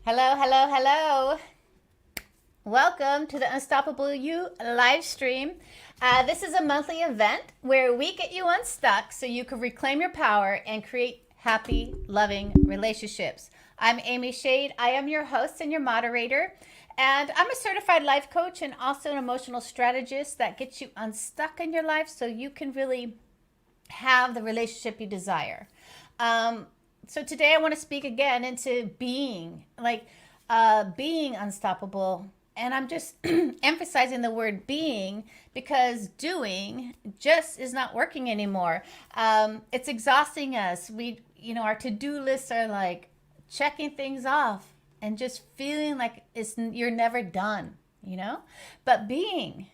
Hello, hello, hello. Welcome to the Unstoppable You live stream. This is a monthly event where we get you unstuck so you can reclaim your power and create happy, loving relationships. I'm Amy Shade. I am your host and your moderator. And I'm a certified life coach and also an emotional strategist that gets you unstuck in your life so you can really have the relationship you desire. So today I want to speak again into being unstoppable. And I'm just emphasizing the word being because doing just is not working anymore. It's exhausting us. Our to-do lists are like checking things off and just feeling like you're never done, But being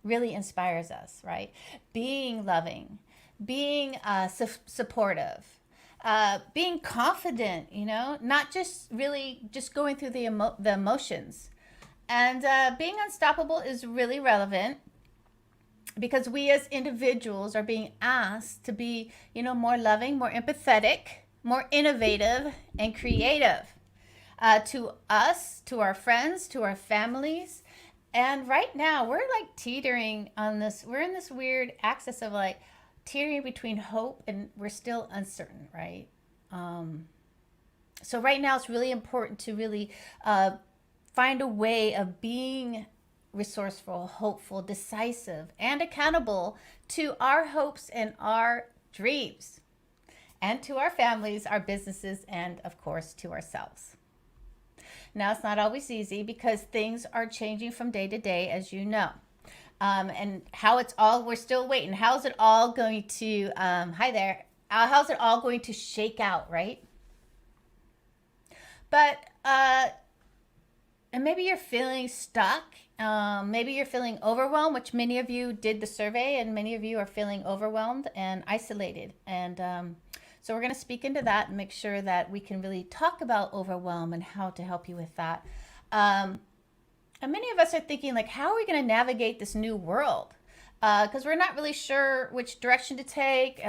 really inspires us, right? Being loving, being supportive, being confident, not just really just going through the emotions. And being unstoppable is really relevant because we as individuals are being asked to be, more loving, more empathetic, more innovative, and creative to us, to our friends, to our families. And right now, we're like teetering on this. We're in this weird axis of like teetering between hope and we're still uncertain, right? So right now, it's really important to really find a way of being resourceful, hopeful, decisive, and accountable to our hopes and our dreams, and to our families, our businesses, and of course, to ourselves. Now, it's not always easy because things are changing from day to day, as you know. And we're still waiting. How's it all going to, hi there, how's it all going to shake out, right? But, and maybe you're feeling stuck. Maybe you're feeling overwhelmed, which many of you did the survey, and many of you are feeling overwhelmed and isolated. And so we're going to speak into that and make sure that we can really talk about overwhelm and how to help you with that. And many of us are thinking, like, how are we going to navigate this new world? Because we're not really sure which direction to take.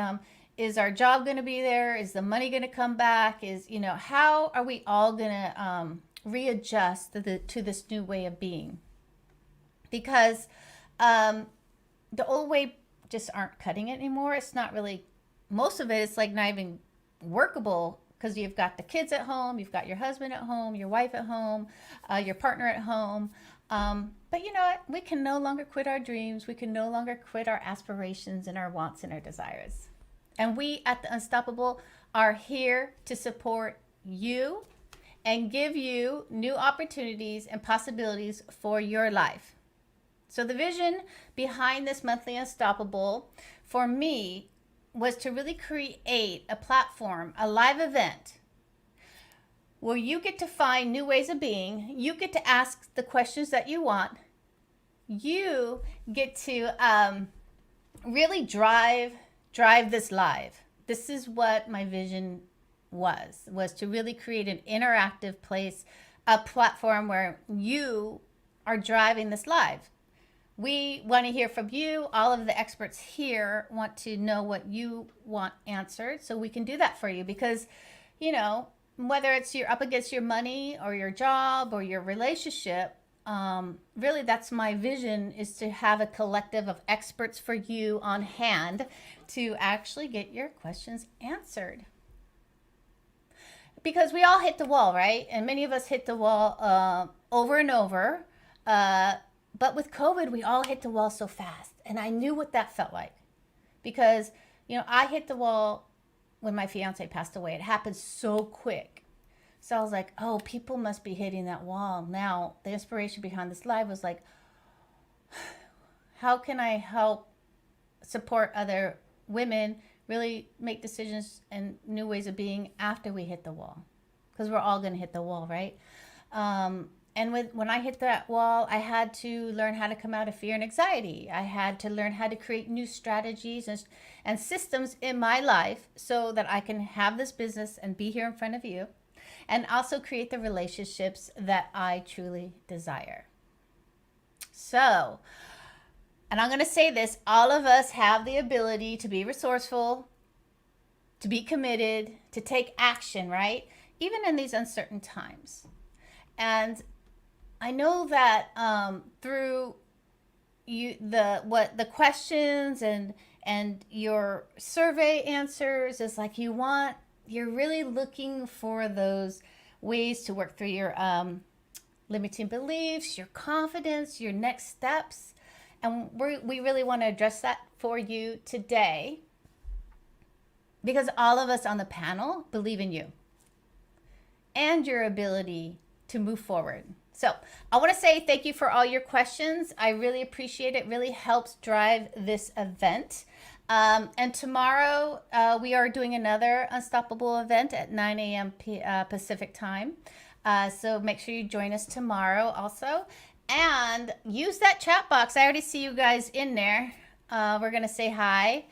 Is our job going to be there? Is the money going to come back? How are we all going to readjust to this new way of being? Because the old way just aren't cutting it anymore. It's not really, most of it, it's like not even workable because you've got the kids at home, you've got your husband at home, your wife at home, your partner at home. But you know what? We can no longer quit our dreams. We can no longer quit our aspirations and our wants and our desires. And we at the Unstoppable are here to support you and give you new opportunities and possibilities for your life. So the vision behind this monthly Unstoppable for me was to really create a platform, a live event where you get to find new ways of being. You get to ask the questions that you want. You get to really drive this live. This is what my vision was to really create an interactive place, a platform where you are driving this live. We want to hear from you. All of the experts here want to know what you want answered so we can do that for you because, whether it's you're up against your money or your job or your relationship, really that's my vision, is to have a collective of experts for you on hand to actually get your questions answered. Because we all hit the wall, right? And many of us hit the wall over and over. But with COVID, we all hit the wall so fast. And I knew what that felt like. Because, I hit the wall when my fiance passed away. It happened so quick. So I was like, oh, people must be hitting that wall. Now, the inspiration behind this live was like, how can I help support other women really make decisions and new ways of being after we hit the wall? Because we're all going to hit the wall, right? And when I hit that wall, I had to learn how to come out of fear and anxiety. I had to learn how to create new strategies and systems in my life so that I can have this business and be here in front of you, and also create the relationships that I truly desire. So, and I'm going to say this, all of us have the ability to be resourceful, to be committed, to take action, right? even in these uncertain times. And I know that through the questions and your survey answers is like you're really looking for those ways to work through your limiting beliefs, your confidence, your next steps. And we really want to address that for you today because all of us on the panel believe in you and your ability to move forward. So I want to say thank you for all your questions. I really appreciate it. It really helps drive this event. And tomorrow we are doing another Unstoppable event at 9 a.m. Pacific time. So make sure you join us tomorrow also. And use that chat box. I already see you guys in there. We're going to say hi.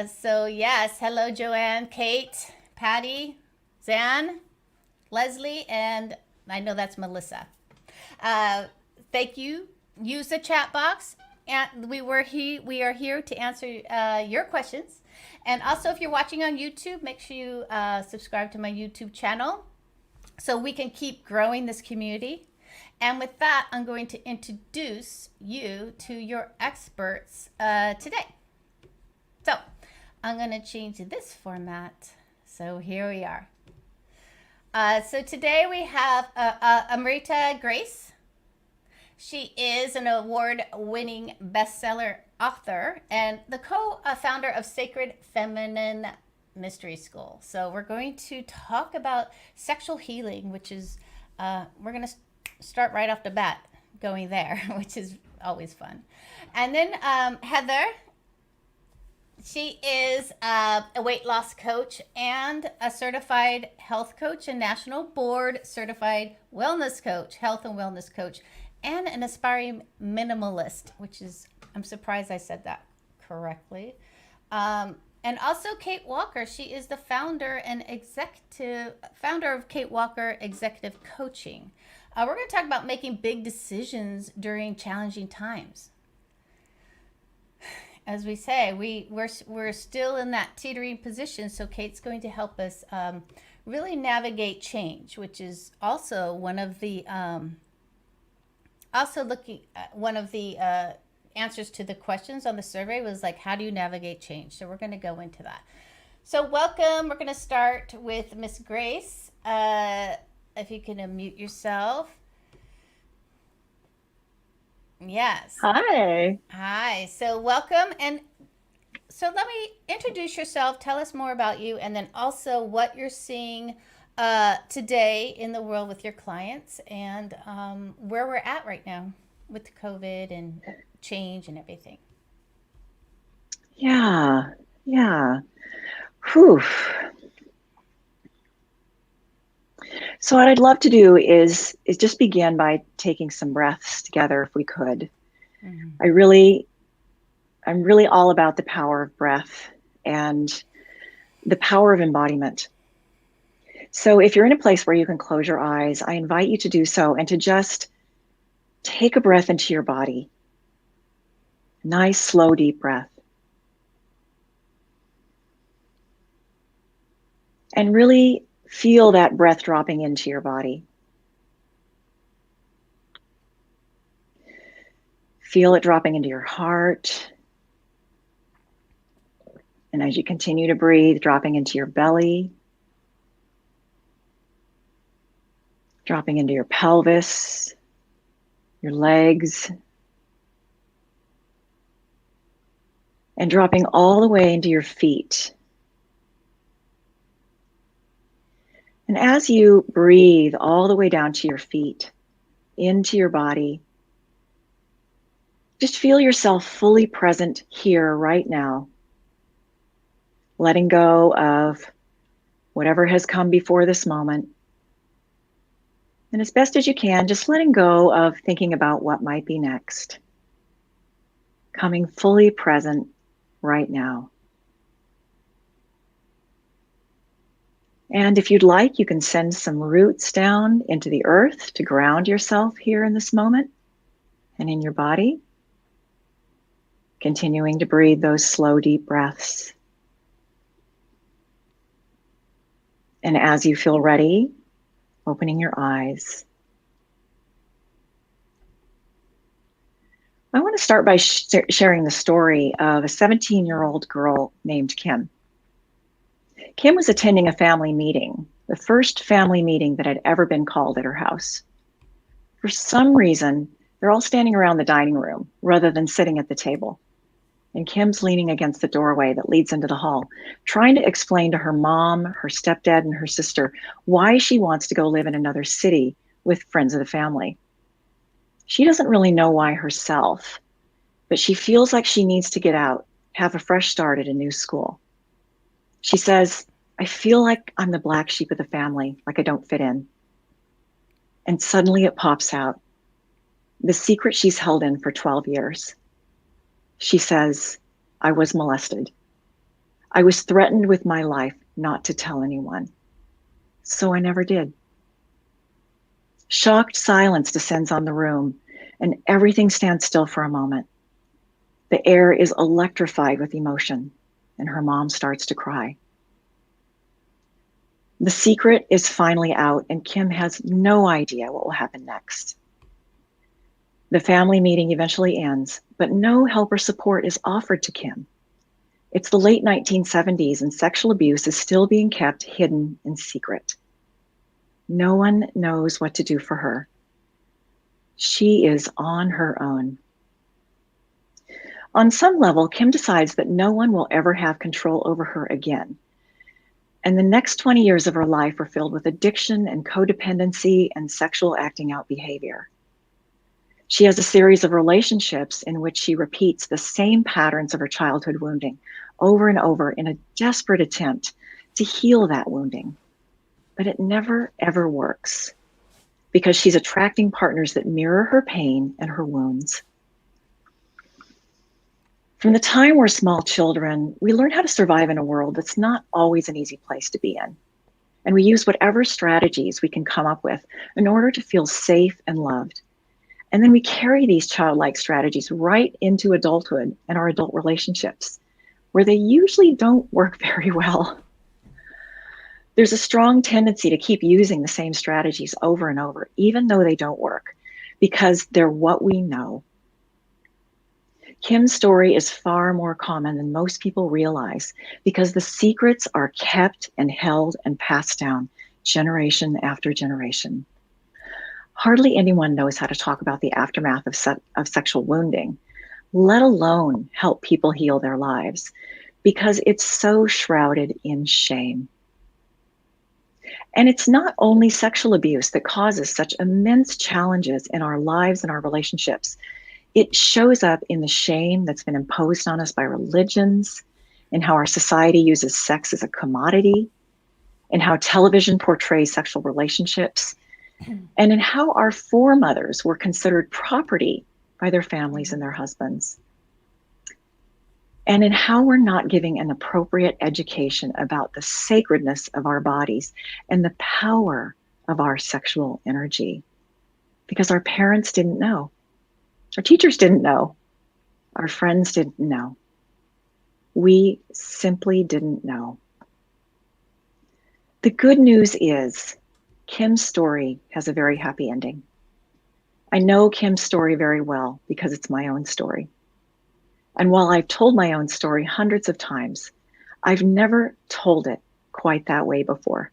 So yes, hello Joanne, Kate, Patty, Zan, Leslie, and I know that's Melissa. Thank you. Use the chat box. And we are here to answer your questions. And also, if you're watching on YouTube, make sure you subscribe to my YouTube channel so we can keep growing this community. And with that, I'm going to introduce you to your experts today. So I'm going to change this format. So here we are. So today we have Amrita Grace. She is an award-winning bestseller author and the co-founder of Sacred Feminine Mystery School. So we're going to talk about sexual healing, which is, we're going to start right off the bat going there, which is always fun. And then Heather, she is a weight loss coach and a certified health coach and national board certified wellness coach, health and wellness coach, and an aspiring minimalist, which is, I'm surprised I said that correctly. And also Kate Walker. She is the founder of Kate Walker Executive Coaching. We're going to talk about making big decisions during challenging times. As we say, we're still in that teetering position. So Kate's going to help us really navigate change, which is also one of the answers to the questions on the survey was like, how do you navigate change? So we're going to go into that. So welcome. We're going to start with Miss Grace. If you can unmute yourself. Yes. Hi. Hi. So welcome. And so let me introduce yourself. Tell us more about you. And then also what you're seeing today in the world with your clients and where we're at right now with COVID and change and everything. Yeah. Whew. So what I'd love to do is just begin by taking some breaths together if we could. Mm-hmm. I'm really all about the power of breath and the power of embodiment. So if you're in a place where you can close your eyes, I invite you to do so and to just take a breath into your body. Nice, slow, deep breath. And really feel that breath dropping into your body. Feel it dropping into your heart. And as you continue to breathe, dropping into your belly. Dropping into your pelvis, your legs. And dropping all the way into your feet. And as you breathe all the way down to your feet, into your body, just feel yourself fully present here right now, letting go of whatever has come before this moment. And as best as you can, just letting go of thinking about what might be next, coming fully present right now. And if you'd like, you can send some roots down into the earth to ground yourself here in this moment and in your body. Continuing to breathe those slow, deep breaths. And as you feel ready, opening your eyes. I want to start by sharing the story of a 17-year-old girl named Kim. Kim was attending a family meeting, the first family meeting that had ever been called at her house. For some reason, they're all standing around the dining room rather than sitting at the table. And Kim's leaning against the doorway that leads into the hall, trying to explain to her mom, her stepdad, and her sister why she wants to go live in another city with friends of the family. She doesn't really know why herself, but she feels like she needs to get out, have a fresh start at a new school. She says, I feel like I'm the black sheep of the family, like I don't fit in. And suddenly it pops out, the secret she's held in for 12 years. She says, I was molested. I was threatened with my life not to tell anyone. So I never did. Shocked silence descends on the room, and everything stands still for a moment. The air is electrified with emotion, and her mom starts to cry. The secret is finally out, and Kim has no idea what will happen next. The family meeting eventually ends, but no help or support is offered to Kim. It's the late 1970s, and sexual abuse is still being kept hidden in secret. No one knows what to do for her. She is on her own. On some level, Kim decides that no one will ever have control over her again. And the next 20 years of her life are filled with addiction and codependency and sexual acting out behavior. She has a series of relationships in which she repeats the same patterns of her childhood wounding over and over in a desperate attempt to heal that wounding. But it never, ever works because she's attracting partners that mirror her pain and her wounds. From the time we're small children, we learn how to survive in a world that's not always an easy place to be in. And we use whatever strategies we can come up with in order to feel safe and loved. And then we carry these childlike strategies right into adulthood and our adult relationships, where they usually don't work very well. There's a strong tendency to keep using the same strategies over and over, even though they don't work, because they're what we know. Kim's story is far more common than most people realize because the secrets are kept and held and passed down generation after generation. Hardly anyone knows how to talk about the aftermath of sexual wounding, let alone help people heal their lives, because it's so shrouded in shame. And it's not only sexual abuse that causes such immense challenges in our lives and our relationships. It shows up in the shame that's been imposed on us by religions, in how our society uses sex as a commodity, in how television portrays sexual relationships, and in how our foremothers were considered property by their families and their husbands, and in how we're not giving an appropriate education about the sacredness of our bodies and the power of our sexual energy, because our parents didn't know. Our teachers didn't know. Our friends didn't know. We simply didn't know. The good news is Kim's story has a very happy ending. I know Kim's story very well because it's my own story. And while I've told my own story hundreds of times, I've never told it quite that way before.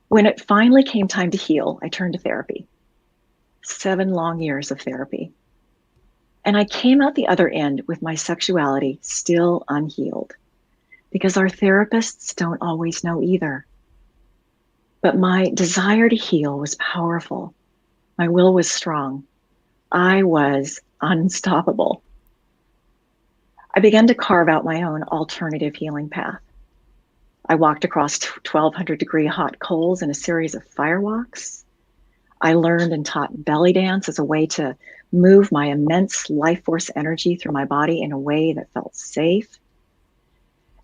When it finally came time to heal, I turned to therapy. 7 long years of therapy. And I came out the other end with my sexuality still unhealed, because our therapists don't always know either. But my desire to heal was powerful. My will was strong. I was unstoppable. I began to carve out my own alternative healing path. I walked across 1,200-degree hot coals in a series of firewalks. I learned and taught belly dance as a way to move my immense life force energy through my body in a way that felt safe.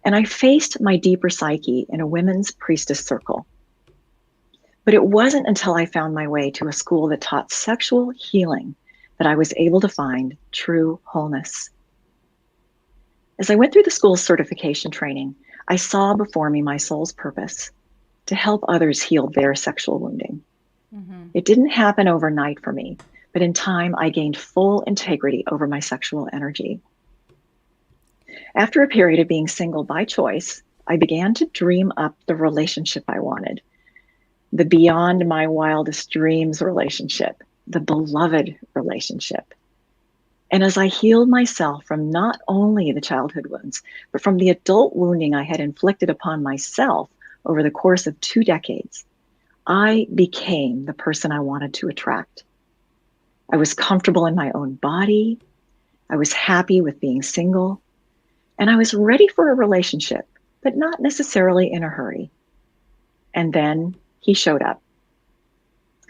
And I faced my deeper psyche in a women's priestess circle. But it wasn't until I found my way to a school that taught sexual healing that I was able to find true wholeness. As I went through the school's certification training, I saw before me my soul's purpose to help others heal their sexual wounding. Mm-hmm. It didn't happen overnight for me, but in time, I gained full integrity over my sexual energy. After a period of being single by choice, I began to dream up the relationship I wanted, the beyond my wildest dreams relationship, the beloved relationship. And as I healed myself from not only the childhood wounds, but from the adult wounding I had inflicted upon myself over the course of 2 decades, I became the person I wanted to attract. I was comfortable in my own body. I was happy with being single. And I was ready for a relationship, but not necessarily in a hurry. And then he showed up.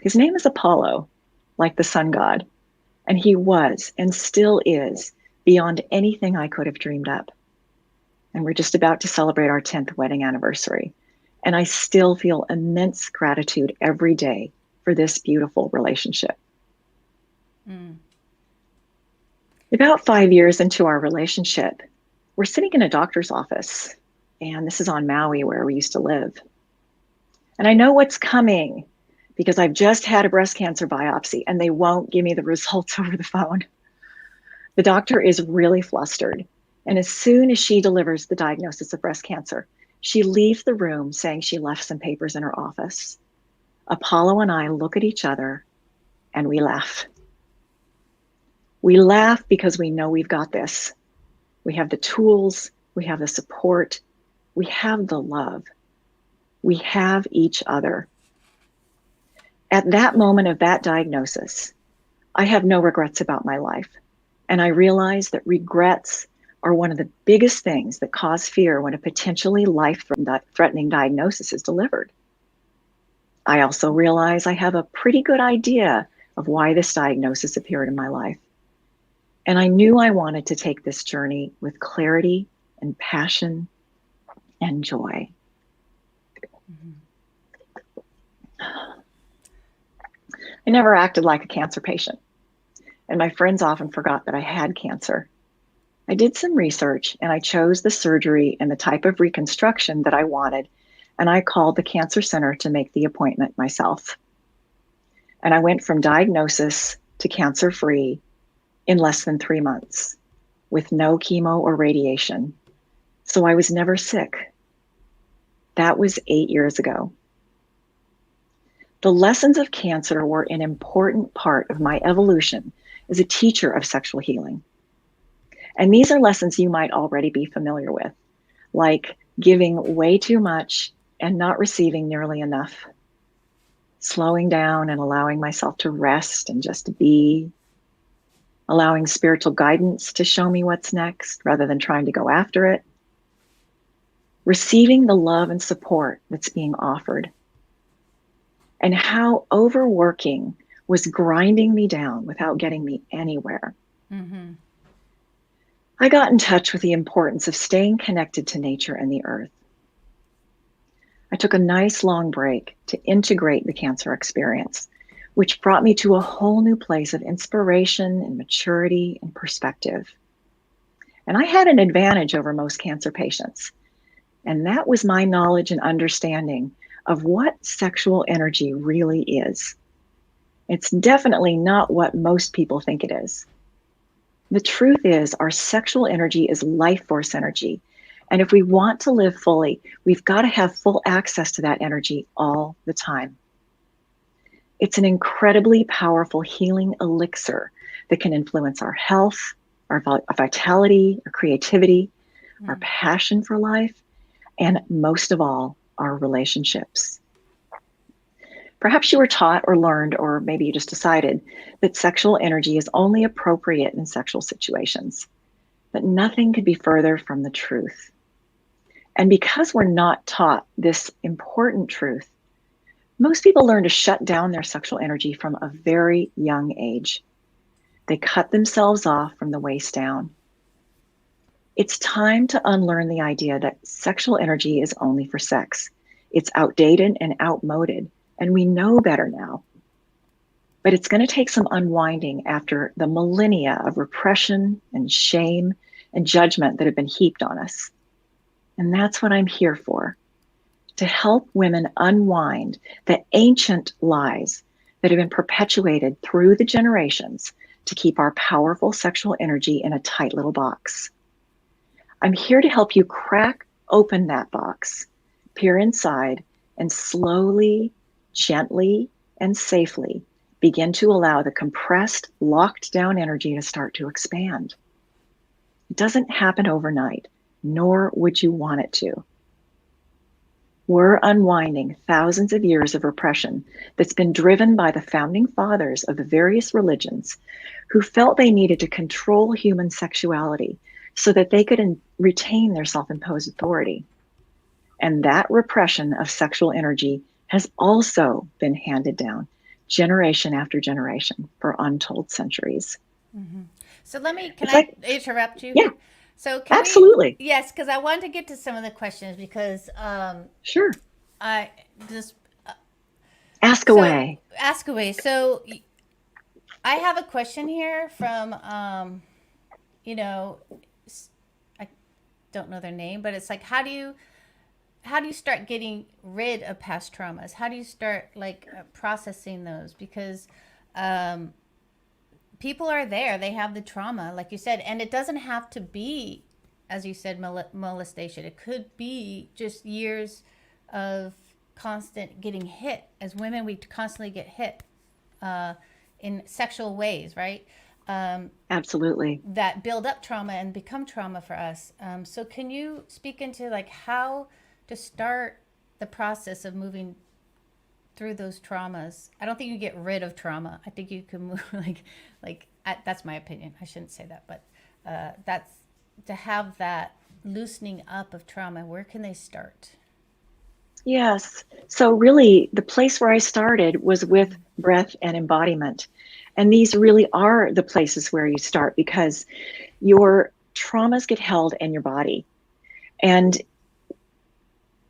His name is Apollo, like the sun god. And he was and still is beyond anything I could have dreamed up. And we're just about to celebrate our 10th wedding anniversary. And I still feel immense gratitude every day for this beautiful relationship. Mm. About 5 years into our relationship, we're sitting in a doctor's office. And this is on Maui, where we used to live. And I know what's coming because I've just had a breast cancer biopsy and they won't give me the results over the phone. The doctor is really flustered. And as soon as she delivers the diagnosis of breast cancer, she leaves the room saying she left some papers in her office. Apollo and I look at each other and we laugh. We laugh because we know we've got this. We have the tools, we have the support, we have the love. We have each other. At that moment of that diagnosis, I have no regrets about my life. And I realize that regrets are one of the biggest things that cause fear when a potentially life-threatening diagnosis is delivered. I also realize I have a pretty good idea of why this diagnosis appeared in my life. And I knew I wanted to take this journey with clarity and passion and joy. Mm-hmm. I never acted like a cancer patient, and my friends often forgot that I had cancer. I did some research and I chose the surgery and the type of reconstruction that I wanted, and I called the cancer center to make the appointment myself. And I went from diagnosis to cancer-free in less than 3 months with no chemo or radiation. So I was never sick. That was 8 years ago. The lessons of cancer were an important part of my evolution as a teacher of sexual healing. And these are lessons you might already be familiar with, like giving way too much and not receiving nearly enough, slowing down and allowing myself to rest and just be, allowing spiritual guidance to show me what's next rather than trying to go after it, receiving the love and support that's being offered, and how overworking was grinding me down without getting me anywhere. Mm-hmm. I got in touch with the importance of staying connected to nature and the earth. I took a nice long break to integrate the cancer experience, which brought me to a whole new place of inspiration and maturity and perspective. And I had an advantage over most cancer patients, and that was my knowledge and understanding of what sexual energy really is. It's definitely not what most people think it is. The truth is, our sexual energy is life force energy. And if we want to live fully, we've got to have full access to that energy all the time. It's an incredibly powerful healing elixir that can influence our health, our vitality, our creativity, our passion for life, and most of all, our relationships. Perhaps you were taught or learned, or maybe you just decided that sexual energy is only appropriate in sexual situations, but nothing could be further from the truth. And because we're not taught this important truth, most people learn to shut down their sexual energy from a very young age. They cut themselves off from the waist down. It's time to unlearn the idea that sexual energy is only for sex. It's outdated and outmoded, and we know better now. But it's going to take some unwinding after the millennia of repression and shame and judgment that have been heaped on us. And that's what I'm here for, to help women unwind the ancient lies that have been perpetuated through the generations to keep our powerful sexual energy in a tight little box. I'm here to help you crack open that box, peer inside, and slowly, gently, and safely begin to allow the compressed, locked down energy to start to expand. It doesn't happen overnight, nor would you want it to. We're unwinding thousands of years of repression that's been driven by the founding fathers of the various religions who felt they needed to control human sexuality so that they could retain their self-imposed authority. And that repression of sexual energy has also been handed down generation after generation for untold centuries. Mm-hmm. So can It's I interrupt you yeah, here? So can absolutely. Yes, because I wanted to get to some of the questions because Sure. I just Ask so away. ask away. So I have a question here from I don't know their name, but it's like how do you start getting rid of past traumas? How do you start processing those? Because people are there, they have the trauma, like you said, and it doesn't have to be, as you said, molestation. It could be just years of constant getting hit. As women, we constantly get hit in sexual ways, right? Absolutely. That build up trauma and become trauma for us. So can you speak into how to start the process of moving through those traumas? I don't think you get rid of trauma. I think you can move that's my opinion. I shouldn't say that, but that's to have that loosening up of trauma. Where can they start? Yes. So really the place where I started was with breath and embodiment. And these really are the places where you start because your traumas get held in your body. And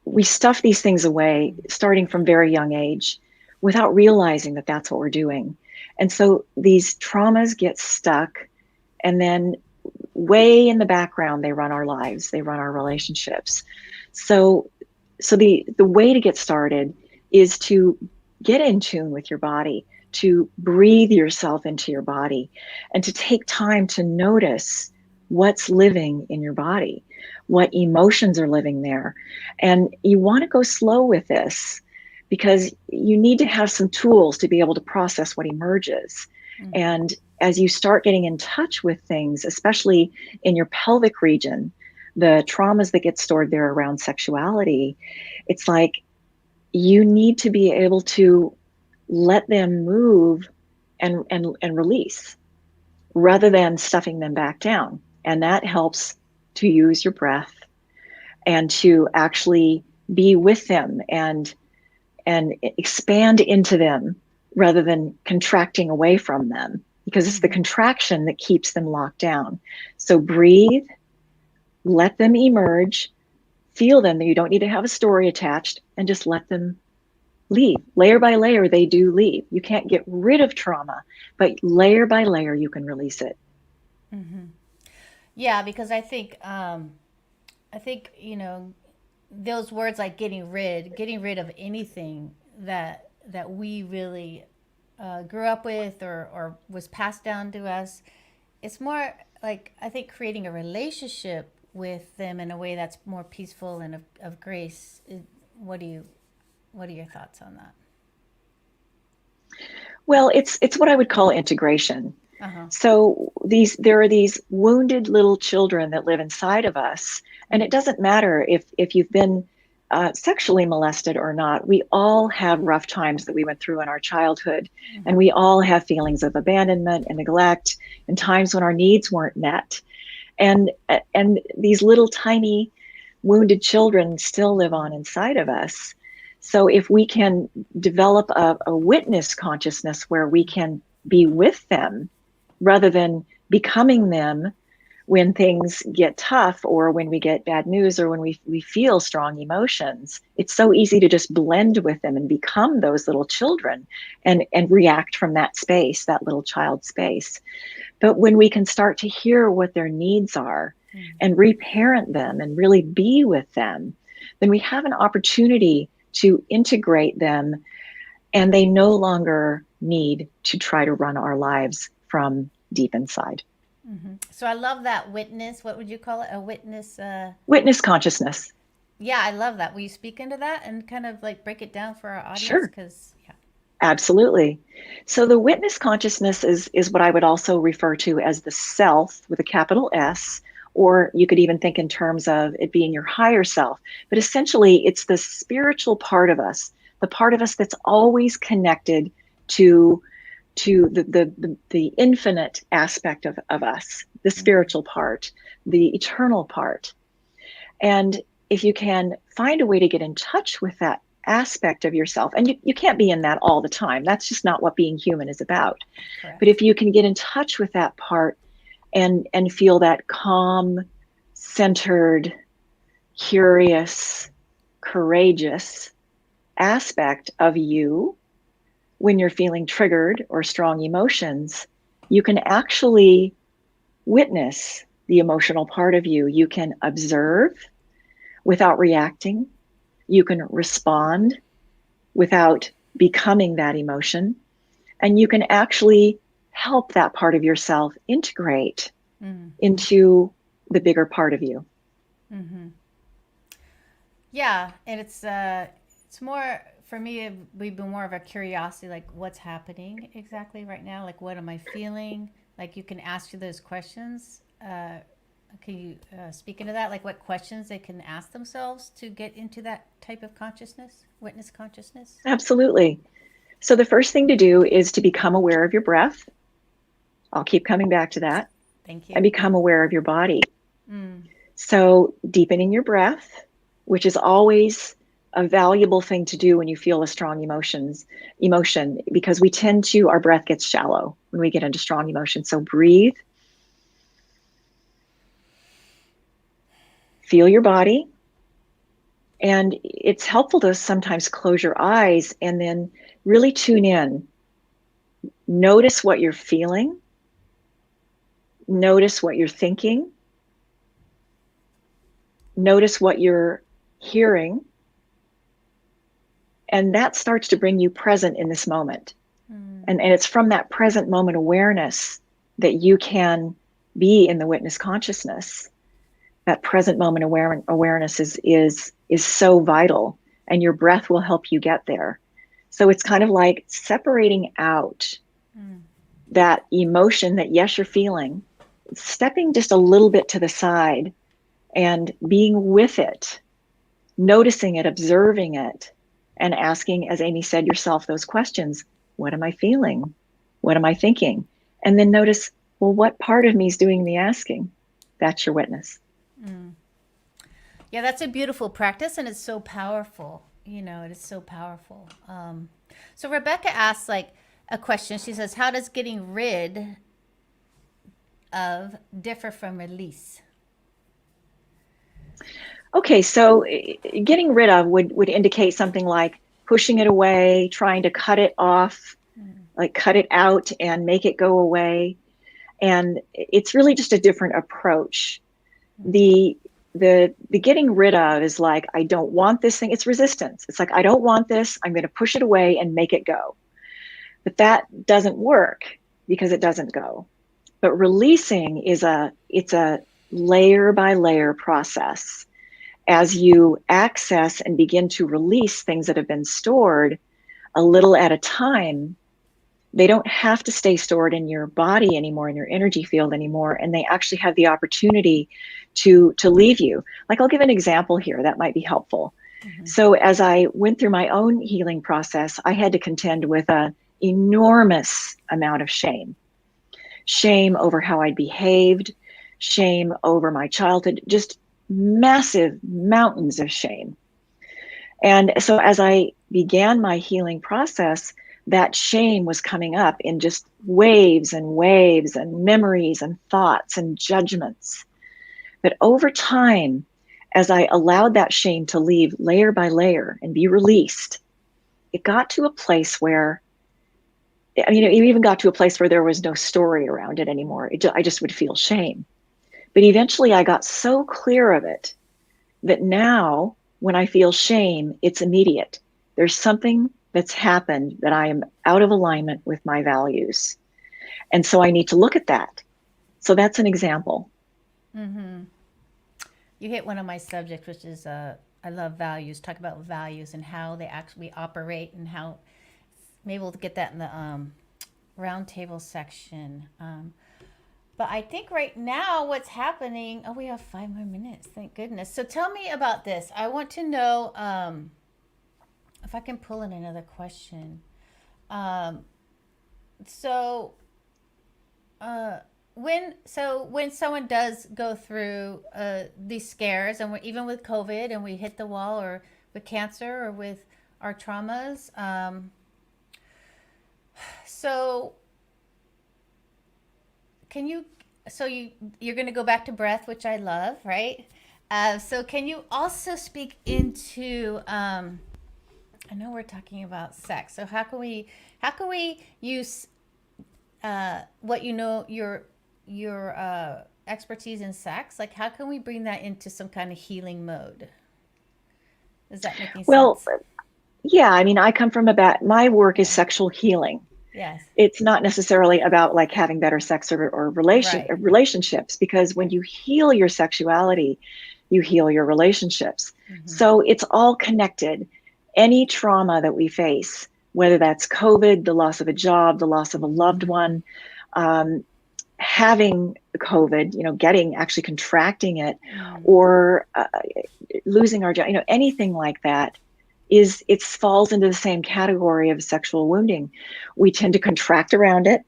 we stuff these things away starting from very young age without realizing that that's what we're doing. And so these traumas get stuck, and then way in the background, they run our lives, they run our relationships. So the way to get started is to get in tune with your body, to breathe yourself into your body, and to take time to notice what's living in your body, what emotions are living there. And you want to go slow with this because you need to have some tools to be able to process what emerges. Mm-hmm. And as you start getting in touch with things, especially in your pelvic region, the traumas that get stored there around sexuality, it's like you need to be able to let them move and release rather than stuffing them back down. And that helps to use your breath and to actually be with them and expand into them rather than contracting away from them, because it's the contraction that keeps them locked down. So breathe, let them emerge, feel them. You don't need to have a story attached, and just let them leave. Layer by layer, they do leave. You can't get rid of trauma, but layer by layer, you can release it. Mm-hmm. Yeah, because I think those words like getting rid of anything that we really grew up with or was passed down to us. It's more like, I think, creating a relationship with them in a way that's more peaceful and of grace. What are your thoughts on that? Well, it's what I would call integration. Uh-huh. So there are these wounded little children that live inside of us, and it doesn't matter if you've been sexually molested or not. We all have rough times that we went through in our childhood, and we all have feelings of abandonment and neglect, and times when our needs weren't met. And these little tiny wounded children still live on inside of us. So if we can develop a witness consciousness where we can be with them rather than becoming them when things get tough or when we get bad news or when we feel strong emotions, it's so easy to just blend with them and become those little children and react from that space, that little child space. But when we can start to hear what their needs are and reparent them and really be with them, then we have an opportunity to integrate them, and they no longer need to try to run our lives from deep inside. So I love that witness. What would you call it? A witness? Witness consciousness. Yeah, I love that. Will you speak into that and kind of like break it down for our audience? Sure. Because, yeah. Absolutely. So the witness consciousness is what I would also refer to as the self with a capital S, or you could even think in terms of it being your higher self. But essentially, it's the spiritual part of us, the part of us that's always connected to the infinite aspect of us, the spiritual part, the eternal part. And if you can find a way to get in touch with that aspect of yourself, and you can't be in that all the time, that's just not what being human is about. Correct. But if you can get in touch with that part and feel that calm, centered, curious, courageous aspect of you when you're feeling triggered or strong emotions, you can actually witness the emotional part of you. You can observe without reacting. You can respond without becoming that emotion. And you can actually help that part of yourself integrate into the bigger part of you. Yeah, and it's more for me. It would be more of a curiosity, like what's happening exactly right now. Like what am I feeling? Like you can ask you those questions. Can you speak into that? Like what questions they can ask themselves to get into that type of consciousness, witness consciousness? Absolutely. So the first thing to do is to become aware of your breath. I'll keep coming back to that. Thank you. And become aware of your body. So deepening your breath, which is always a valuable thing to do when you feel a strong emotion, because we tend to, our breath gets shallow when we get into strong emotion. So breathe. Feel your body. And it's helpful to sometimes close your eyes and then really tune in. Notice what you're feeling. Notice what you're thinking. Notice what you're hearing. And that starts to bring you present in this moment. And it's from that present moment awareness that you can be in the witness consciousness. That present moment awareness is so vital, and your breath will help you get there. So it's kind of like separating out that emotion that, yes, you're feeling, stepping just a little bit to the side and being with it, noticing it, observing it, and asking, as Amy said, yourself those questions. What am I feeling? What am I thinking? And then notice, well, what part of me is doing the asking? That's your witness. Yeah, that's a beautiful practice, and it's so powerful. You know, it is so powerful. So Rebecca asks like a question. She says, "How does getting rid of differ from release?" Okay, so getting rid of would indicate something like pushing it away, trying to cut it off, like cut it out and make it go away. And it's really just a different approach. The getting rid of is like, I don't want this thing. It's resistance. It's like, I don't want this. I'm going to push it away and make it go. But that doesn't work because it doesn't go. But releasing it's a layer by layer process. As you access and begin to release things that have been stored a little at a time, they don't have to stay stored in your body anymore, in your energy field anymore, and they actually have the opportunity to leave you. Like, I'll give an example here that might be helpful. So as I went through my own healing process, I had to contend with an enormous amount of shame. Shame over how I'd behaved, shame over my childhood, just massive mountains of shame. And so as I began my healing process, that shame was coming up in just waves and waves and memories and thoughts and judgments. But over time, as I allowed that shame to leave layer by layer and be released, it got to a place where, I mean, it even got to a place where there was no story around it anymore. I just would feel shame. But eventually I got so clear of it that now when I feel shame, it's immediate. There's something that's happened that I am out of alignment with my values. And so I need to look at that. So that's an example. Mm-hmm. You hit one of my subjects, which is I love values. Talk about values and how they actually operate, and how maybe we'll get that in the roundtable section. But I think right now what's happening. Oh, we have 5 more minutes. Thank goodness. So tell me about this. I want to know if I can pull in another question. Um, so when someone does go through these scares, and even with COVID, and we hit the wall, or with cancer, or with our traumas, so can you so you're going to go back to breath, which I love, right? So can you also speak into I know we're talking about sex, so how can we use what you know, your expertise in sex, like how can we bring that into some kind of healing mode? Is that making Well, sense? yeah, I mean, I come from my work is sexual healing. Yes. It's not necessarily about like having better sex or Right. relationships, because when you heal your sexuality, you heal your relationships. Mm-hmm. So it's all connected. Any trauma that we face, whether that's COVID, the loss of a job, the loss of a loved one, um, having COVID, actually contracting it, Mm. or losing our job, anything like that, it falls into the same category of sexual wounding. We tend to contract around it.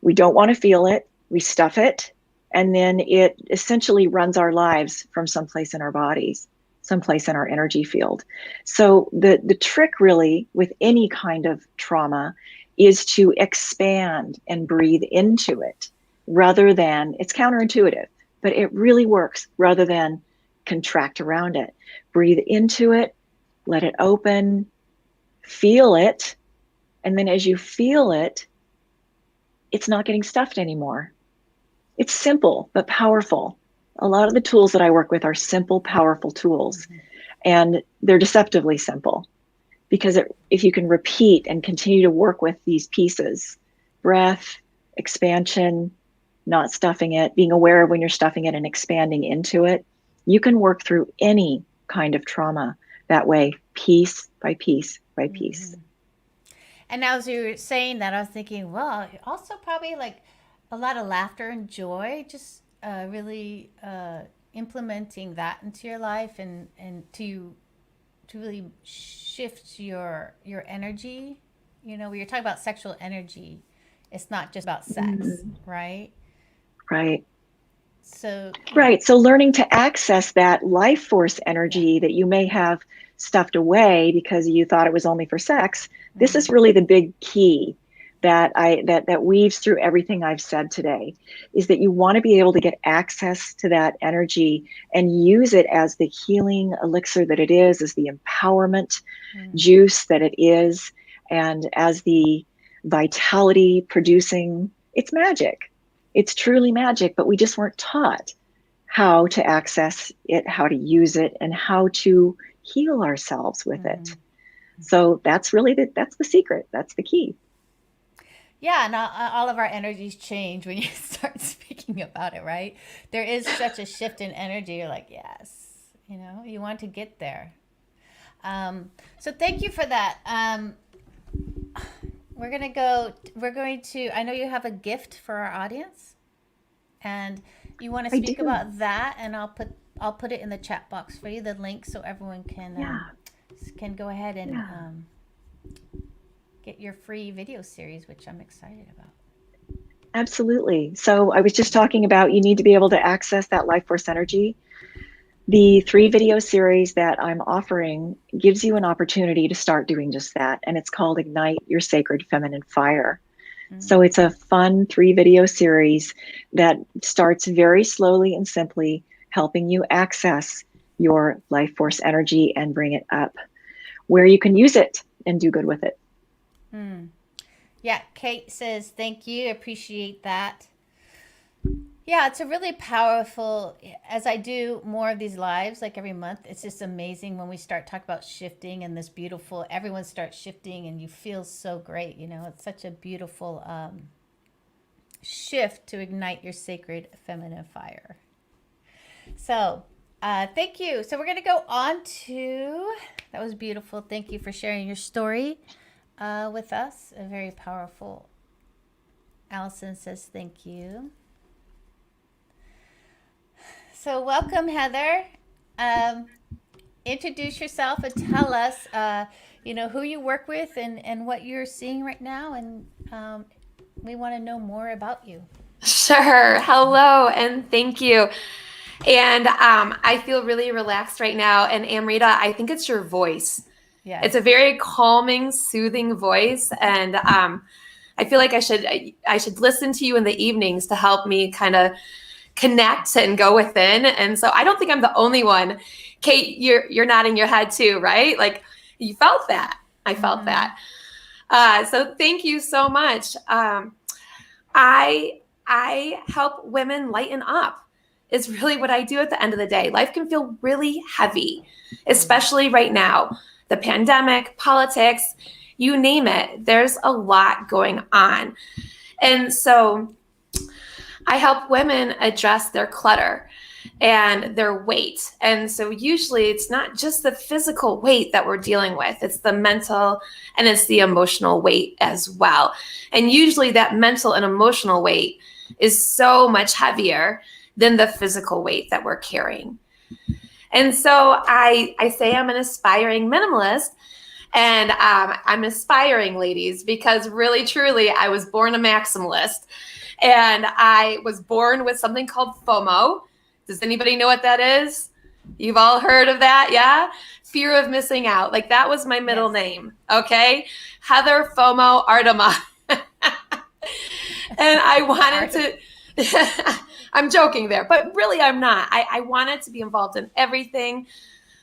We don't want to feel it. We stuff it. And then it essentially runs our lives from someplace in our bodies, someplace in our energy field. So the trick really with any kind of trauma is to expand and breathe into it, rather than, it's counterintuitive, but it really works, rather than contract around it. Breathe into it, let it open, feel it. And then as you feel it, it's not getting stuffed anymore. It's simple, but powerful. A lot of the tools that I work with are simple, powerful tools, Mm-hmm. and they're deceptively simple, because if you can repeat and continue to work with these pieces, breath, expansion, not stuffing it, being aware of when you're stuffing it and expanding into it, you can work through any kind of trauma that way, piece by piece by piece. Mm-hmm. And as you were saying that, I was thinking, well, also probably like a lot of laughter and joy, just really implementing that into your life, and to really shift your energy. When you're talking about sexual energy, it's not just about sex, Mm, right? right. So yeah, Right. So learning to access that life force yeah. energy that you may have stuffed away because you thought it was only for sex. This Mm-hmm. is really the big key that weaves through everything I've said today, is that you want to be able to get access to that energy and use it as the healing elixir that it is, as the empowerment Mm-hmm. juice that it is, and as the vitality producing. It's magic. It's truly magic, but we just weren't taught how to access it, how to use it, and how to heal ourselves with it. Mm-hmm. So that's the secret. That's the key. Yeah, and all of our energies change when you start speaking about it, right? There is such a shift in energy. You're like, yes, you want to get there. So thank you for that. We're going to, I know you have a gift for our audience, and you want to I speak do. about that, and I'll put it in the chat box for you, the link, so everyone Yeah. can go ahead and Yeah. get your free video series, which I'm excited about. Absolutely. So I was just talking about, you need to be able to access that life force energy. The 3 video series that I'm offering gives you an opportunity to start doing just that. And it's called Ignite Your Sacred Feminine Fire. So Mm. it's a fun 3 video series that starts very slowly and simply, helping you access your life force energy and bring it up where you can use it and do good with it. Mm. Yeah, Kate says, thank you. Appreciate that. Yeah, it's a really powerful, as I do more of these lives, like every month, it's just amazing when we start talking about shifting and this beautiful, everyone starts shifting and you feel so great. It's such a beautiful shift to ignite your sacred feminine fire. So, thank you. So, we're going to go on to, that was beautiful. Thank you for sharing your story with us. A very powerful. Allison says thank you. So, welcome, Heather. Introduce yourself and tell us, who you work with and what you're seeing right now. And we want to know more about you. Sure. Hello, and thank you. And I feel really relaxed right now. And Amrita, I think it's your voice. Yeah. It's a very calming, soothing voice. And I feel like I should listen to you in the evenings to help me kind of connect and go within. And so I don't think I'm the only one. Kate, you're nodding your head too, right? Like you felt that. I felt that. So thank you so much. I help women lighten up is really what I do at the end of the day. Life can feel really heavy, especially right now. The pandemic, politics, you name it. There's a lot going on. And so I help women address their clutter and their weight. And so usually it's not just the physical weight that we're dealing with, it's the mental and it's the emotional weight as well. And usually that mental and emotional weight is so much heavier than the physical weight that we're carrying. And so I say I'm an aspiring minimalist. And I'm aspiring, ladies, because really, truly, I was born a maximalist. And I was born with something called FOMO. Does anybody know what that is? You've all heard of that, yeah? Fear of missing out. Like that was my middle name, okay? Heather FOMO Artema. And I wanted to, I'm joking there, but really I'm not. I wanted to be involved in everything.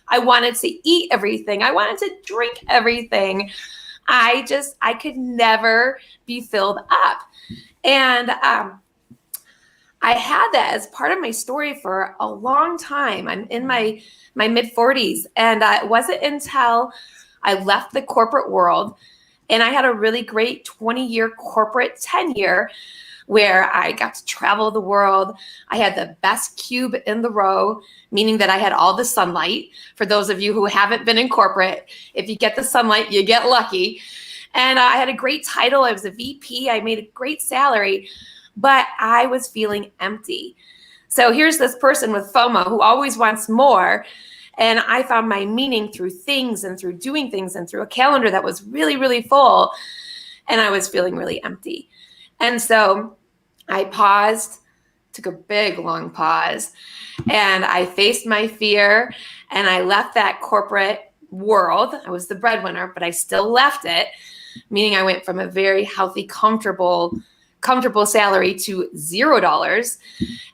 I wanted to eat everything. I wanted to drink everything. I could never be filled up. And I had that as part of my story for a long time. I'm in my mid 40s. And it wasn't until I left the corporate world and I had a really great 20-year corporate tenure where I got to travel the world. I had the best cube in the row, meaning that I had all the sunlight. For those of you who haven't been in corporate, if you get the sunlight, you get lucky. And I had a great title. I was a VP. I made a great salary, but I was feeling empty. So here's this person with FOMO who always wants more. And I found my meaning through things and through doing things and through a calendar that was really, really full. And I was feeling really empty. And so I paused, took a big, long pause, and I faced my fear and I left that corporate world. I was the breadwinner, but I still left it, meaning I went from a very healthy, comfortable salary to $0.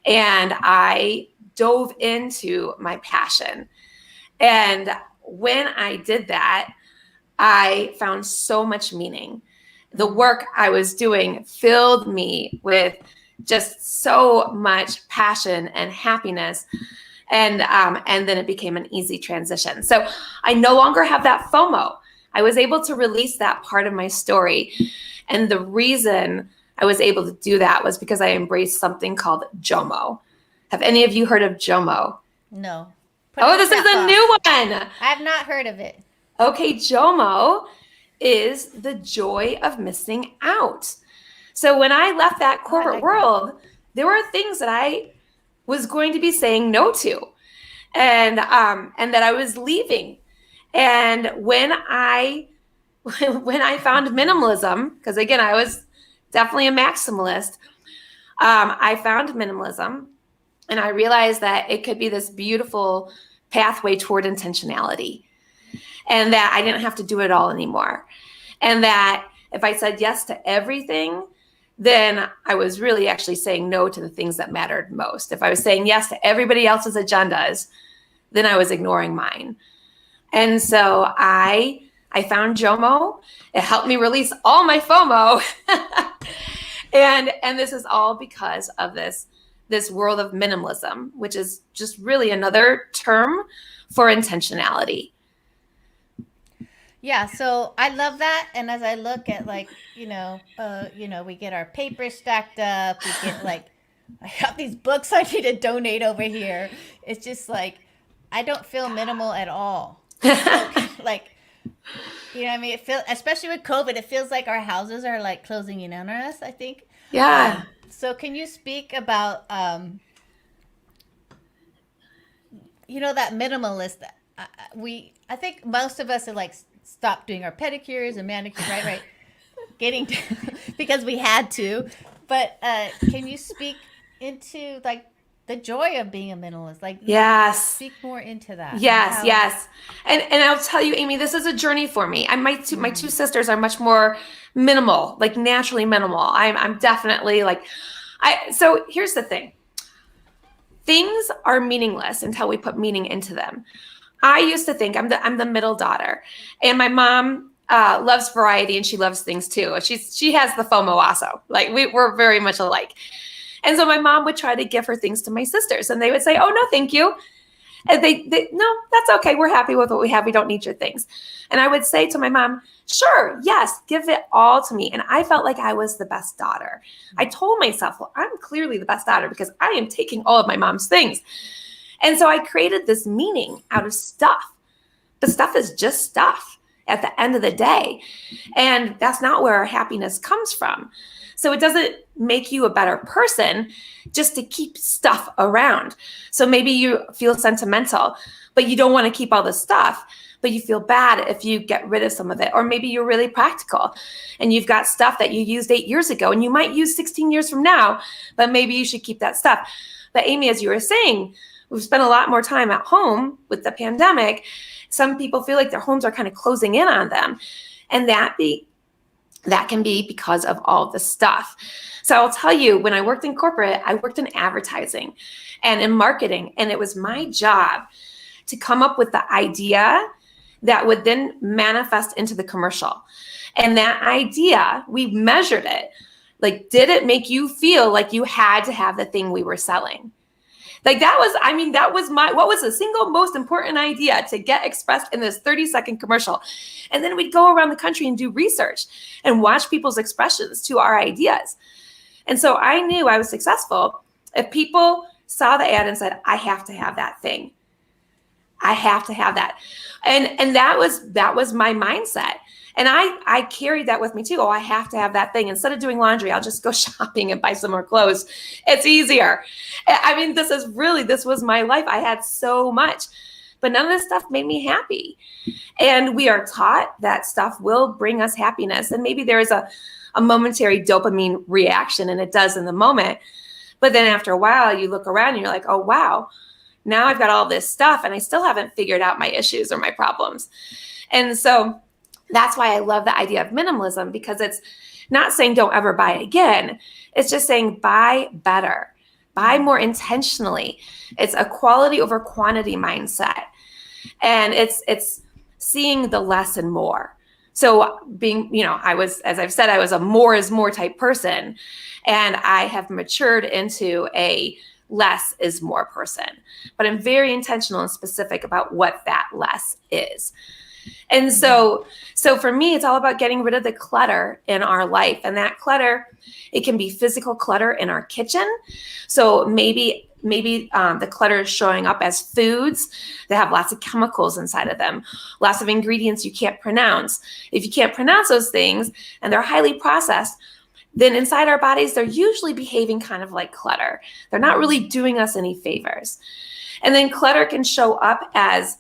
And I dove into my passion. And when I did that, I found so much meaning. The work I was doing filled me with just so much passion and happiness. And then it became an easy transition. So I no longer have that FOMO. I was able to release that part of my story. And the reason I was able to do that was because I embraced something called JOMO. Have any of you heard of JOMO? No. This is a new one. I have not heard of it. Okay, JOMO is the joy of missing out. So when I left that corporate world, there were things that I was going to be saying no to, and that I was leaving. And when I found minimalism, because again, I was definitely a maximalist, I found minimalism, and I realized that it could be this beautiful pathway toward intentionality, and that I didn't have to do it all anymore. And that if I said yes to everything, then I was really actually saying no to the things that mattered most. If I was saying yes to everybody else's agendas, then I was ignoring mine. And so I found JOMO. It helped me release all my FOMO. and this is all because of this this world of minimalism, which is just really another term for intentionality. Yeah, so I love that. And as I look at like, we get our paper stacked up, we get like I have these books I need to donate over here. It's just like I don't feel minimal at all. So like you know what I mean? It feels, especially with COVID, it feels like our houses are like closing in on us, I think. Yeah. So can you speak about that minimalist? I think most of us are like stopped doing our pedicures and manicures, right? Getting to, because we had to. But can you speak into like the joy of being a minimalist? Like, yes, speak more into that. Yes. And I'll tell you, Amy, this is a journey for me. And my two sisters are much more minimal, like naturally minimal. I'm definitely like, so here's the thing. Things are meaningless until we put meaning into them. I used to think I'm the middle daughter, and my mom loves variety and she loves things too. She has the FOMO also. Like we're very much alike. And so my mom would try to give her things to my sisters, and they would say, "Oh no, thank you." And they no, that's okay. We're happy with what we have. We don't need your things. And I would say to my mom, "Sure, yes, give it all to me." And I felt like I was the best daughter. I told myself, well, I'm clearly the best daughter because I am taking all of my mom's things. And so I created this meaning out of stuff. But stuff is just stuff at the end of the day. And that's not where our happiness comes from. So it doesn't make you a better person just to keep stuff around. So maybe you feel sentimental, but you don't want to keep all the stuff, but you feel bad if you get rid of some of it. Or maybe you're really practical and you've got stuff that you used 8 years ago and you might use 16 years from now, but maybe you should keep that stuff. But Amy, as you were saying, we've spent a lot more time at home with the pandemic. Some people feel like their homes are kind of closing in on them. And that can be because of all the stuff. So I'll tell you, when I worked in corporate, I worked in advertising and in marketing. And it was my job to come up with the idea that would then manifest into the commercial. And that idea, we measured it. Like, did it make you feel like you had to have the thing we were selling? Like that was what was the single most important idea to get expressed in this 30-second commercial. And then we'd go around the country and do research and watch people's expressions to our ideas. And so I knew I was successful if people saw the ad and said, I have to have that thing. I have to have that. And that was my mindset. And I carried that with me too. Oh, I have to have that thing. Instead of doing laundry, I'll just go shopping and buy some more clothes. It's easier. I mean, this was my life. I had so much, but none of this stuff made me happy. And we are taught that stuff will bring us happiness. And maybe there is a momentary dopamine reaction, and it does in the moment. But then after a while, you look around and you're like, oh, wow, now I've got all this stuff and I still haven't figured out my issues or my problems. And so that's why I love the idea of minimalism, because it's not saying don't ever buy again. It's just saying buy better, buy more intentionally. It's a quality over quantity mindset. And it's seeing the less and more. So being, as I've said, I was a more is more type person, and I have matured into a less is more person. But I'm very intentional and specific about what that less is. And so for me, it's all about getting rid of the clutter in our life. And that clutter, it can be physical clutter in our kitchen. So maybe the clutter is showing up as foods that have lots of chemicals inside of them, lots of ingredients you can't pronounce. If you can't pronounce those things and they're highly processed, then inside our bodies, they're usually behaving kind of like clutter. They're not really doing us any favors. And then clutter can show up as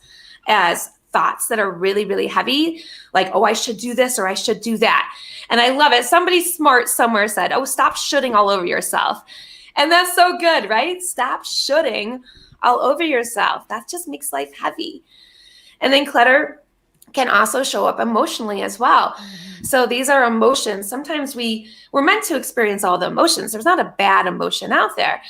thoughts that are really, really heavy, like, oh, I should do this or I should do that. And I love it. Somebody smart somewhere said, oh, stop shoulding all over yourself. And that's so good, right? Stop shoulding all over yourself. That just makes life heavy. And then clutter can also show up emotionally as well. Mm-hmm. So these are emotions. Sometimes we're meant to experience all the emotions. There's not a bad emotion out there.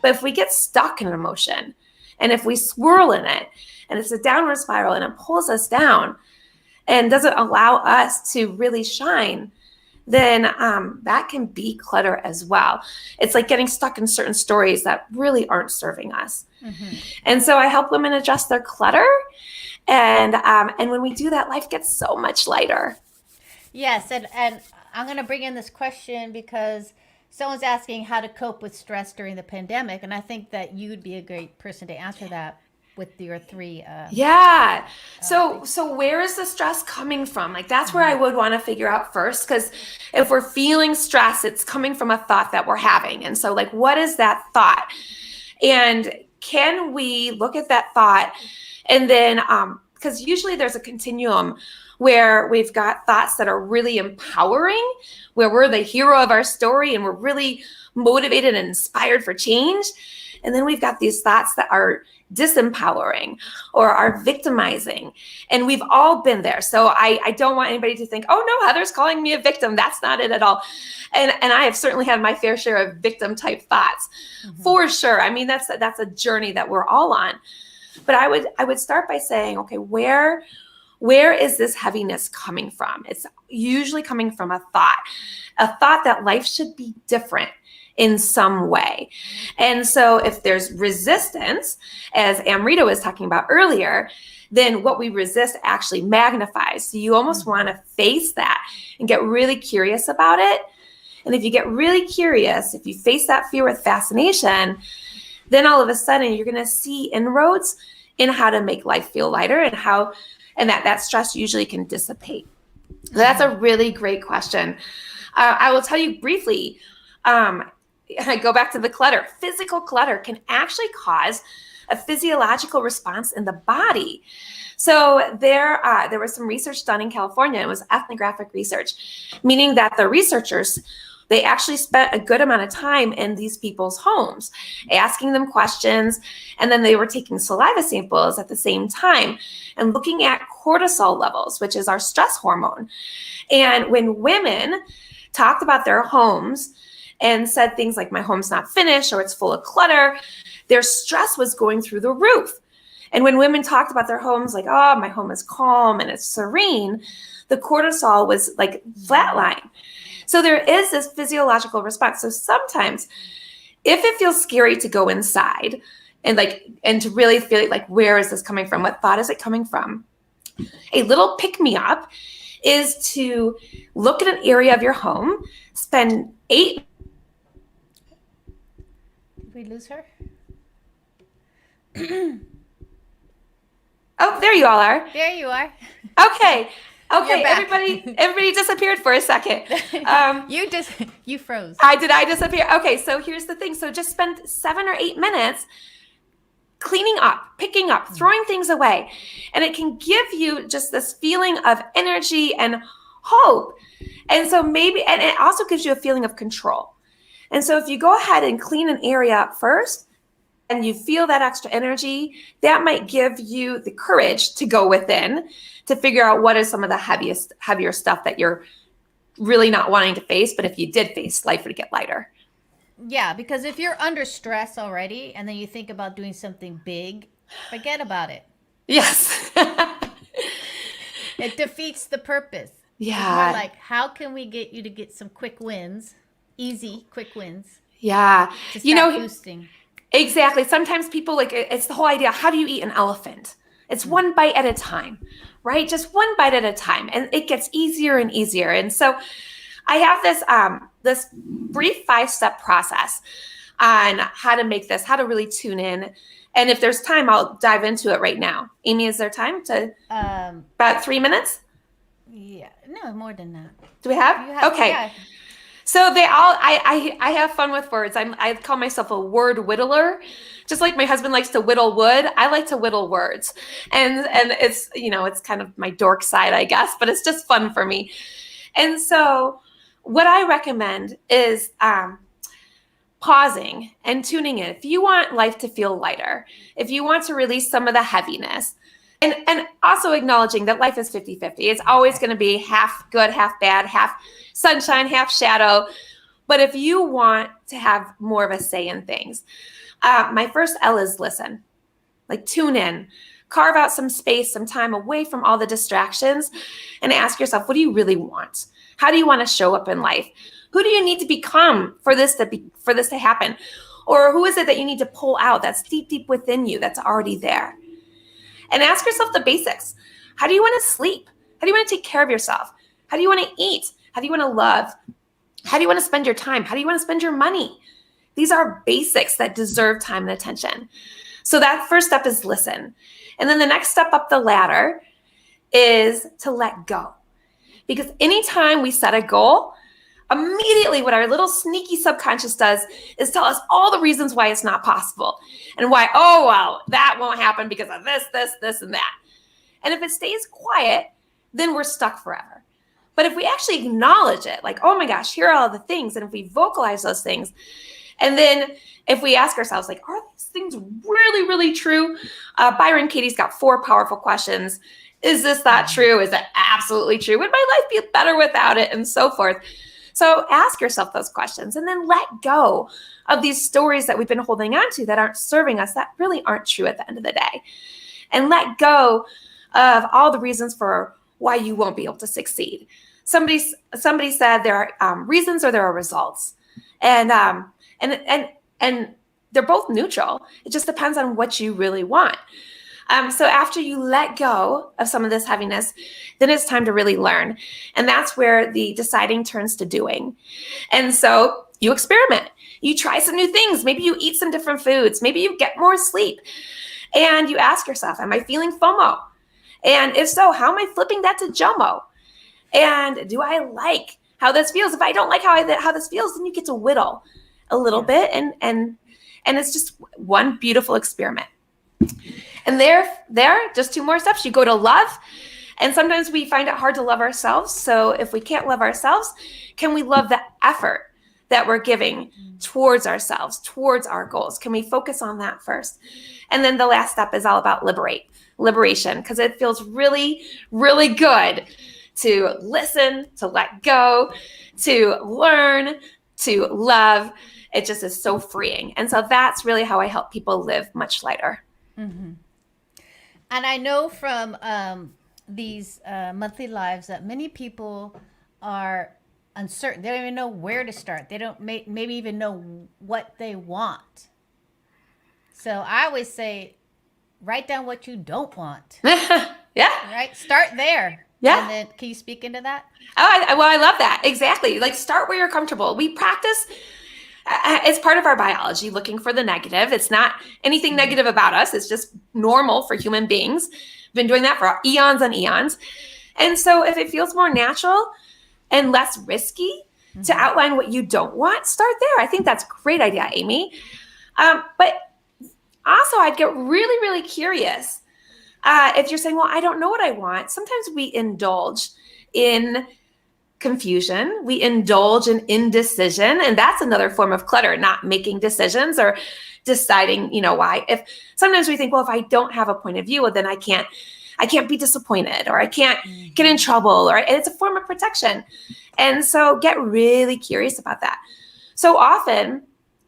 But if we get stuck in an emotion, and if we swirl in it, and it's a downward spiral and it pulls us down and doesn't allow us to really shine, then that can be clutter as well. It's like getting stuck in certain stories that really aren't serving us. Mm-hmm. And so I help women adjust their clutter. And when we do that, life gets so much lighter. Yes. And I'm going to bring in this question because someone's asking how to cope with stress during the pandemic. And I think that you'd be a great person to answer that with your three. Yeah. So where is the stress coming from? Like, that's where I would want to figure out first, because if we're feeling stress, it's coming from a thought that we're having. And so, like, what is that thought? And can we look at that thought? And then, because usually there's a continuum where we've got thoughts that are really empowering, where we're the hero of our story and we're really motivated and inspired for change. And then we've got these thoughts that are disempowering or are victimizing. And we've all been there. So I don't want anybody to think, oh no, Heather's calling me a victim. That's not it at all. And I have certainly had my fair share of victim type thoughts, for sure. I mean, that's a journey that we're all on. But I would start by saying, okay, where is this heaviness coming from? It's usually coming from a thought that life should be different in some way. And so if there's resistance, as Amrita was talking about earlier, then what we resist actually magnifies. So you almost want to face that and get really curious about it. And if you get really curious, if you face that fear with fascination, then all of a sudden you're going to see inroads in how to make life feel lighter and that stress usually can dissipate. So that's a really great question. I will tell you briefly, I go back to the clutter. Physical clutter can actually cause a physiological response in the body. So there was some research done in California. It was ethnographic research, meaning that the researchers, they actually spent a good amount of time in these people's homes, asking them questions, and then they were taking saliva samples at the same time and looking at cortisol levels, which is our stress hormone. And when women talked about their homes and said things like, my home's not finished or it's full of clutter, their stress was going through the roof. And when women talked about their homes like, oh, my home is calm and it's serene, the cortisol was like flatline. So there is this physiological response. So sometimes if it feels scary to go inside and to really feel like, where is this coming from? What thought is it coming from? A little pick-me-up is to look at an area of your home, spend 8. Did we lose her? Oh, there you all are. There you are. Okay, everybody disappeared for a second. You froze. I disappear? Okay, so here's the thing. So just spend 7 or 8 minutes cleaning up, picking up, throwing things away. And it can give you just this feeling of energy and hope. And so and it also gives you a feeling of control. And so if you go ahead and clean an area up first, and you feel that extra energy, that might give you the courage to go within to figure out what is some of the heavier stuff that you're really not wanting to face. But if you did face, life would get lighter. Yeah, because if you're under stress already and then you think about doing something big, forget about it. Yes. It defeats the purpose. Yeah. We're like, how can we get you to get some quick wins? Easy, quick wins. Yeah. To start boosting. Exactly. Sometimes people it's the whole idea. How do you eat an elephant? It's one bite at a time, right? Just one bite at a time. And it gets easier and easier. And so I have this brief 5-step process on how to really tune in. And if there's time, I'll dive into it right now. Amy, is there time to about 3 minutes? Yeah, no, more than that. Do we have? Okay. Yeah. So I have fun with words. I call myself a word whittler. Just like my husband likes to whittle wood, I like to whittle words. And it's, it's kind of my dork side, I guess, but it's just fun for me. And so what I recommend is pausing and tuning in. If you want life to feel lighter, if you want to release some of the heaviness, and also acknowledging that life is 50-50. It's always going to be half good, half bad, half sunshine, half shadow. But if you want to have more of a say in things, my first L is listen. Like tune in. carve out some space, some time away from all the distractions, and ask yourself, what do you really want? How do you want to show up in life? Who do you need to become for this to happen? Or who is it that you need to pull out that's deep, deep within you that's already there? And ask yourself the basics. How do you want to sleep? How do you want to take care of yourself? How do you want to eat? How do you want to love? How do you want to spend your time? How do you want to spend your money? These are basics that deserve time and attention. So that first step is listen. And then the next step up the ladder is to let go. Because anytime we set a goal, immediately what our little sneaky subconscious does is tell us all the reasons why it's not possible and why, oh, well, that won't happen because of this, and that. And if it stays quiet, then we're stuck forever. But if we actually acknowledge it, like, oh my gosh, here are all the things, and if we vocalize those things, and then if we ask ourselves, like, are these things really, really true? Byron Katie's got 4 powerful questions. Is this that true? Is that absolutely true? Would my life be better without it? And so forth. So ask yourself those questions and then let go of these stories that we've been holding on to that aren't serving us, that really aren't true at the end of the day. And let go of all the reasons for why you won't be able to succeed. Somebody said there are reasons or there are results. And they're both neutral. It just depends on what you really want. So after you let go of some of this heaviness, then it's time to really learn. And that's where the deciding turns to doing. And so you experiment. You try some new things. Maybe you eat some different foods. Maybe you get more sleep. And you ask yourself, am I feeling FOMO? And if so, how am I flipping that to JOMO? And do I like how this feels? If I don't like how this feels, then you get to whittle a little bit. And it's just one beautiful experiment. And there, just 2 more steps. You go to love. And sometimes we find it hard to love ourselves. So if we can't love ourselves, can we love the effort that we're giving towards ourselves, towards our goals? Can we focus on that first? And then the last step is all about liberation, because it feels really, really good to listen, to let go, to learn, to love. It just is so freeing. And so that's really how I help people live much lighter. Mm-hmm. And I know from these monthly lives that many people are uncertain. They don't even know where to start. They don't maybe even know what they want. So I always say, write down what you don't want. Yeah. Right? Start there. Yeah. And then can you speak into that? Oh, I love that. Exactly. Like, start where you're comfortable. We practice. It's part of our biology, looking for the negative. It's not anything negative about us. It's just normal for human beings. Been doing that for eons and eons. And so if it feels more natural and less risky to outline what you don't want, start there. I think that's a great idea, Amy. But also, I'd get really, really curious if you're saying, well, I don't know what I want. Sometimes we indulge in confusion. We indulge in indecision. And that's another form of clutter, not making decisions or deciding, why. If sometimes we think, well, if I don't have a point of view, well, then I can't be disappointed, or I can't get in trouble, and it's a form of protection. And so get really curious about that. So often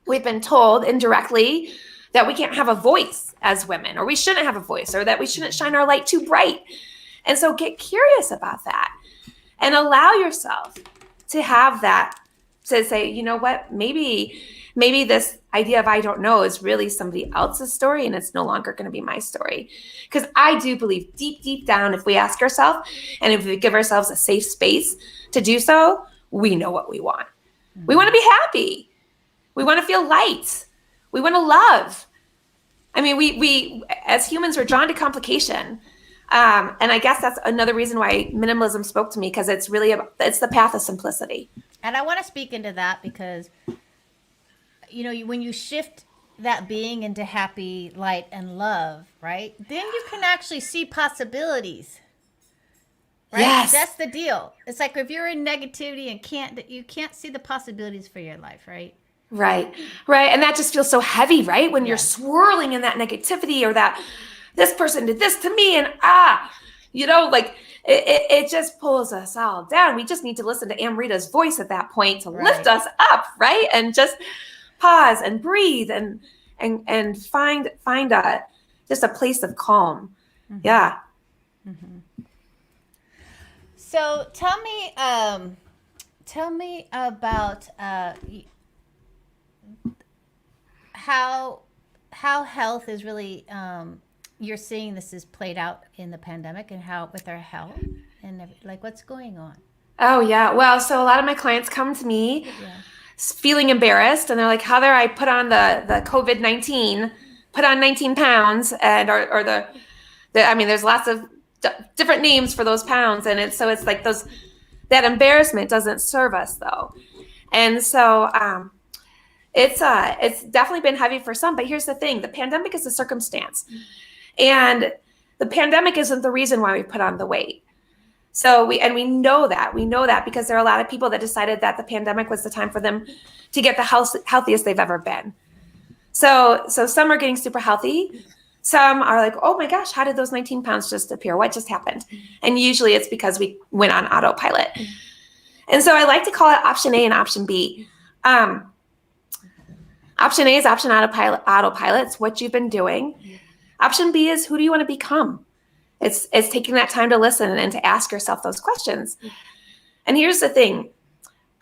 we've been told indirectly that we can't have a voice as women, or we shouldn't have a voice, or that we shouldn't shine our light too bright. And so get curious about that and allow yourself to have that, to say, you know what, maybe this idea of I don't know is really somebody else's story, and it's no longer going to be my story. Because I do believe deep, deep down, if we ask ourselves and if we give ourselves a safe space to do so, we know what we want. Mm-hmm. We want to be happy. We want to feel light. We want to love. I mean, we as humans are drawn to complication. And I guess that's another reason why minimalism spoke to me, because it's the path of simplicity. And I want to speak into that because, when you shift that being into happy, light, and love, right? Then you can actually see possibilities. Right? Yes. That's the deal. It's like if you're in negativity and you can't see the possibilities for your life, right? Right. And that just feels so heavy, right? When you're swirling in that negativity, or that this person did this to me, and it just pulls us all down. We just need to listen to Amrita's voice at that point to lift us up, right? And just pause and breathe and find just a place of calm Yeah. So tell me about how health is really you're seeing this is played out in the pandemic, and how with our health and like what's going on. Oh yeah. Well, so a lot of my clients come to me feeling embarrassed, and they're like, Heather, I put on the COVID-19, put on 19 pounds, and or the I mean, there's lots of different names for those pounds, and it's like that embarrassment doesn't serve us though, and so it's definitely been heavy for some. But here's the thing: the pandemic is a circumstance, and the pandemic isn't the reason why we put on the weight. So we know that because there are a lot of people that decided that the pandemic was the time for them to get the healthiest they've ever been. So some are getting super healthy. Some are like, oh my gosh, how did those 19 pounds just appear? What just happened? And usually it's because we went on autopilot. And so I like to call it option A and option B. Option A is option autopilot. It's what you've been doing. Option B is who do you want to become? It's taking that time to listen and to ask yourself those questions. And here's the thing.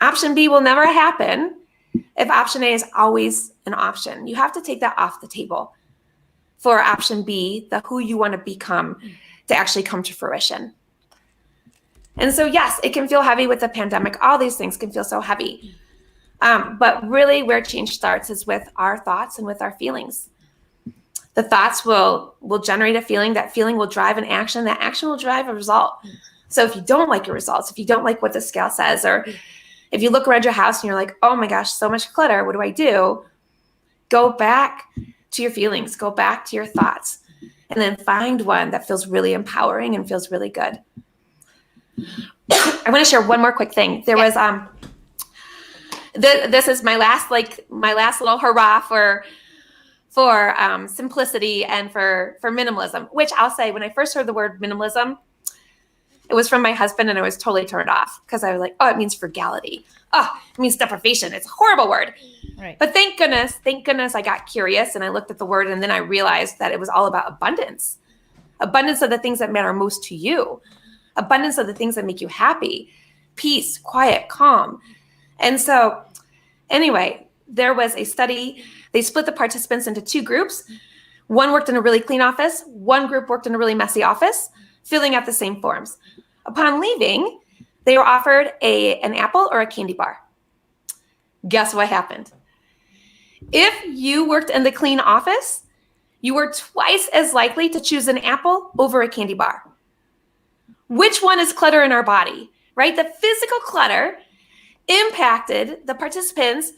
Option B will never happen if option A is always an option. You have to take that off the table for option B, the who you want to become, to actually come to fruition. And so, yes, it can feel heavy with the pandemic. All these things can feel so heavy. But really where change starts is with our thoughts and with our feelings. The thoughts will generate a feeling. That feeling will drive an action. That action will drive a result. So if you don't like your results, if you don't like what the scale says, or if you look around your house and you're like, oh my gosh, so much clutter, what do I do? Go back to your feelings. Go back to your thoughts. And then find one that feels really empowering and feels really good. I want to share one more quick thing. There was this is my last little hurrah for simplicity and for minimalism, which I'll say, when I first heard the word minimalism, it was from my husband, and I was totally turned off because I was like, oh, it means frugality. Oh, it means deprivation. It's a horrible word. Right. But thank goodness I got curious and I looked at the word, and then I realized that it was all about abundance. Abundance of the things that matter most to you. Abundance of the things that make you happy. Peace, quiet, calm. And so anyway, there was a study. They split the participants into two groups. One worked in a really clean office. One group worked in a really messy office, filling out the same forms. Upon leaving, they were offered an apple or a candy bar. Guess what happened? If you worked in the clean office, you were twice as likely to choose an apple over a candy bar. Which one is clutter in our body, right? The physical clutter impacted the participants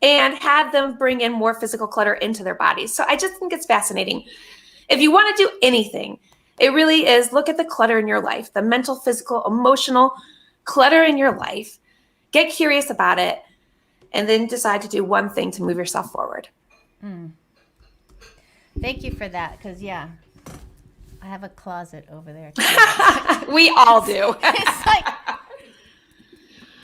and had them bring in more physical clutter into their bodies. So I just think it's fascinating. If you want to do anything, it really is look at the clutter in your life, the mental, physical, emotional clutter in your life. Get curious about it, and then decide to do one thing to move yourself forward. Thank you for that, because I have a closet over there. We all do. It's like,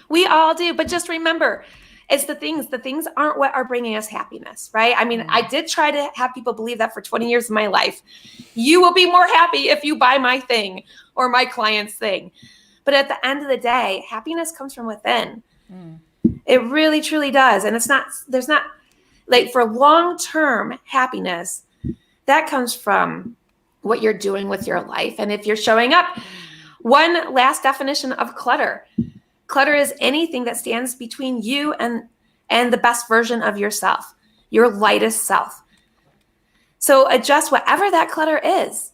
we all do. But just remember, it's the things aren't what are bringing us happiness, right? I mean, I did try to have people believe that for 20 years of my life. You will be more happy if you buy my thing or my client's thing. But at the end of the day, happiness comes from within. It really, truly does. And there's not like for long-term happiness, that comes from what you're doing with your life. And if you're showing up, one last definition of clutter. Clutter is anything that stands between you and the best version of yourself, your lightest self. So adjust whatever that clutter is.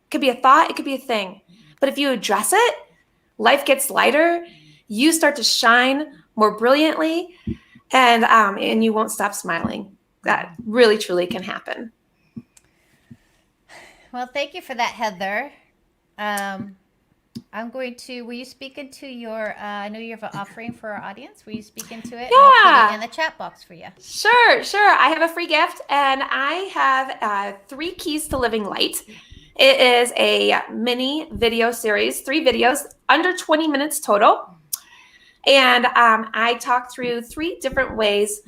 It could be a thought, it could be a thing. But if you address it, life gets lighter, you start to shine more brilliantly, and you won't stop smiling. That really, truly can happen. well, thank you for that, Heather. Will you speak into your, I know you have an offering for our audience. Will you speak into it? Yeah. I'll put it in the chat box for you. Sure. I have a free gift, and I have 3 keys to living light. It is a mini video series, 3 videos, under 20 minutes total. And I talk through 3 different ways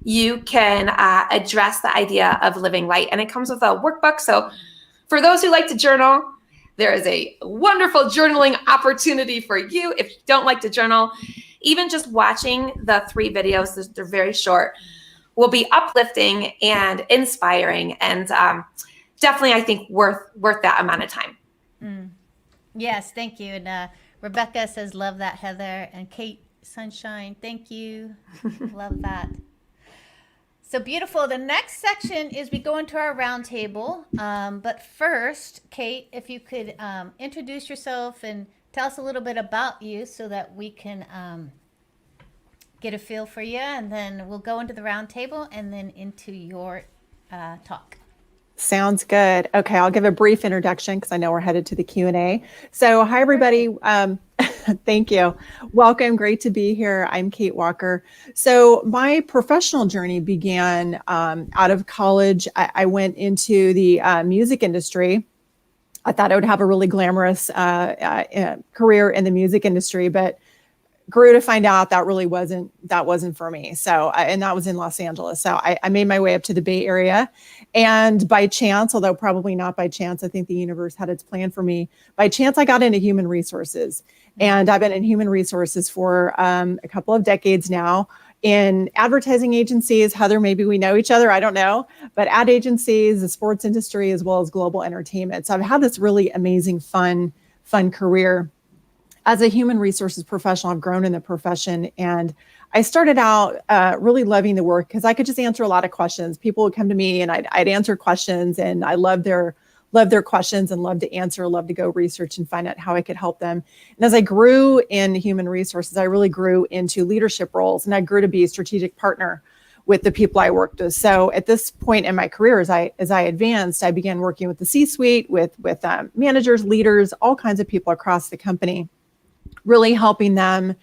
you can address the idea of living light. And it comes with a workbook. So For those who like to journal, there is a wonderful journaling opportunity for you. If you don't like to journal, even just watching the 3 videos, they're very short, will be uplifting and inspiring, and definitely, I think, worth that amount of time. Yes, thank you. And Rebecca says, love that, Heather. And Kate Sunshine, thank you. Love that. So beautiful. The next section is we go into our roundtable. But first, Kate, if you could introduce yourself and tell us a little bit about you so that we can get a feel for you. And then we'll go into the roundtable and then into your talk. Sounds good. Okay, I'll give a brief introduction because I know we're headed to the Q&A. So hi, everybody. Thank you. Welcome. Great to be here. I'm Kate Walker. So my professional journey began out of college. I went into the music industry. I thought I would have a really glamorous career in the music industry, but grew to find out that really wasn't for me. So, and that was in Los Angeles. So I made my way up to the Bay Area, and by chance, although probably not by chance, I think the universe had its plan for me. By chance, I got into human resources, and I've been in human resources for a couple of decades now in advertising agencies. Heather, maybe we know each other, I don't know, but ad agencies, the sports industry, as well as global entertainment. So I've had this really amazing, fun career. As a human resources professional, I've grown in the profession, and I started out really loving the work because I could just answer a lot of questions. People would come to me and I'd answer questions, and I loved their questions and loved to answer, loved to go research and find out how I could help them. And as I grew in human resources, I really grew into leadership roles, and I grew to be a strategic partner with the people I worked with. So at this point in my career, as I advanced, I began working with the C-suite, with managers, leaders, all kinds of people across the company, really helping them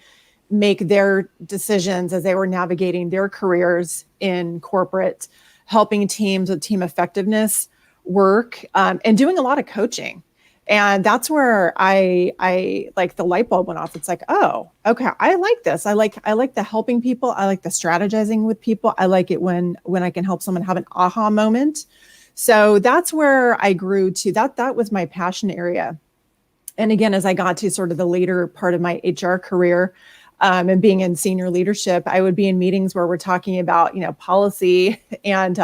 make their decisions as they were navigating their careers in corporate, helping teams with team effectiveness work, and doing a lot of coaching. And that's where I like the light bulb went off. It's like, oh, okay, I like this. I like the helping people. I like the strategizing with people. I like it when I can help someone have an aha moment. So that's where I grew to. That was my passion area. And again, as I got to sort of the later part of my HR career, and being in senior leadership, I would be in meetings where we're talking about, policy and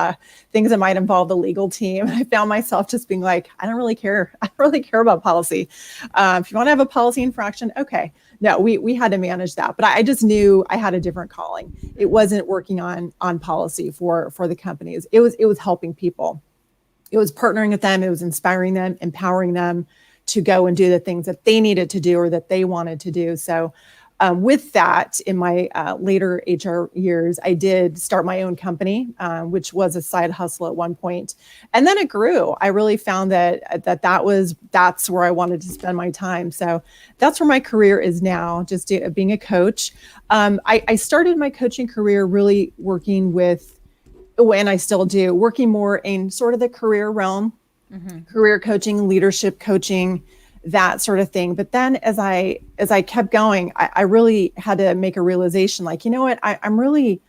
things that might involve the legal team. I found myself just being like, I don't really care. I don't really care about policy. If you want to have a policy infraction, okay. No, we had to manage that. But I just knew I had a different calling. It wasn't working on policy for the companies. It was helping people. It was partnering with them. It was inspiring them, empowering them to go and do the things that they needed to do or that they wanted to do. So with that, in my later HR years, I did start my own company, which was a side hustle at one point. And then it grew. I really found that's where I wanted to spend my time. So that's where my career is now, just being a coach. I started my coaching career really working with, and I still do, working more in sort of the career realm. Mm-hmm. Career coaching, leadership coaching, that sort of thing. But then as I kept going, I really had to make a realization, like, you know what, I'm really,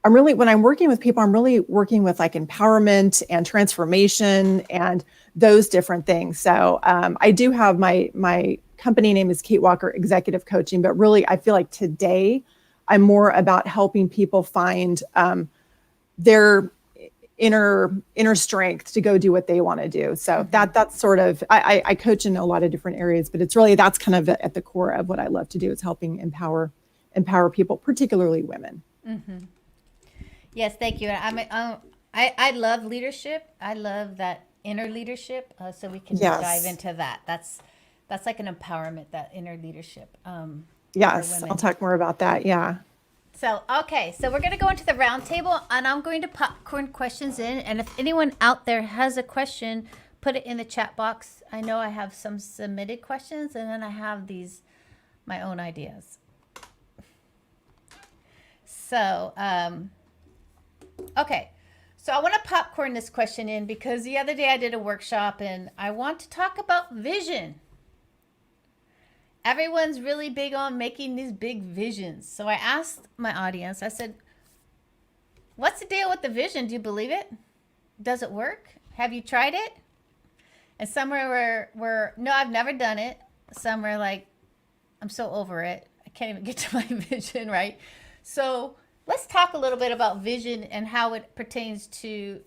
when I'm working with people, I'm really working with like empowerment and transformation and those different things. So I do have my company name is Kate Walker Executive Coaching, but really I feel like today I'm more about helping people find their inner strength to go do what they want to do. So that's sort of, I coach in a lot of different areas, but it's really, that's kind of at the core of what I love to do, is helping empower people, particularly women. Mm-hmm. Yes, thank you. I love leadership. I love that inner leadership. So we can dive into that. That's like an empowerment, that inner leadership. Yes, I'll talk more about that. Yeah. So, okay, so we're going to go into the round table, and I'm going to popcorn questions in. And if anyone out there has a question, put it in the chat box. I know I have some submitted questions, and then I have my own ideas. So, okay. So I want to popcorn this question in because the other day I did a workshop, and I want to talk about vision. Everyone's really big on making these big visions. So I asked my audience, I said, what's the deal with the vision? Do you believe it? Does it work? Have you tried it? And some were no, I've never done it. Some are like, I'm so over it. I can't even get to my vision, right? So let's talk a little bit about vision and how it pertains to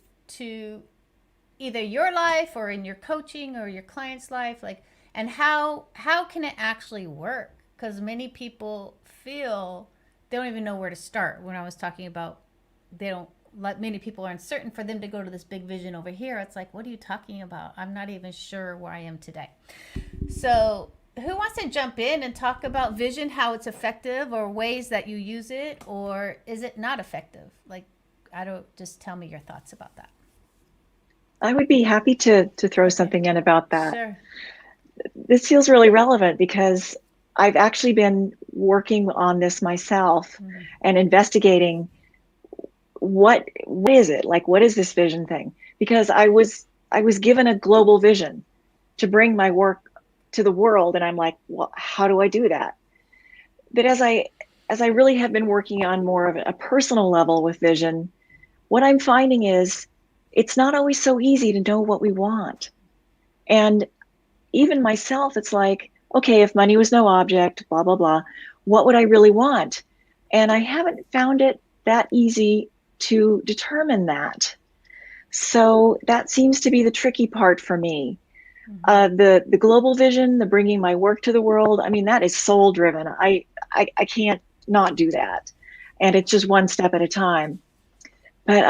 either your life or in your coaching or your client's life, like, and how can it actually work? Because many people feel they don't even know where to start. When I was talking about many people are uncertain for them to go to this big vision over here. It's like, what are you talking about? I'm not even sure where I am today. So who wants to jump in and talk about vision, how it's effective, or ways that you use it, or is it not effective? Like, just tell me your thoughts about that. I would be happy to throw something in about that. Sure. This feels really relevant because I've actually been working on this myself and investigating what is it? Like, what is this vision thing? Because I was given a global vision to bring my work to the world, and I'm like, well, how do I do that? But as I really have been working on more of a personal level with vision, what I'm finding is it's not always so easy to know what we want. And even myself, it's like, okay, if money was no object, blah, blah, blah, what would I really want? And I haven't found it that easy to determine that. So that seems to be the tricky part for me. The global vision, the bringing my work to the world, I mean, that is soul driven. I can't not do that. And it's just one step at a time. But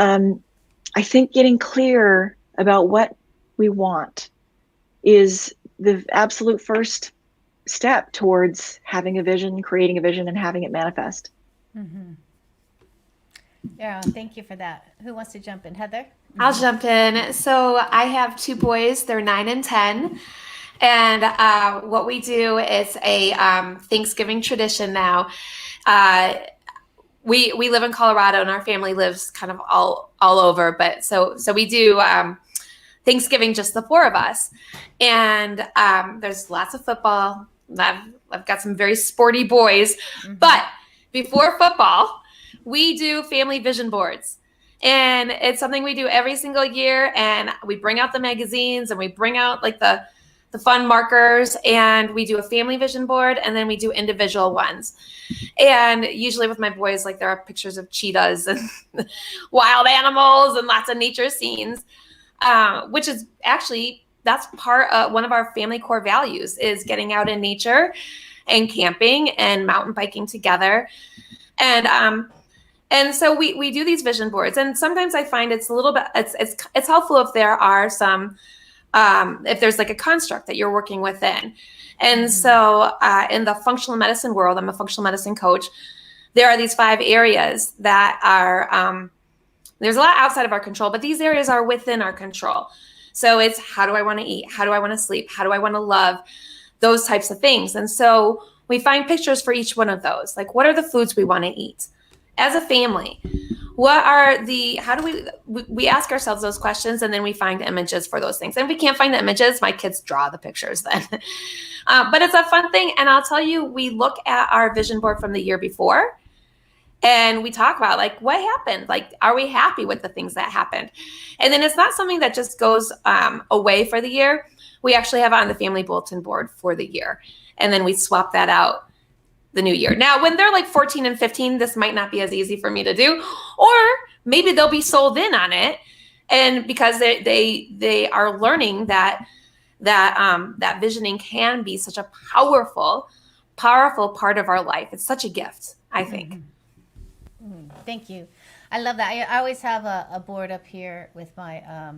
I think getting clear about what we want is the absolute first step towards having a vision, creating a vision, and having it manifest. Mm-hmm. Yeah, thank you for that. Who wants to jump in? Heather? I'll jump in. So I have two boys. They're 9 and 10. And what we do is a Thanksgiving tradition now. We live in Colorado, and our family lives kind of all over. But so we do Thanksgiving, just the four of us. And there's lots of football. I've got some very sporty boys. Mm-hmm. But before football, we do family vision boards. And it's something we do every single year. And we bring out the magazines, and we bring out like the fun markers, and we do a family vision board, and then we do individual ones. And usually with my boys, like, there are pictures of cheetahs and wild animals and lots of nature scenes, which is actually, that's one of our family core values, is getting out in nature and camping and mountain biking together. And so we do these vision boards, and sometimes I find it's a little bit, it's helpful if there are some, if there's like a construct that you're working within. And so in the functional medicine world, I'm a functional medicine coach. There are these 5 areas that are, there's a lot outside of our control, but these areas are within our control. So it's, how do I want to eat? How do I want to sleep? How do I want to love? Those types of things. And so we find pictures for each one of those. Like, what are the foods we want to eat as a family? How do we ask ourselves those questions, and then we find images for those things. And if we can't find the images, my kids draw the pictures then. But it's a fun thing. And I'll tell you, we look at our vision board from the year before, and we talk about, like, what happened? Like, are we happy with the things that happened? And then it's not something that just goes away for the year. We actually have it on the family bulletin board for the year. And then we swap that out the new year. Now, when they're like 14 and 15, this might not be as easy for me to do, or maybe they'll be sold in on it. And because they are learning that visioning can be such a powerful part of our life. It's such a gift, I think. Thank you. I love that. I always have a board up here with my,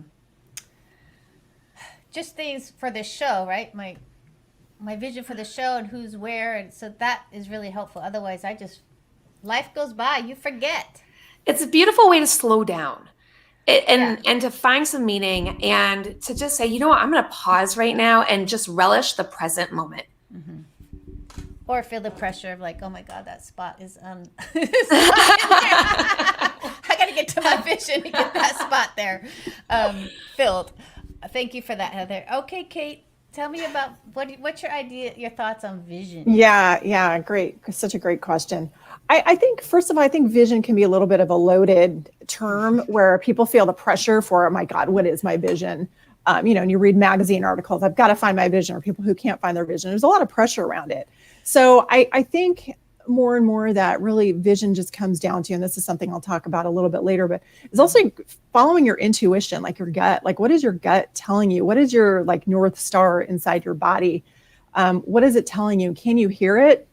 just things for the show, right? My vision for the show and who's where. And so that is really helpful. Otherwise, life goes by, you forget. It's a beautiful way to slow down and to find some meaning, and to just say, you know what, I'm going to pause right now and just relish the present moment. Mm-hmm. Or feel the pressure of, like, oh my God, that spot is I got to get to my vision to get that spot there filled. Thank you for that, Heather. Okay, Kate. Tell me about what's your thoughts on vision? Yeah, great. Such a great question. I think, first of all, I think vision can be a little bit of a loaded term where people feel the pressure for, oh my God, what is my vision? and you read magazine articles, I've got to find my vision, or people who can't find their vision. There's a lot of pressure around it. So I think more and more that really vision just comes down to, and this is something I'll talk about a little bit later, but it's also following your intuition, like your gut. Like, what is your gut telling you? What is your like North Star inside your body? What is it telling you? Can you hear it?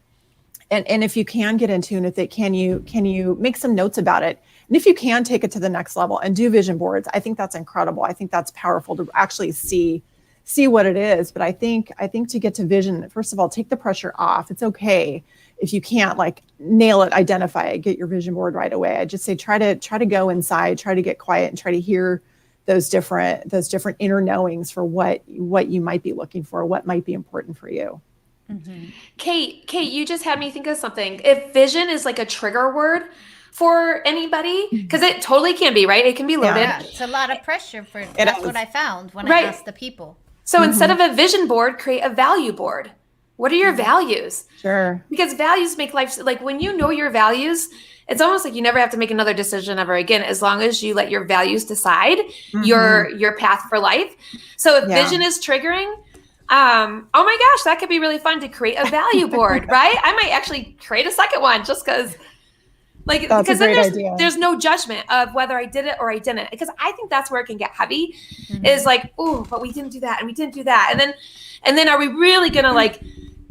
And if you can get in tune with it, can you make some notes about it? And if you can take it to the next level and do vision boards, I think that's incredible. I think that's powerful to actually see what it is. But I think to get to vision, first of all, take the pressure off. It's okay if you can't like nail it, identify it, get your vision board right away. I just say try to go inside, try to get quiet, and try to hear those different inner knowings for what you might be looking for, what might be important for you. Mm-hmm. Kate, you just had me think of something. If vision is like a trigger word for anybody, because it totally can be, right? It can be loaded. Yeah, it's a lot of pressure for. That's what I found when I asked the people. So instead of a vision board, create a value board. What are your values? Sure. Because values make life, like when you know your values, it's almost like you never have to make another decision ever again, as long as you let your values decide your path for life. So if vision is triggering, oh my gosh, that could be really fun to create a value board, right? I might actually create a second one just because because then there's no judgment of whether I did it or I didn't. Because I think that's where it can get heavy, is like, oh, but we didn't do that and we didn't do that. And then are we really gonna like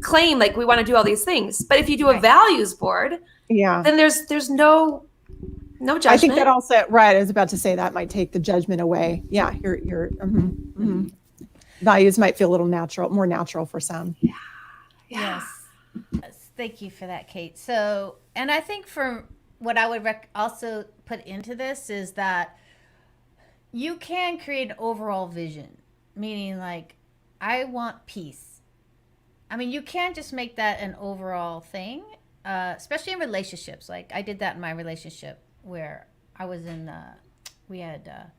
claim like we want to do all these things? But if you do a values board, then there's no judgment. I think that also, right, I was about to say that might take the judgment away. Yeah, your values might feel a little more natural for some. Yes. Thank you for that, Kate. So, and I think for what I would also put into this is that you can create an overall vision, meaning like, I want peace. I mean, you can't just make that an overall thing, especially in relationships. Like I did that in my relationship where I was in, we had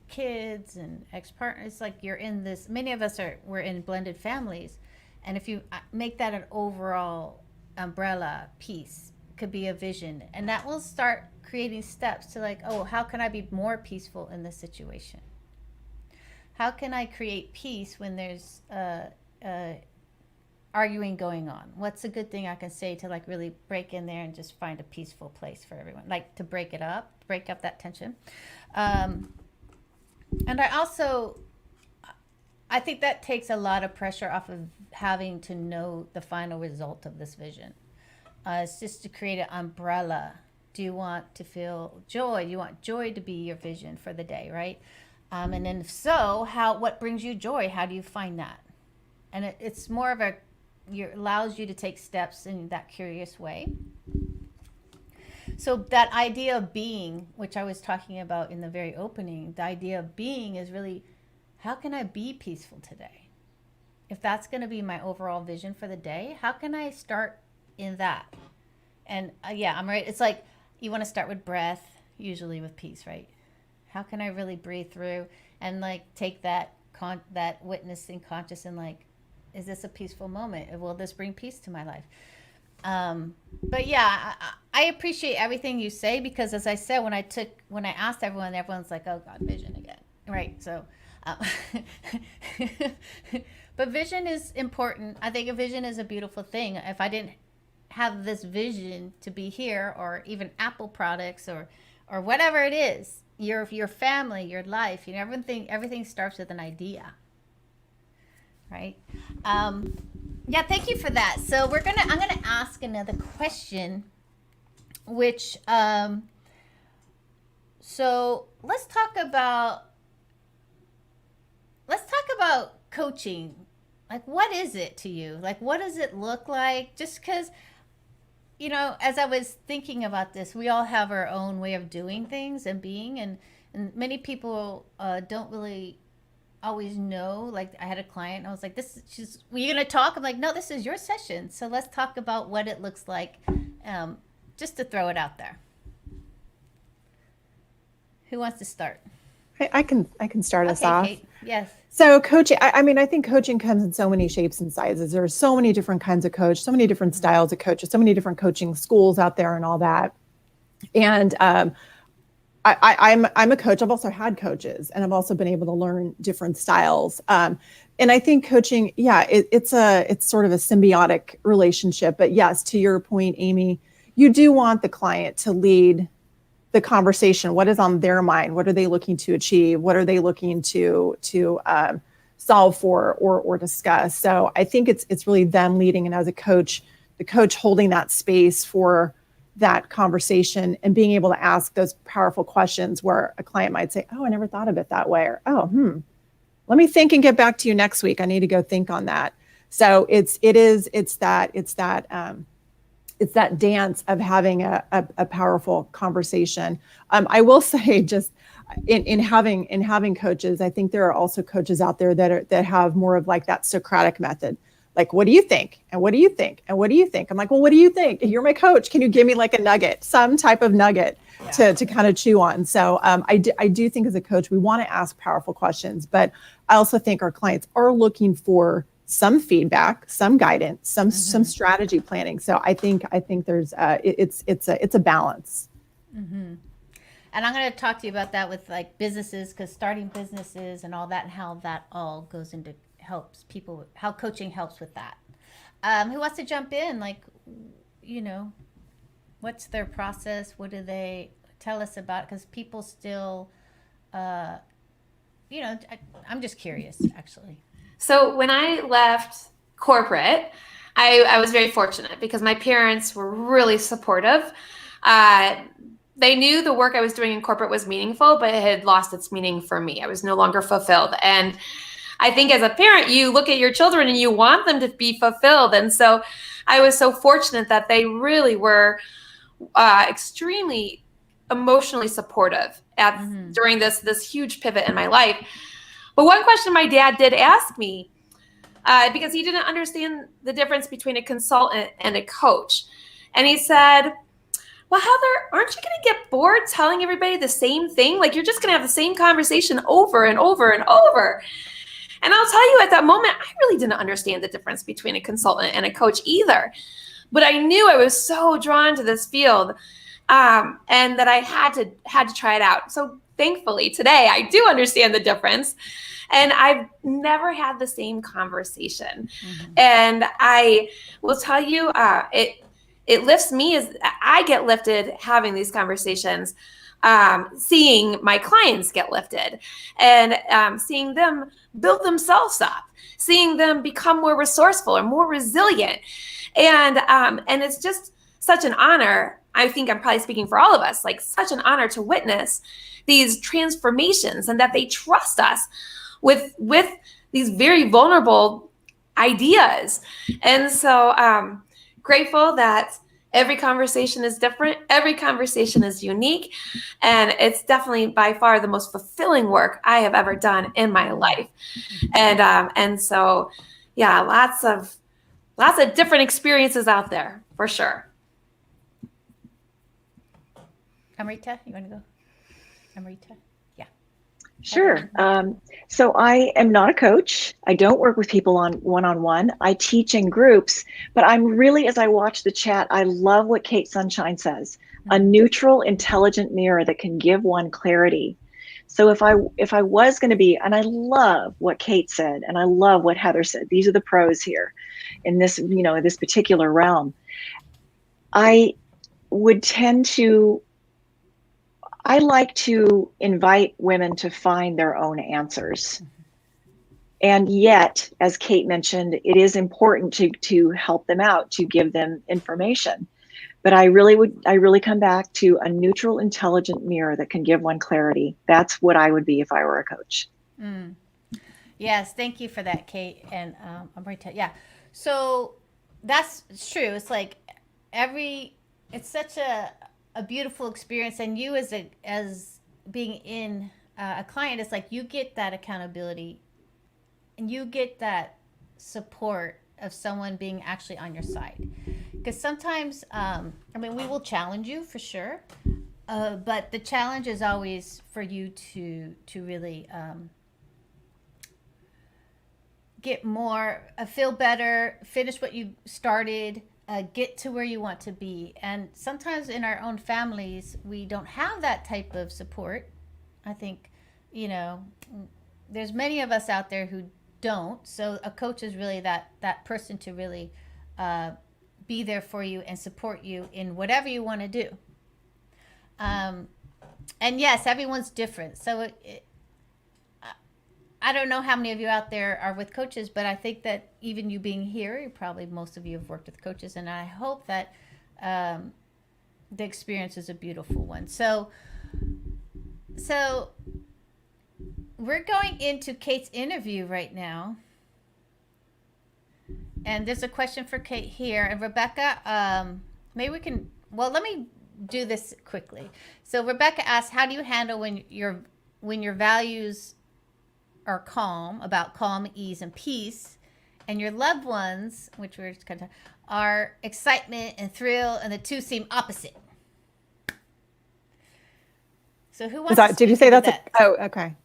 kids and ex-partners. Like you're in this, many of us we're in blended families. And if you make that an overall umbrella piece, could be a vision. And that will start creating steps to like, oh, how can I be more peaceful in this situation? How can I create peace when there's arguing going on? What's a good thing I can say to like really break in there and just find a peaceful place for everyone? Like to break up that tension. And I think that takes a lot of pressure off of having to know the final result of this vision. It's just to create an umbrella. Do you want to feel joy? Do you want joy to be your vision for the day, right? And then if so, what brings you joy? How do you find that? And it's more of allows you to take steps in that curious way. So that idea of being, which I was talking about in the very opening, the idea of being is really, how can I be peaceful today? If that's going to be my overall vision for the day, how can I start in that? And I'm right. It's like you want to start with breath, usually with peace, right? How can I really breathe through and like take that witnessing conscious and like, is this a peaceful moment? Will this bring peace to my life? But yeah, I appreciate everything you say, because as I said, when I asked everyone, everyone's like, oh God, vision again. Right. So, but vision is important. I think a vision is a beautiful thing. If I didn't have this vision to be here, or even Apple products or whatever it is, your family, your life, everything starts with an idea. Right. Thank you for that. So I'm gonna ask another question, which so let's talk about coaching. Like, what is it to you? Like, what does it look like? Just because, as I was thinking about this, we all have our own way of doing things and being, and many people don't really always know. Like, I had a client and I was like, were you going to talk? I'm like, no, this is your session. So let's talk about what it looks like, just to throw it out there. Who wants to start? I can start us off. Kate. Yes. So coaching, I think coaching comes in so many shapes and sizes. There are so many different kinds of coach, so many different styles of coaches, so many different coaching schools out there and all that. And I'm a coach. I've also had coaches, and I've also been able to learn different styles. And I think coaching, yeah, it's sort of a symbiotic relationship. But yes, to your point, Amy, you do want the client to lead the conversation. What is on their mind? What are they looking to achieve? What are they looking to solve for or discuss? So I think it's really them leading, and as a coach, the coach holding that space for that conversation and being able to ask those powerful questions where a client might say, "Oh, I never thought of it that way," or "Oh, let me think and get back to you next week. I need to go think on that." So it's that dance of having a powerful conversation. I will say, just in having coaches, I think there are also coaches out there that have more of like that Socratic method. Like, what do you think? And what do you think? And what do you think? I'm like, well, what do you think? You're my coach. Can you give me like a nugget, some type of nugget to kind of chew on? So I do think as a coach, we want to ask powerful questions, but I also think our clients are looking for some feedback, some guidance, some strategy planning. So I think there's it's a balance. Mm-hmm. And I'm going to talk to you about that with like businesses, because starting businesses and all that, and how that all goes into helps people, how coaching helps with that. Who wants to jump in? Like, what's their process? What do they tell us about? Because people still, I'm just curious, actually. So when I left corporate, I was very fortunate because my parents were really supportive. They knew the work I was doing in corporate was meaningful, but it had lost its meaning for me. I was no longer fulfilled. And I think as a parent, you look at your children and you want them to be fulfilled. And so I was so fortunate that they really were extremely emotionally supportive during this huge pivot in my life. But one question my dad did ask me, because he didn't understand the difference between a consultant and a coach. And he said, well, Heather, aren't you going to get bored telling everybody the same thing? Like, you're just going to have the same conversation over and over and over. And I'll tell you, at that moment, I really didn't understand the difference between a consultant and a coach either. But I knew I was so drawn to this field, and that I had to try it out. So thankfully, today, I do understand the difference. And I've never had the same conversation. And I will tell you, it lifts me as I get lifted having these conversations, seeing my clients get lifted, and seeing them build themselves up, seeing them become more resourceful or more resilient. And it's just such an honor. I think I'm probably speaking for all of us, like such an honor to witness these transformations and that they trust us with these very vulnerable ideas. And so grateful that every conversation is different. Every conversation is unique. And it's definitely by far the most fulfilling work I have ever done in my life. And so, yeah, lots of different experiences out there for sure. Amrita, you want to go? Amrita? Yeah. Sure. So I am not a coach. I don't work with people on one-on-one. I teach in groups, but I'm really, as I watch the chat, I love what Kate Sunshine says, a neutral, intelligent mirror that can give one clarity. So if I was going to be, and I love what Kate said, and I love what Heather said, these are the pros here in this, in this particular realm. I like to invite women to find their own answers. And yet, as Kate mentioned, it is important to help them out, to give them information. But I really come back to a neutral, intelligent mirror that can give one clarity. That's what I would be if I were a coach. Yes, thank you for that, Kate and Amrita. Yeah, so that's true. It's like it's such a beautiful experience, and you as being in a client, it's like you get that accountability and you get that support of someone being actually on your side. Because sometimes, we will challenge you for sure, but the challenge is always for you to really get more, feel better, finish what you started, get to where you want to be. And sometimes in our own families, we don't have that type of support. I think, you know, there's many of us out there who don't. So a coach is really that person to really be there for you and support you in whatever you want to do. And yes, everyone's different. So I don't know how many of you out there are with coaches, but I think that even you being here, probably most of you have worked with coaches, and I hope that the experience is a beautiful one. So we're going into Kate's interview right now. And there's a question for Kate here. And Rebecca, maybe we can, well, let me do this quickly. So Rebecca asks, how do you handle when your values are calm, about calm, ease, and peace, and your loved ones, which we're just kind of, are excitement and thrill, and the two seem opposite? So who wants to did you speak say to that's that? okay.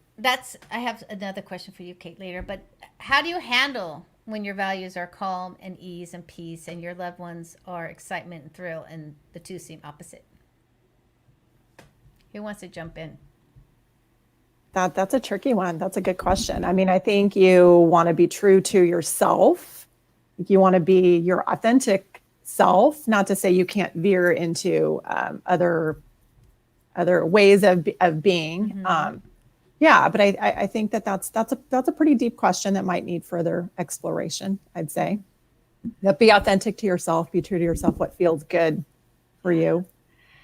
I have another question for you, Kate, later, but how do you handle when your values are calm and ease and peace, and your loved ones are excitement and thrill, and the two seem opposite? Who wants to jump in? That's a tricky one. That's a good question. I mean, I think you want to be true to yourself. You want to be your authentic self, not to say you can't veer into other ways of being. Mm-hmm. Yeah, but I think that's a pretty deep question that might need further exploration, I'd say. That be authentic to yourself, be true to yourself, what feels good for you.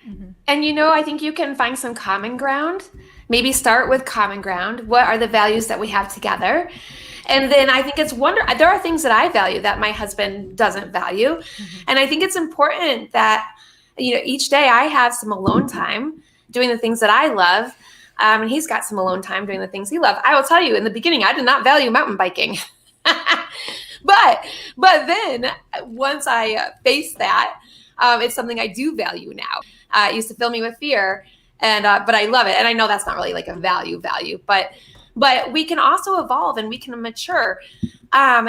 Mm-hmm. And I think you can find some common ground. Maybe start with common ground. What are the values that we have together? And then I think there are things that I value that my husband doesn't value. Mm-hmm. And I think it's important that, each day I have some alone time doing the things that I love. And he's got some alone time doing the things he loves. I will tell you, in the beginning, I did not value mountain biking. But then once I faced that, it's something I do value now. It used to fill me with fear, but I love it. And I know that's not really like a value, but we can also evolve and we can mature. Yeah,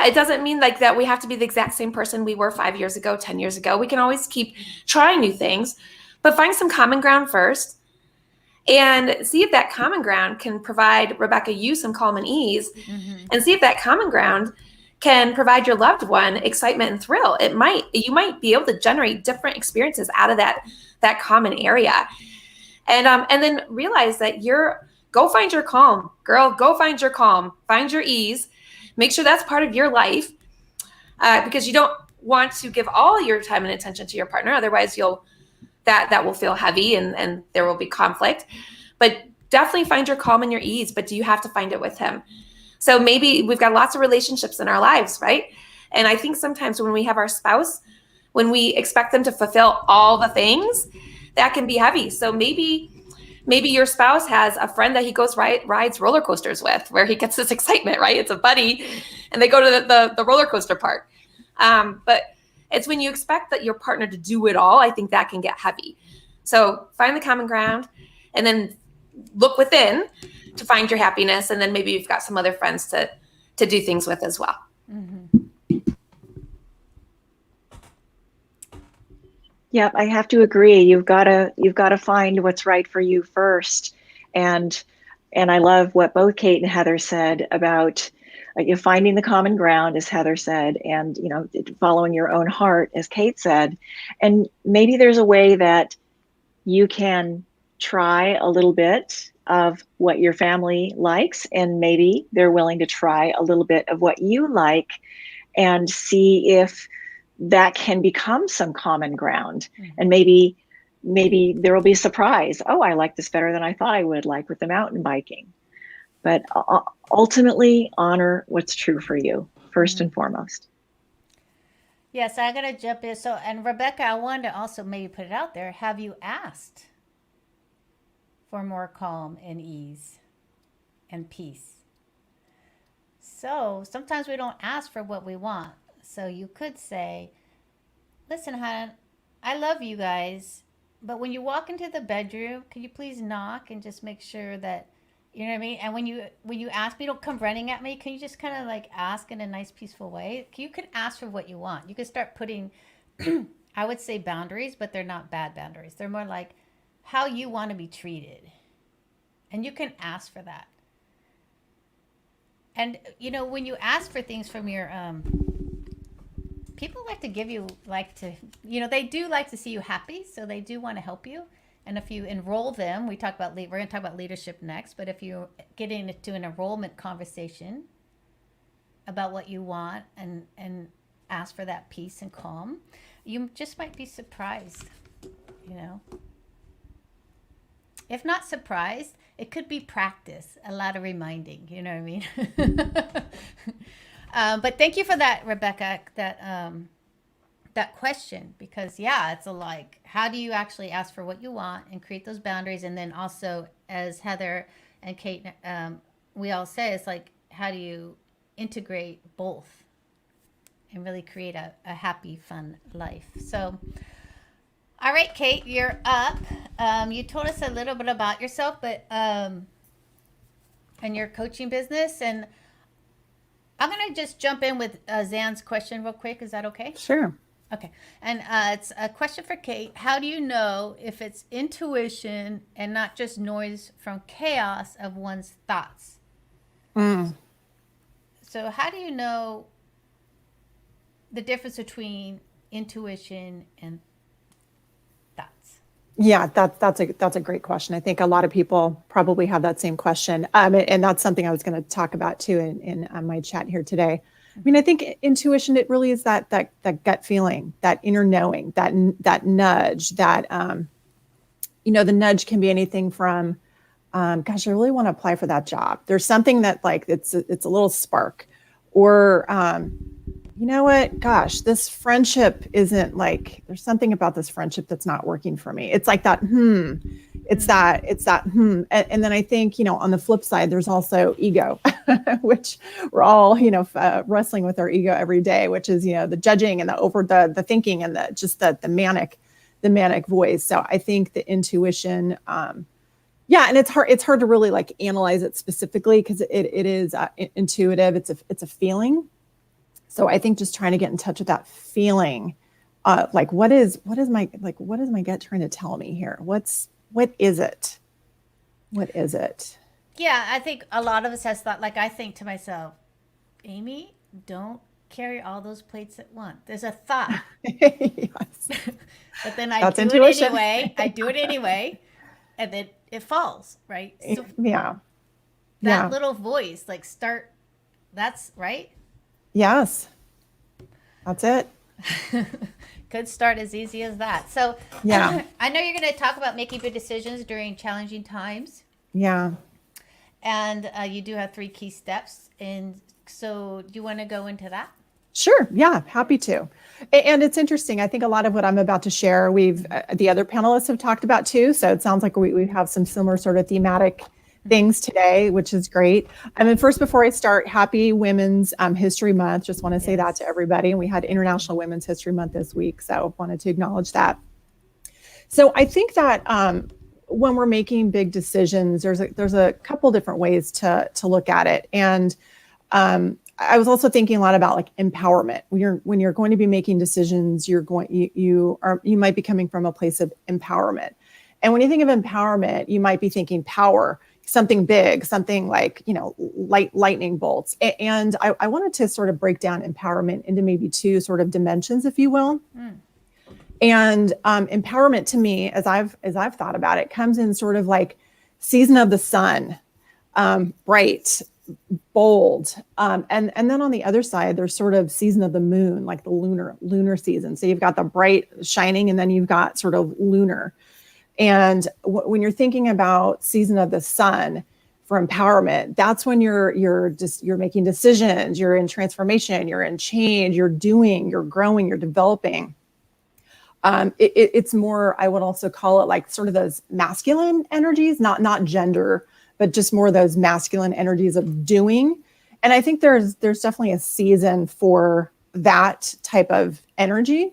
it doesn't mean like that we have to be the exact same person we were 5 years ago, 10 years ago. We can always keep trying new things, but find some common ground first and see if that common ground can provide, Rebecca, you some calm and ease, Mm-hmm. and see if that common ground can provide your loved one excitement and thrill. You might be able to generate different experiences out of that common area. And then realize that go find your calm, girl, go find your calm, find your ease, make sure that's part of your life, because you don't want to give all your time and attention to your partner. Otherwise that will feel heavy and there will be conflict. But definitely find your calm and your ease, but do you have to find it with him? So maybe we've got lots of relationships in our lives, right? And I think sometimes when we have our spouse, when we expect them to fulfill all the things, that can be heavy. So maybe your spouse has a friend that he goes rides roller coasters with, where he gets this excitement, right? It's a buddy, and they go to the roller coaster park. But it's when you expect that your partner to do it all, I think that can get heavy. So find the common ground, and then look within to find your happiness. And then maybe you've got some other friends to do things with as well. Mm-hmm. Yep, I have to agree. You've got to find what's right for you first. And I love what both Kate and Heather said about finding the common ground, as Heather said, and following your own heart, as Kate said. And maybe there's a way that you can try a little bit of what your family likes, and maybe they're willing to try a little bit of what you like, and see if that can become some common ground. Mm-hmm. And maybe there will be a surprise. Oh, I like this better than I thought I would, like with the mountain biking. But ultimately, honor what's true for you first mm-hmm. and foremost. Yes, I gotta jump in. So, and Rebecca, I wanted to also maybe put it out there. Have you asked for more calm and ease and peace? So sometimes we don't ask for what we want. So you could say, listen, hon, I love you guys, but when you walk into the bedroom, can you please knock and just make sure that, You know what I mean? And when you ask me, don't come running at me. Can you just kind of like ask in a nice, peaceful way? You can ask for what you want. You can start putting, I would say boundaries, but they're not bad boundaries. They're more like how you want to be treated. And you can ask for that. And, you know, when you ask for things from your, people like to give you, you know, they do like to see you happy. So they do want to help you. And if you enroll them, we're going to talk about leadership next, but if you get into an enrollment conversation about what you want and ask for that peace and calm, you just might be surprised, you know. If not surprised, it could be practice, a lot of reminding, you know what I mean? But thank you for that, Rebecca, that question, because it's like, how do you actually ask for what you want and create those boundaries? And then also, as Heather and Kate, we all say, it's like, how do you integrate both and really create a happy, fun life? So, all right, Kate, you're up. You told us a little bit about yourself, but and your coaching business, and I'm gonna just jump in with Zan's question real quick. Is that okay? Sure. Okay. And it's a question for Kate. How do you know if it's intuition and not just noise from chaos of one's thoughts? So how do you know the difference between intuition and thoughts? Yeah, that's a great question. I think a lot of people probably have that same question. And that's something I was going to talk about too in my chat here today. I mean, I think intuition, it really is that gut feeling, that inner knowing, that nudge, that, you know, the nudge can be anything from, gosh, I really want to apply for that job. There's something that like, it's a little spark, or, you know what, gosh, this friendship isn't like, there's something about this friendship that's not working for me. It's like that, it's that, And then I think, you know, on the flip side, there's also ego, which we're all, you know, wrestling with our ego every day, which is, you know, the judging and the thinking and the manic voice. So I think the intuition, and it's hard to really like analyze it specifically because it is intuitive. It's a feeling. So I think just trying to get in touch with that feeling, like what is my gut trying to tell me here? What is it? What is it? Yeah, I think a lot of us has thought, like I think to myself, Amy, don't carry all those plates at once. There's a thought. Yes. But then I That's do intuition. it anyway. I do it anyway. And then it falls, right? So that little voice, like that's right. Yes. That's it. Could start as easy as that. So I know you're going to talk about making good decisions during challenging times. Yeah. And you do have 3 key steps. And so do you want to go into that? Sure. Yeah. Happy to. And it's interesting. I think a lot of what I'm about to share, the other panelists have talked about too. So it sounds like we have some similar sort of thematic things today, which is great. I mean, first, before I start, happy Women's History Month. Just want to say that to everybody. And we had International Women's History Month this week. So wanted to acknowledge that. So I think that when we're making big decisions, there's a couple different ways to look at it. And I was also thinking a lot about like empowerment. When you're going to be making decisions, you might be coming from a place of empowerment. And when you think of empowerment, you might be thinking power, something big, something like, you know, lightning bolts. And I wanted to sort of break down empowerment into maybe 2 sort of dimensions, if you will. And empowerment to me, as I've thought about it, comes in sort of like season of the sun, bright, bold. And then on the other side, there's sort of season of the moon, like the lunar season. So you've got the bright shining, and then you've got sort of lunar. And when you're thinking about season of the sun for empowerment, that's when you're making decisions, you're in transformation, you're in change, you're doing, you're growing, you're developing. It's more, I would also call it like sort of those masculine energies, not gender, but just more of those masculine energies of doing. And I think there's definitely a season for that type of energy.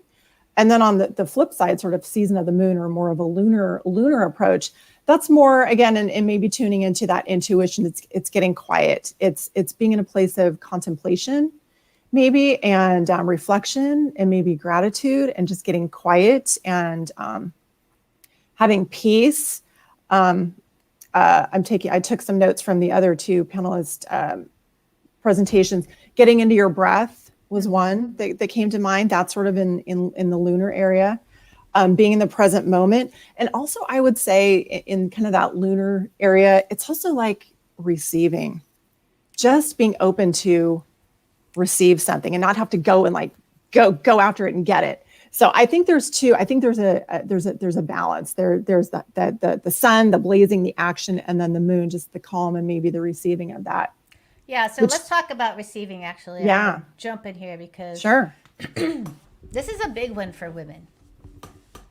And then on the flip side, sort of season of the moon, or more of a lunar approach, that's more again, and maybe tuning into that intuition. It's getting quiet. It's being in a place of contemplation, maybe, and reflection, and maybe gratitude, and just getting quiet and having peace. I took some notes from the other two panelist presentations. Getting into your breath was one that came to mind. That's sort of in the lunar area. Being in the present moment. And also I would say in kind of that lunar area, it's also like receiving, just being open to receive something and not have to go and like go after it and get it. So I think there's two. I think there's a balance. There's the sun, the blazing, the action, and then the moon, just the calm and maybe the receiving of that. Yeah. So let's talk about receiving. Actually, yeah. I'll jump in here because sure, this is a big one for women.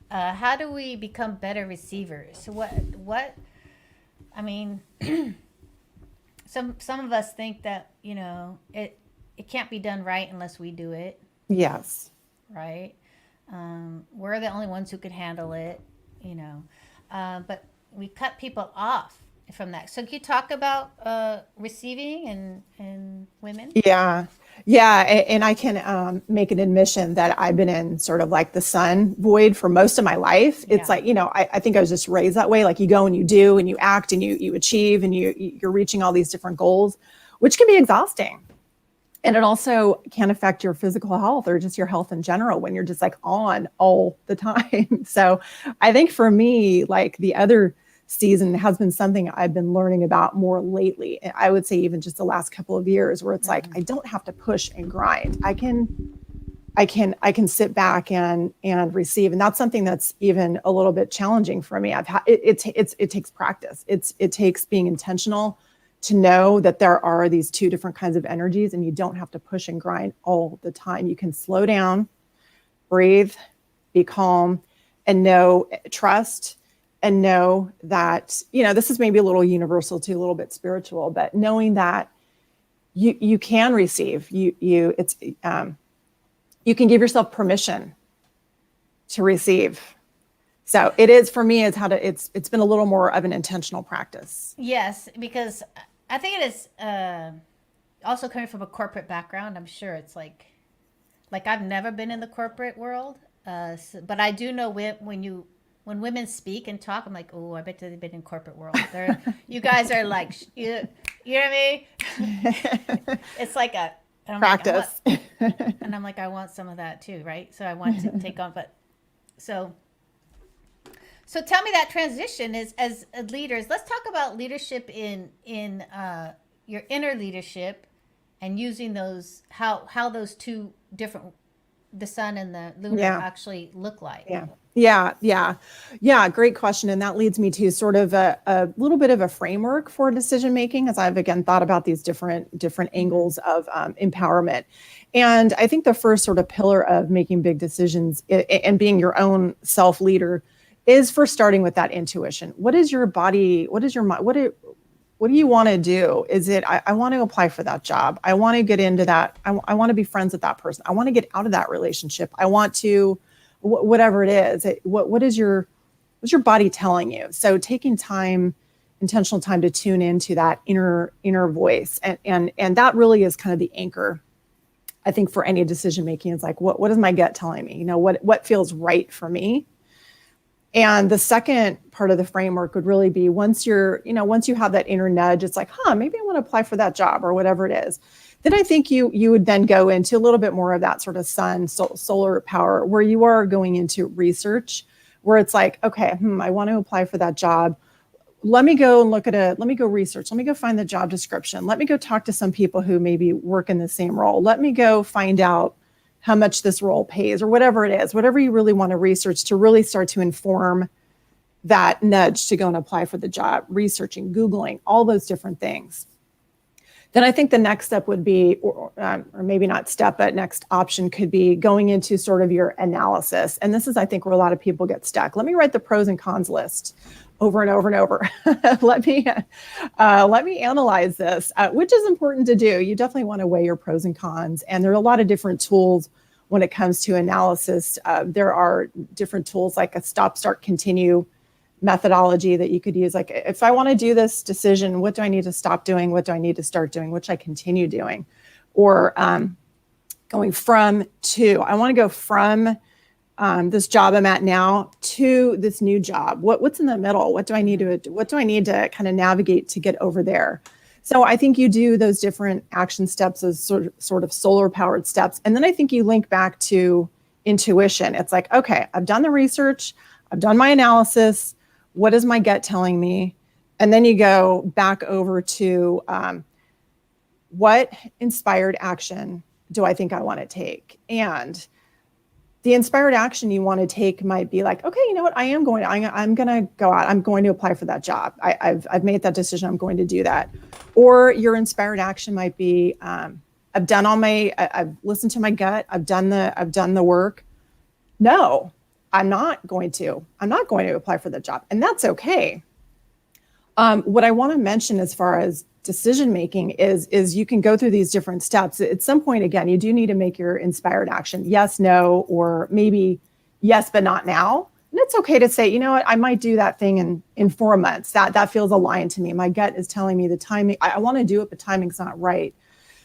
How do we become better receivers? What? I mean, some of us think that it can't be done right unless we do it. Yes. Right. We're the only ones who can handle it, but we cut people off from that. So can you talk about receiving and women? Yeah. And I can make an admission that I've been in sort of like the sun void for most of my life. It's like, I think I was just raised that way. Like you go and you do and you act and you achieve and you're reaching all these different goals, which can be exhausting. And it also can affect your physical health or just your health in general when you're just like on all the time. So I think for me, like the other season has been something I've been learning about more lately. And I would say even just the last couple of years where it's like, I don't have to push and grind. I can sit back and receive. And that's something that's even a little bit challenging for me. It takes practice. It takes being intentional to know that there are these two different kinds of energies and you don't have to push and grind all the time. You can slow down, breathe, be calm, and trust, and know that, this is maybe a little universal too, a little bit spiritual, but knowing that you can receive, you can give yourself permission to receive. So it is, for me, it's been a little more of an intentional practice. Yes, because I think it is also coming from a corporate background. I'm sure it's like I've never been in the corporate world, but I do know when women speak and talk, I'm like, oh, I bet they've been in corporate world. You guys are like, you know what I mean? It's like practice. And I'm like, I want some of that too, right? So I want to take on, but so tell me that transition is as leaders. Let's talk about leadership in your inner leadership and using those, how those two different, the sun and the lunar actually look like. Yeah. Great question. And that leads me to sort of a little bit of a framework for decision making, as I've again thought about these different angles of empowerment. And I think the first sort of pillar of making big decisions and being your own self leader is for starting with that intuition. What is your body? What is your mind? What do you want to do? Is it, I want to apply for that job. I want to get into that. I want to be friends with that person. I want to get out of that relationship. I want to, whatever it is. What's your body telling you? So taking time, intentional time to tune into that inner voice. And that really is kind of the anchor, I think, for any decision making. It's like, what is my gut telling me? What feels right for me? And the second part of the framework would really be once you have that inner nudge, it's like, maybe I want to apply for that job or whatever it is. Then I think you would then go into a little bit more of that sort of solar power where you are going into research, where it's like, okay, I want to apply for that job. Let me go and let me go research. Let me go find the job description. Let me go talk to some people who maybe work in the same role. Let me go find out how much this role pays or whatever it is, whatever you really want to research to really start to inform that nudge to go and apply for the job, researching, Googling, all those different things. Then I think the next step would be, or maybe not step, but next option could be going into sort of your analysis. And this is, I think, where a lot of people get stuck. Let me write the pros and cons list over and over and over. Let me analyze this, which is important to do. You definitely want to weigh your pros and cons. And there are a lot of different tools when it comes to analysis. There are different tools like a stop, start, continue methodology that you could use. Like, if I want to do this decision, what do I need to stop doing? What do I need to start doing? Which I continue doing? Or going from to, I want to go from this job I'm at now to this new job. What's in the middle? What do I need to kind of navigate to get over there? So I think you do those different action steps as sort of solar powered steps. And then I think you link back to intuition. It's like, okay, I've done the research, I've done my analysis. What is my gut telling me? And then you go back over to what inspired action do I think I want to take? And the inspired action you want to take might be like, okay, you know what? I'm going to go out. I'm going to apply for that job. I've made that decision. I'm going to do that. Or your inspired action might be, I've listened to my gut. I've done the work. No, I'm not going to apply for the job. And that's okay. What I want to mention as far as decision making is you can go through these different steps. At some point, again, you do need to make your inspired action yes, no, or maybe yes, but not now. And it's okay to say, you know what, I might do that thing in 4 months. That feels aligned to me. My gut is telling me the timing. I want to do it, but timing's not right.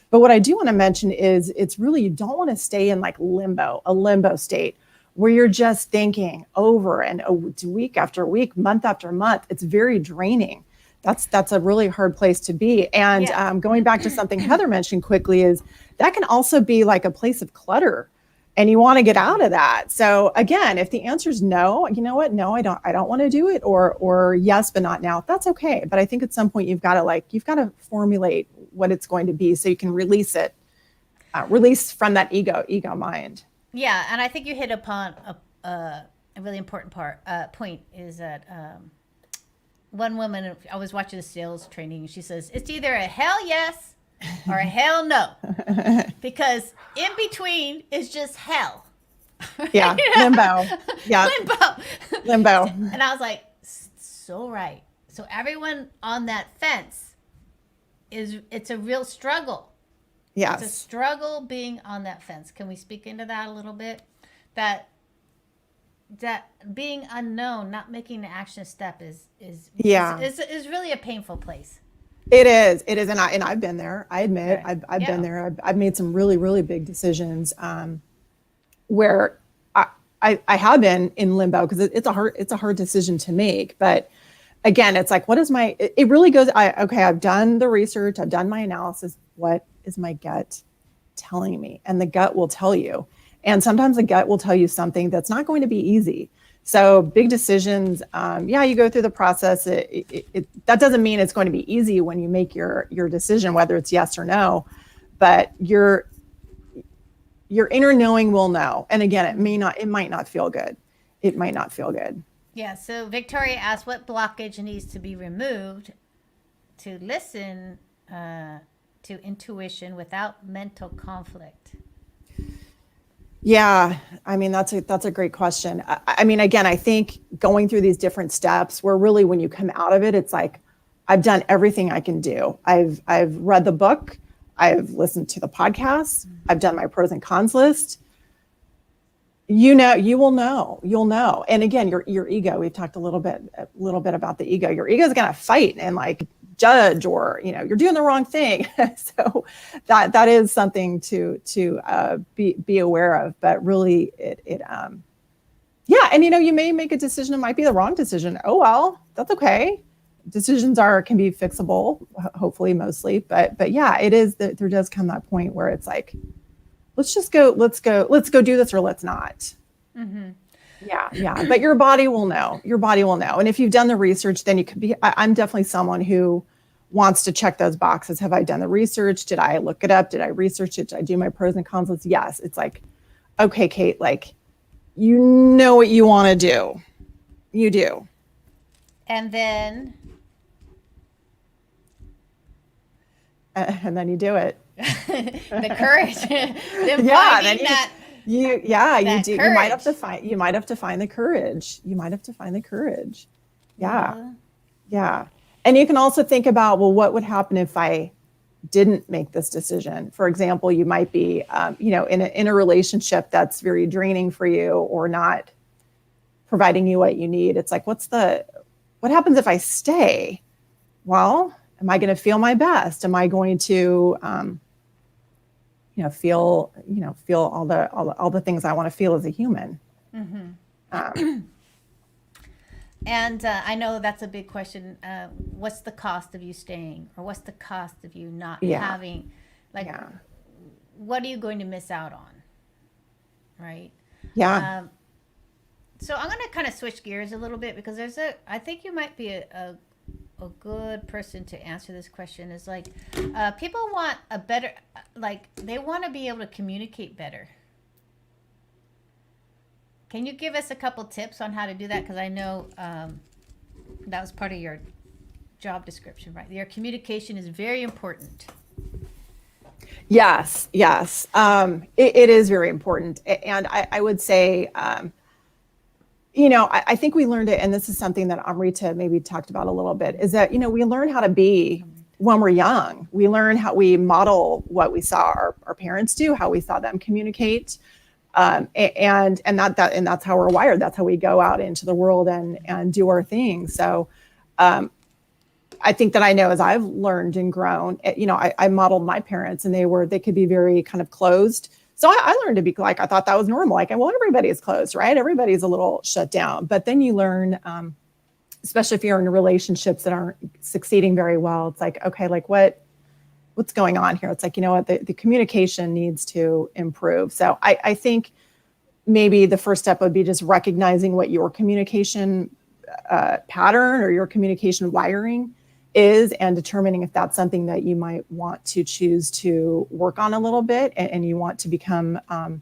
But what I do want to mention is it's really, you don't want to stay in like a limbo state where you're just thinking over and week after week, month after month. It's very draining. That's a really hard place to be. And going back to something Heather mentioned quickly is that can also be like a place of clutter, and you want to get out of that. So again, if the answer is no, you know what? No, I don't want to do it, or yes, but not now. That's okay. But I think at some point you've got to formulate what it's going to be so you can release it, release from that ego mind. Yeah, and I think you hit upon a really important point is that one woman, I was watching the sales training, and she says, it's either a hell yes or a hell no, because in between is just hell. Yeah, limbo. Yeah, limbo. And I was like, so right. So everyone on that fence it's a real struggle. Yes. It's a struggle being on that fence. Can we speak into that a little bit? That being unknown, not making the action step is really a painful place. It is, and I've been there. I admit, right. I've been there. I've made some really, really big decisions where I have been in limbo because it's a hard decision to make. But again, it's like, what is my? It really goes. I've done the research. I've done my analysis. What is my gut telling me? And the gut will tell you. And sometimes the gut will tell you something that's not going to be easy. So big decisions, you go through the process. That doesn't mean it's going to be easy when you make your decision, whether it's yes or no, but your inner knowing will know. And again, it might not feel good. It might not feel good. Yeah. So Victoria asked, what blockage needs to be removed to listen to intuition without mental conflict? Yeah, I mean, that's a great question. I mean, again, I think going through these different steps where really when you come out of it, it's like, I've done everything I can do. I've read the book. I've listened to the podcast. I've done my pros and cons list. You will know. And again, your ego, we've talked a little bit about the ego. Your ego is going to fight and like judge, or you're doing the wrong thing. So that is something to be aware of. But really, and you may make a decision. It might be the wrong decision. Oh well, that's okay. Decisions can be fixable, hopefully, mostly. But yeah, it is that there does come that point where it's like, let's go do this, or let's not. Mm-hmm. Yeah. But your body will know. And if you've done the research, then you could be. I'm definitely someone who wants to check those boxes. Have I done the research? Did I look it up? Did I research it? Did I do my pros and cons list? Yes. It's like, okay, Kate, like, you know what you want to do. You do. And then you do it. The courage. You do. Courage. You might have to find the courage. Yeah. And you can also think about, well, what would happen if I didn't make this decision? For example, you might be, in a relationship that's very draining for you, or not providing you what you need. It's like, what's the what happens if I stay? Well, am I going to feel my best? Am I going to, feel all the things I want to feel as a human? And I know that's a big question. What's the cost of you staying, or what's the cost of you not having? Like, what are you going to miss out on? Right? Yeah. So I'm going to kind of switch gears a little bit, because I think you might be a good person to answer this question. Is like, people want a better, like, they want to be able to communicate better. Can you give us a couple tips on how to do that? Because I know that was part of your job description, right? Your communication is very important. Yes. It is very important. And I would say, I think we learned it, and this is something that Amrita maybe talked about a little bit, is that, we learn how to be when we're young. We learn how we model what we saw our parents do, how we saw them communicate. And that's how we're wired. That's how we go out into the world and do our thing. So, I think that I know, as I've learned and grown, I modeled my parents, and they could be very kind of closed. So I learned to be like, I thought that was normal. Like, well, everybody is closed, right? Everybody's a little shut down. But then you learn, especially if you're in relationships that aren't succeeding very well, it's like, okay, like what's going on here? It's like, the communication needs to improve. So I think maybe the first step would be just recognizing what your communication pattern or your communication wiring is, and determining if that's something that you might want to choose to work on a little bit, and you want to become a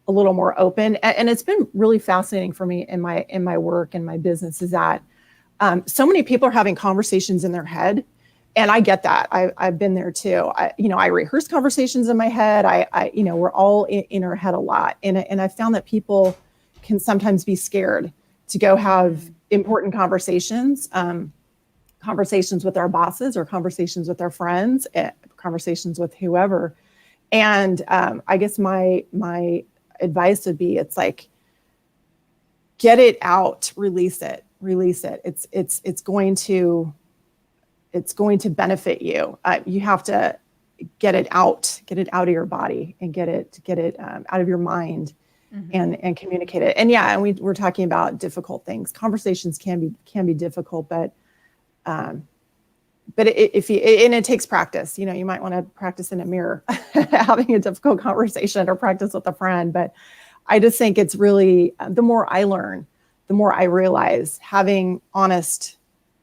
little more open. And it's been really fascinating for me in my work and my business, is that so many people are having conversations in their head. And I get that. I've been there too. I rehearse conversations in my head. We're all in our head a lot. And I found that people can sometimes be scared to go have important conversations, conversations with our bosses, or conversations with our friends, conversations with whoever. And I guess my advice would be, it's like, get it out, release it. It's going to benefit you. You have to get it out of your body, and get it out of your mind, and communicate it. And we're talking about difficult things. Conversations can be difficult, but it takes practice. You might want to practice in a mirror, having a difficult conversation, or practice with a friend. But I just think it's really, the more I learn, the more I realize having honest,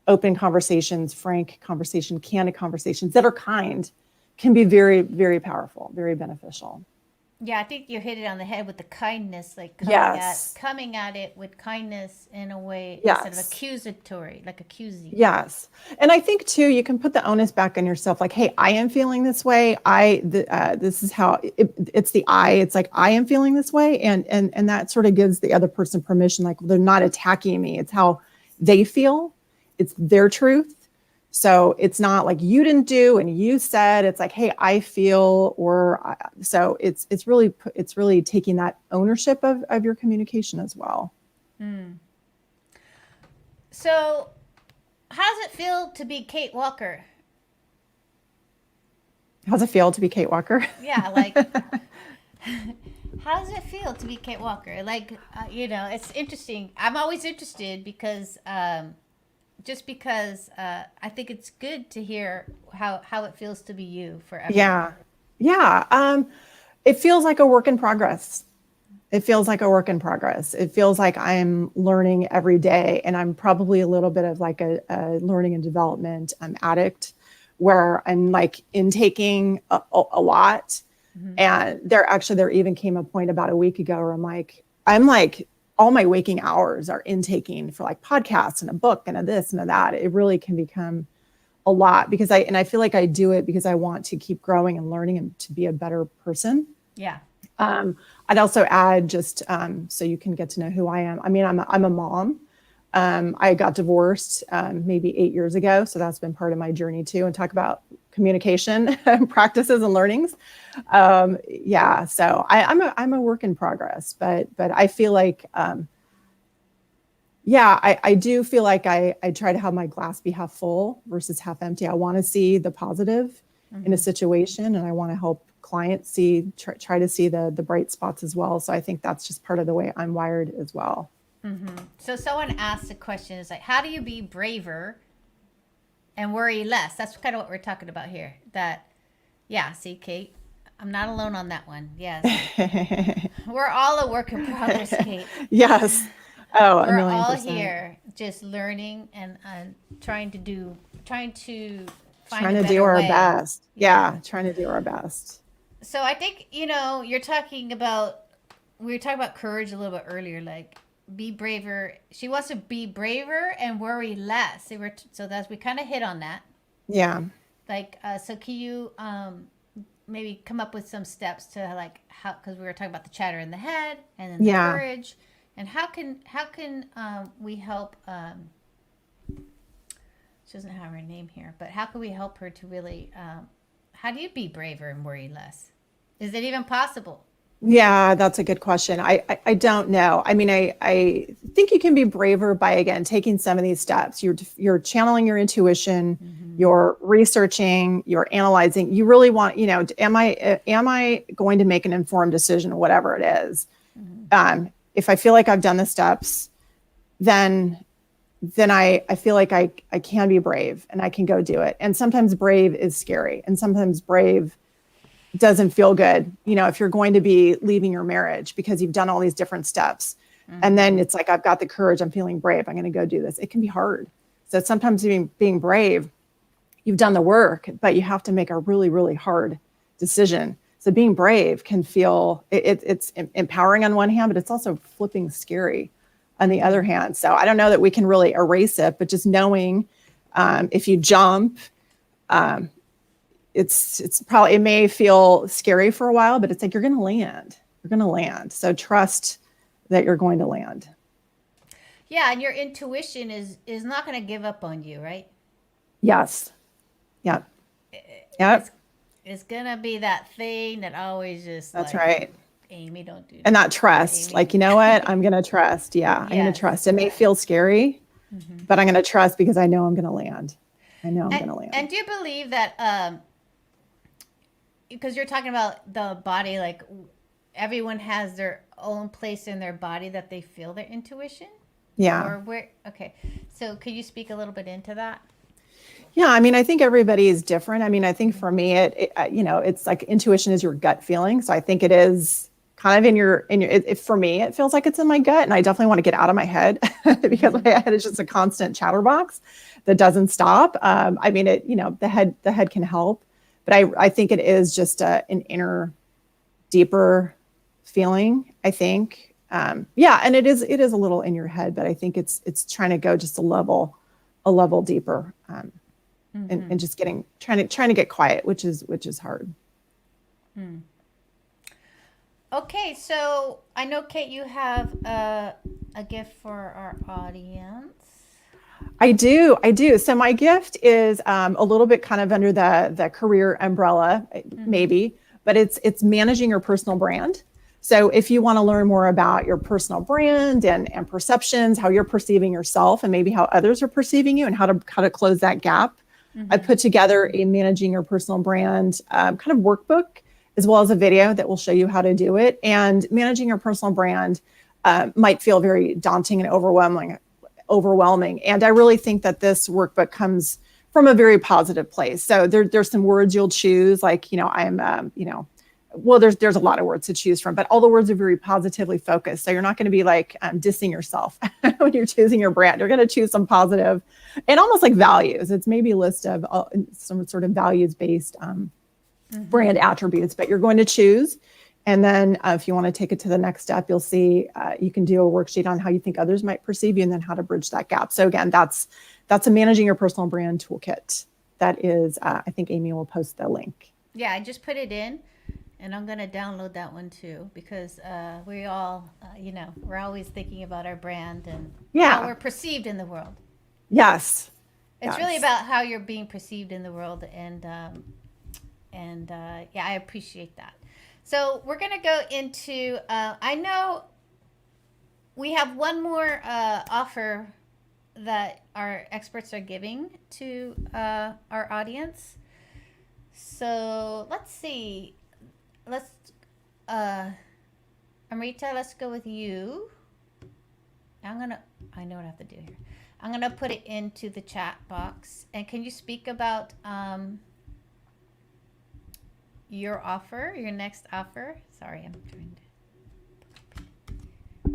open conversations, frank conversation, candid conversations that are kind, can be very, very powerful, very beneficial. Yeah, I think you hit it on the head with the kindness, like coming at it with kindness in a way, instead of accusatory, like accusing. Yes. And I think too, you can put the onus back on yourself, like, hey, I am feeling this way. This is how it's like, I am feeling this way. And that sort of gives the other person permission, like, they're not attacking me. It's how they feel. It's their truth. So it's not like you didn't do and you said. It's like, hey, I feel, so it's really taking that ownership of your communication as well. So how does it feel to be Kate Walker? How's it feel to be Kate Walker? Yeah, like, how does it feel to be Kate Walker? Like, it's interesting. I'm always interested because I think it's good to hear how it feels to be you forever. Yeah. It feels like a work in progress. It feels like I'm learning every day, and I'm probably a little bit of like a learning and development addict, where I'm like intaking a lot. And there even came a point about a week ago where I'm like all my waking hours are intaking for like podcasts and a book and a this and a that. It really can become a lot, because I feel like I do it because I want to keep growing and learning and to be a better person. Yeah. I'd also add, just so you can get to know who I am. I mean, I'm a mom. I got divorced maybe 8 years ago, so that's been part of my journey too. And talk about communication practices and learnings. So I'm a work in progress, but I feel like Yeah, I do feel like I try to have my glass be half full versus half empty. I want to see the positive in a situation, and I want to help clients try to see the bright spots as well. So I think that's just part of the way I'm wired as well. So someone asked a question, is like, how do you be braver and worry less? That's kind of what we're talking about here. That, yeah, see, Kate, I'm not alone on that one. Yes. We're all a work in progress, Kate. Yes. Oh, We're 1,000,000%. all here just learning and trying to find Trying a to do better our way. best. Yeah, trying to do our best. So I think, we were talking about courage a little bit earlier, like be braver. She wants to be braver and worry less. So that's, we kind of hit on that. Yeah. Like, so can you maybe come up with some steps to like how, because we were talking about the chatter in the head and then the courage, and how can we help? She doesn't have her name here, but how can we help her to really? How do you be braver and worry less? Is it even possible? Yeah, that's a good question. I don't know. I mean, I think you can be braver by, again, taking some of these steps. You're channeling your intuition, you're researching, you're analyzing. You really want, am I going to make an informed decision, whatever it is? If I feel like I've done the steps, then I feel like I can be brave and I can go do it. And sometimes brave is scary, and sometimes brave doesn't feel good, if you're going to be leaving your marriage because you've done all these different steps. And then it's like, I've got the courage, I'm feeling brave, I'm going to go do this. It can be hard. So sometimes being brave, you've done the work, but you have to make a really, really hard decision. So being brave can feel, it's empowering on one hand, but it's also flipping scary on the other hand. So I don't know that we can really erase it, but just knowing if you jump, it's probably, it may feel scary for a while, but it's like, you're going to land. So trust that you're going to land. Yeah. And your intuition is not going to give up on you, right? Yes. Yep. Yep. It's going to be that thing that always just, that's like, right. Amy, don't do that. And that trust, like, you know what? I'm going to trust. Yeah. I'm going to trust. It may feel scary, but I'm going to trust because I know I'm going to land. Going to land. And do you believe that, because you're talking about the body, like everyone has their own place in their body that they feel their intuition? Yeah. Or where? Okay. So could you speak a little bit into that? Yeah. I mean, I think everybody is different. I mean, I think for me, it's like intuition is your gut feeling. So I think it is kind of for me, it feels like it's in my gut, and I definitely want to get out of my head because my head is just a constant chatterbox that doesn't stop. I mean, the head can help, but I think it is just an inner, deeper feeling, I think. Yeah. And it is a little in your head, but I think it's trying to go just a level deeper, and just trying to get quiet, which is hard. Okay. So I know, Kate, you have a gift for our audience. I do. So my gift is a little bit kind of under the career umbrella, maybe, but it's managing your personal brand. So if you want to learn more about your personal brand and perceptions, how you're perceiving yourself and maybe how others are perceiving you and how to close that gap, I put together a managing your personal brand kind of workbook, as well as a video that will show you how to do it. And managing your personal brand might feel very daunting and overwhelming. And I really think that this workbook comes from a very positive place. So there's some words you'll choose, like, well, there's a lot of words to choose from, but all the words are very positively focused. So you're not going to be like dissing yourself when you're choosing your brand. You're going to choose some positive and almost like values. It's maybe a list of some sort of values-based brand attributes, but you're going to choose. And then if you want to take it to the next step, you'll see you can do a worksheet on how you think others might perceive you and then how to bridge that gap. So again, that's a managing your personal brand toolkit. That is, I think Amy will post the link. Yeah, I just put it in, and I'm going to download that one too, because we all, we're always thinking about our brand and how we're perceived in the world. Yes. It's really about how you're being perceived in the world. And I appreciate that. So we're going to go into, I know we have one more offer that our experts are giving to our audience. So let's see. Let's, Amrita, let's go with you. I know what I have to do here. I'm going to put it into the chat box. And can you speak about your offer, your next offer? Sorry, I'm trying to.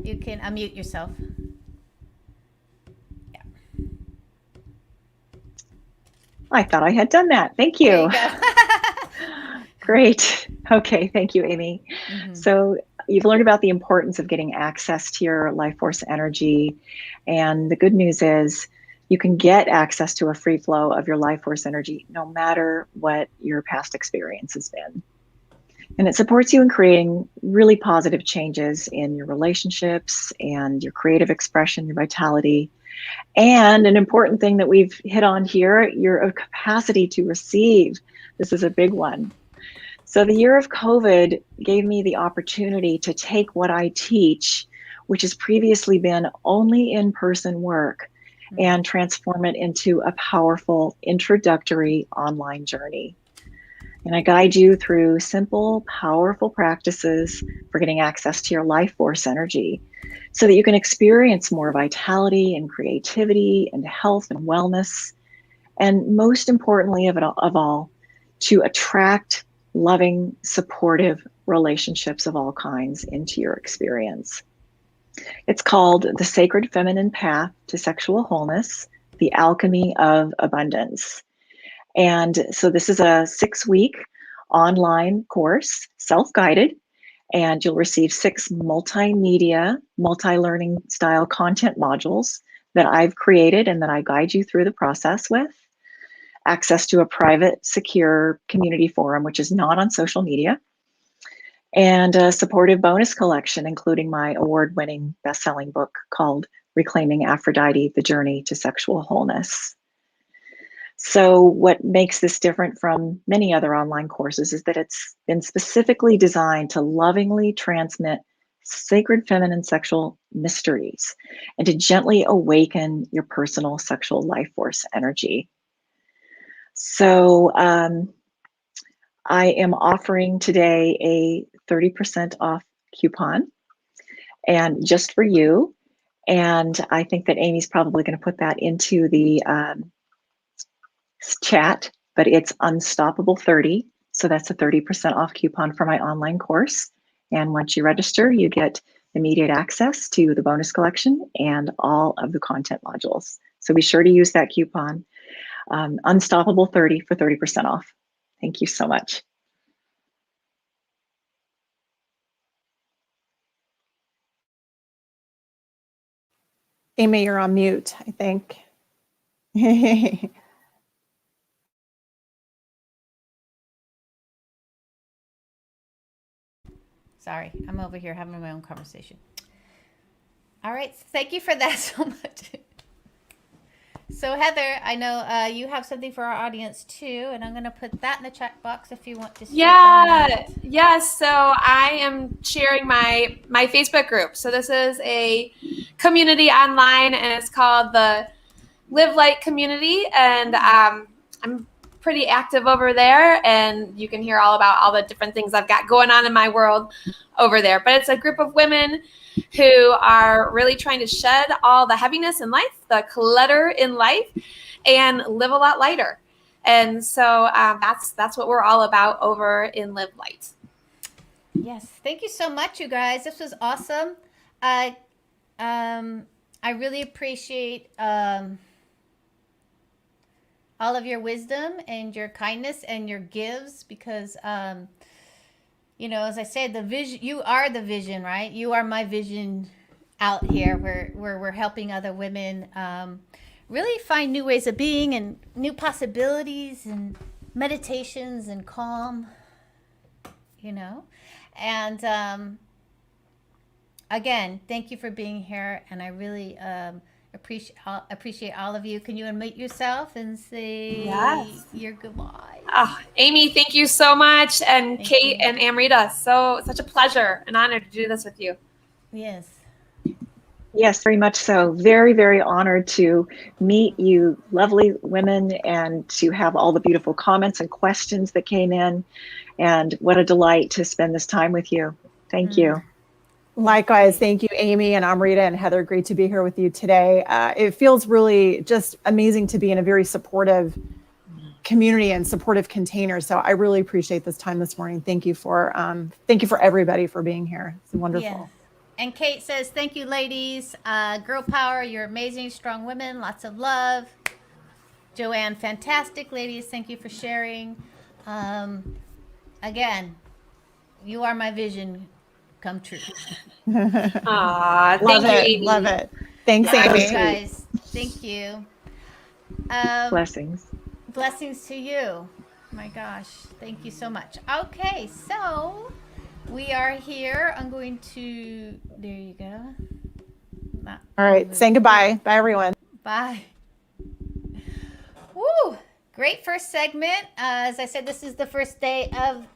You can unmute yourself. Yeah. I thought I had done that. Thank There you. you go. Great. Okay. Thank you, Amy. Mhm. So you've learned about the importance of getting access to your life force energy. And the good news is you can get access to a free flow of your life force energy no matter what your past experience has been. And it supports you in creating really positive changes in your relationships and your creative expression, your vitality. And an important thing that we've hit on here, your capacity to receive. This is a big one. So the year of COVID gave me the opportunity to take what I teach, which has previously been only in-person work, and transform it into a powerful introductory online journey. And I guide you through simple, powerful practices for getting access to your life force energy so that you can experience more vitality and creativity and health and wellness. And most importantly of all, to attract loving, supportive relationships of all kinds into your experience. It's called The Sacred Feminine Path to Sexual Wholeness, The Alchemy of Abundance. And so this is a 6-week online course, self-guided, and you'll receive 6 multimedia, multi-learning style content modules that I've created and that I guide you through the process with. Access to a private, secure community forum, which is not on social media, and a supportive bonus collection, including my award-winning best-selling book called Reclaiming Aphrodite, The Journey to Sexual Wholeness. So what makes this different from many other online courses is that it's been specifically designed to lovingly transmit sacred feminine sexual mysteries and to gently awaken your personal sexual life force energy. So I am offering today a 30% off coupon, and just for you. And I think that Amy's probably going to put that into the chat, but it's Unstoppable 30. So that's a 30% off coupon for my online course. And once you register, you get immediate access to the bonus collection and all of the content modules. So be sure to use that coupon, Unstoppable 30 for 30% off. Thank you so much. Amy, you're on mute, I think. Sorry, I'm over here having my own conversation. All right, thank you for that so much. So Heather, I know you have something for our audience too, and I'm going to put that in the chat box if you want to speak on that. Yes. So I am sharing my Facebook group. So this is a community online, and it's called the Live Light Community, and I'm pretty active over there, and you can hear all about all the different things I've got going on in my world over there. But it's a group of women who are really trying to shed all the heaviness in life, the clutter in life, and live a lot lighter. And so that's what we're all about over in Live Light. Yes, thank you so much, you guys. This was awesome. I really appreciate all of your wisdom and your kindness and your gives, because you know, as I said, the vision, you are the vision, right? You are my vision out here where we're helping other women really find new ways of being and new possibilities and meditations and calm, you know. And again, thank you for being here, and I really appreciate all of you. Can you unmute yourself and say your goodbye? Oh, Amy, thank you so much, and Thank Kate you. and Amrita. Such a pleasure, an honor to do this with you. Yes. Yes, very much so. Very, very honored to meet you lovely women and to have all the beautiful comments and questions that came in. And what a delight to spend this time with you. Thank you. Likewise, thank you, Amy and Amrita and Heather. Great to be here with you today. It feels really just amazing to be in a very supportive community and supportive container. So I really appreciate this time this morning. Thank you for everybody for being here. It's wonderful. Yeah. And Kate says, thank you, ladies. Girl power, you're amazing, strong women. Lots of love. Joanne, fantastic, ladies. Thank you for sharing. Again, you are my vision come true. Aw, Love thank you, it. Amy. Love it. Thanks, Yeah. Amy. You guys, thank you. Blessings. Blessings to you. My gosh, thank you so much. Okay, so we are here. I'm going to, there you go. All right, saying goodbye. Bye, everyone. Bye. Woo! Great first segment. As I said, this is the first day of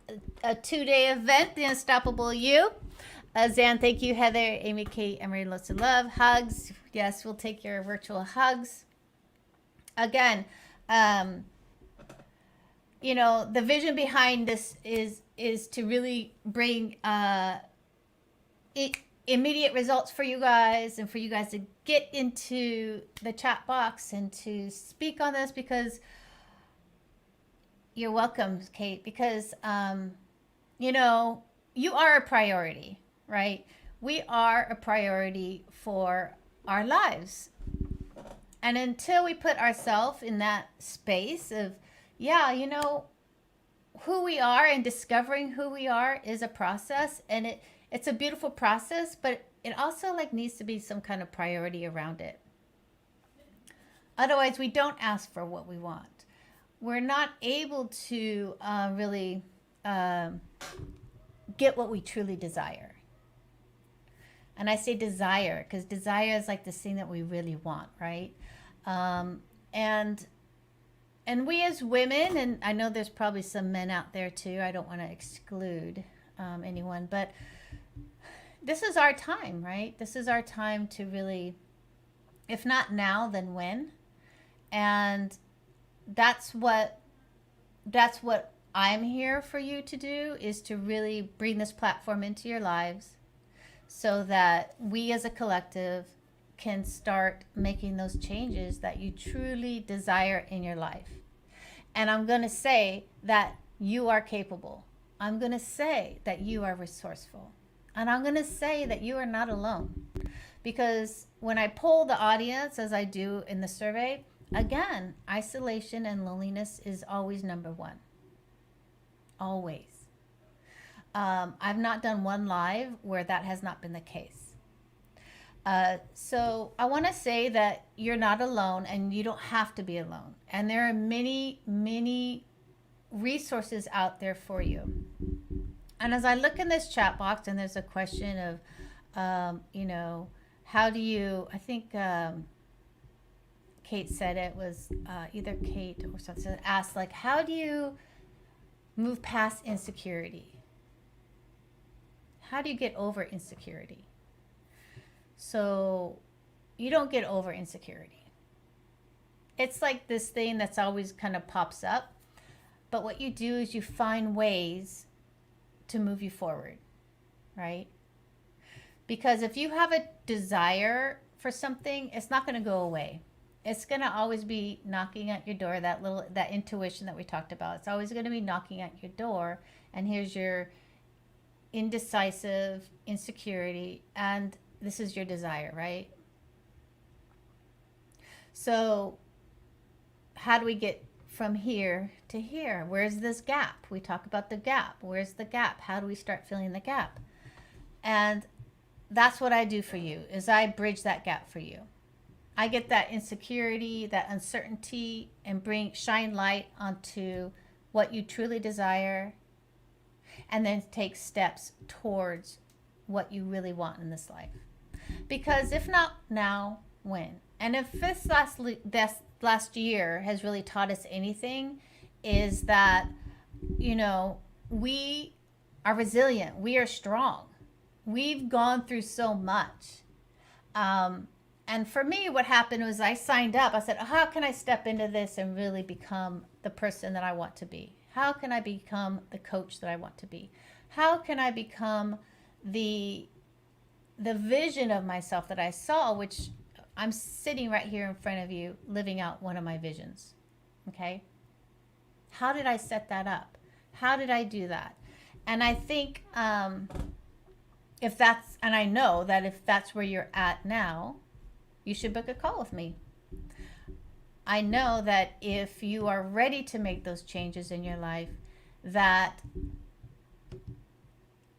a 2-day event, The Unstoppable You. Zan, thank you. Heather, Amy, Kate, Emery, lots of love. Hugs. Yes, we'll take your virtual hugs. Again, you know, the vision behind this is to really bring immediate results for you guys and for you guys to get into the chat box and to speak on this, because you're welcome, Kate, because you know, you are a priority, right? We are a priority for our lives. And until we put ourselves in that space of, yeah, you know, who we are and discovering who we are is a process, and it's a beautiful process, but it also like needs to be some kind of priority around it. Otherwise, we don't ask for what we want. We're not able to really get what we truly desire. And I say desire because desire is like this thing that we really want, right? And we as women, and I know there's probably some men out there too, I don't want to exclude anyone, but this is our time, right? This is our time to really, if not now, then when? And that's what I'm here for you to do, is to really bring this platform into your lives so that we as a collective can start making those changes that you truly desire in your life. And I'm going to say that you are capable. I'm going to say that you are resourceful. And I'm going to say that you are not alone. Because when I poll the audience, as I do in the survey, again, isolation and loneliness is always number one. Always. I've not done one live where that has not been the case. So I want to say that you're not alone, and you don't have to be alone. And there are many, many resources out there for you. And as I look in this chat box, and there's a question of, you know, how do you, I think Kate said it was either Kate or something, asked like, how do you move past insecurity? How do you get over insecurity? So you don't get over insecurity. It's like this thing that's always kind of pops up. But what you do is you find ways to move you forward, right? Because if you have a desire for something, it's not going to go away. It's going to always be knocking at your door, that intuition that we talked about. It's always going to be knocking at your door, and here's your indecisive insecurity, and this is your desire, right? So how do we get from here to here? Where's this gap? We talk about the gap. Where's the gap? How do we start filling the gap? And that's what I do for you, is I bridge that gap for you. I get that insecurity, that uncertainty, and shine light onto what you truly desire, and then take steps towards what you really want in this life. Because if not now, when? And if this last year has really taught us anything, is that, you know, we are resilient. We are strong. We've gone through so much. And for me, what happened was I signed up. I said, how can I step into this and really become the person that I want to be? How can I become the coach that I want to be? How can I become the vision of myself that I saw, which I'm sitting right here in front of you, living out one of my visions. Okay. How did I set that up? How did I do that? And I think, and I know that if that's where you're at now, you should book a call with me. I know that if you are ready to make those changes in your life, that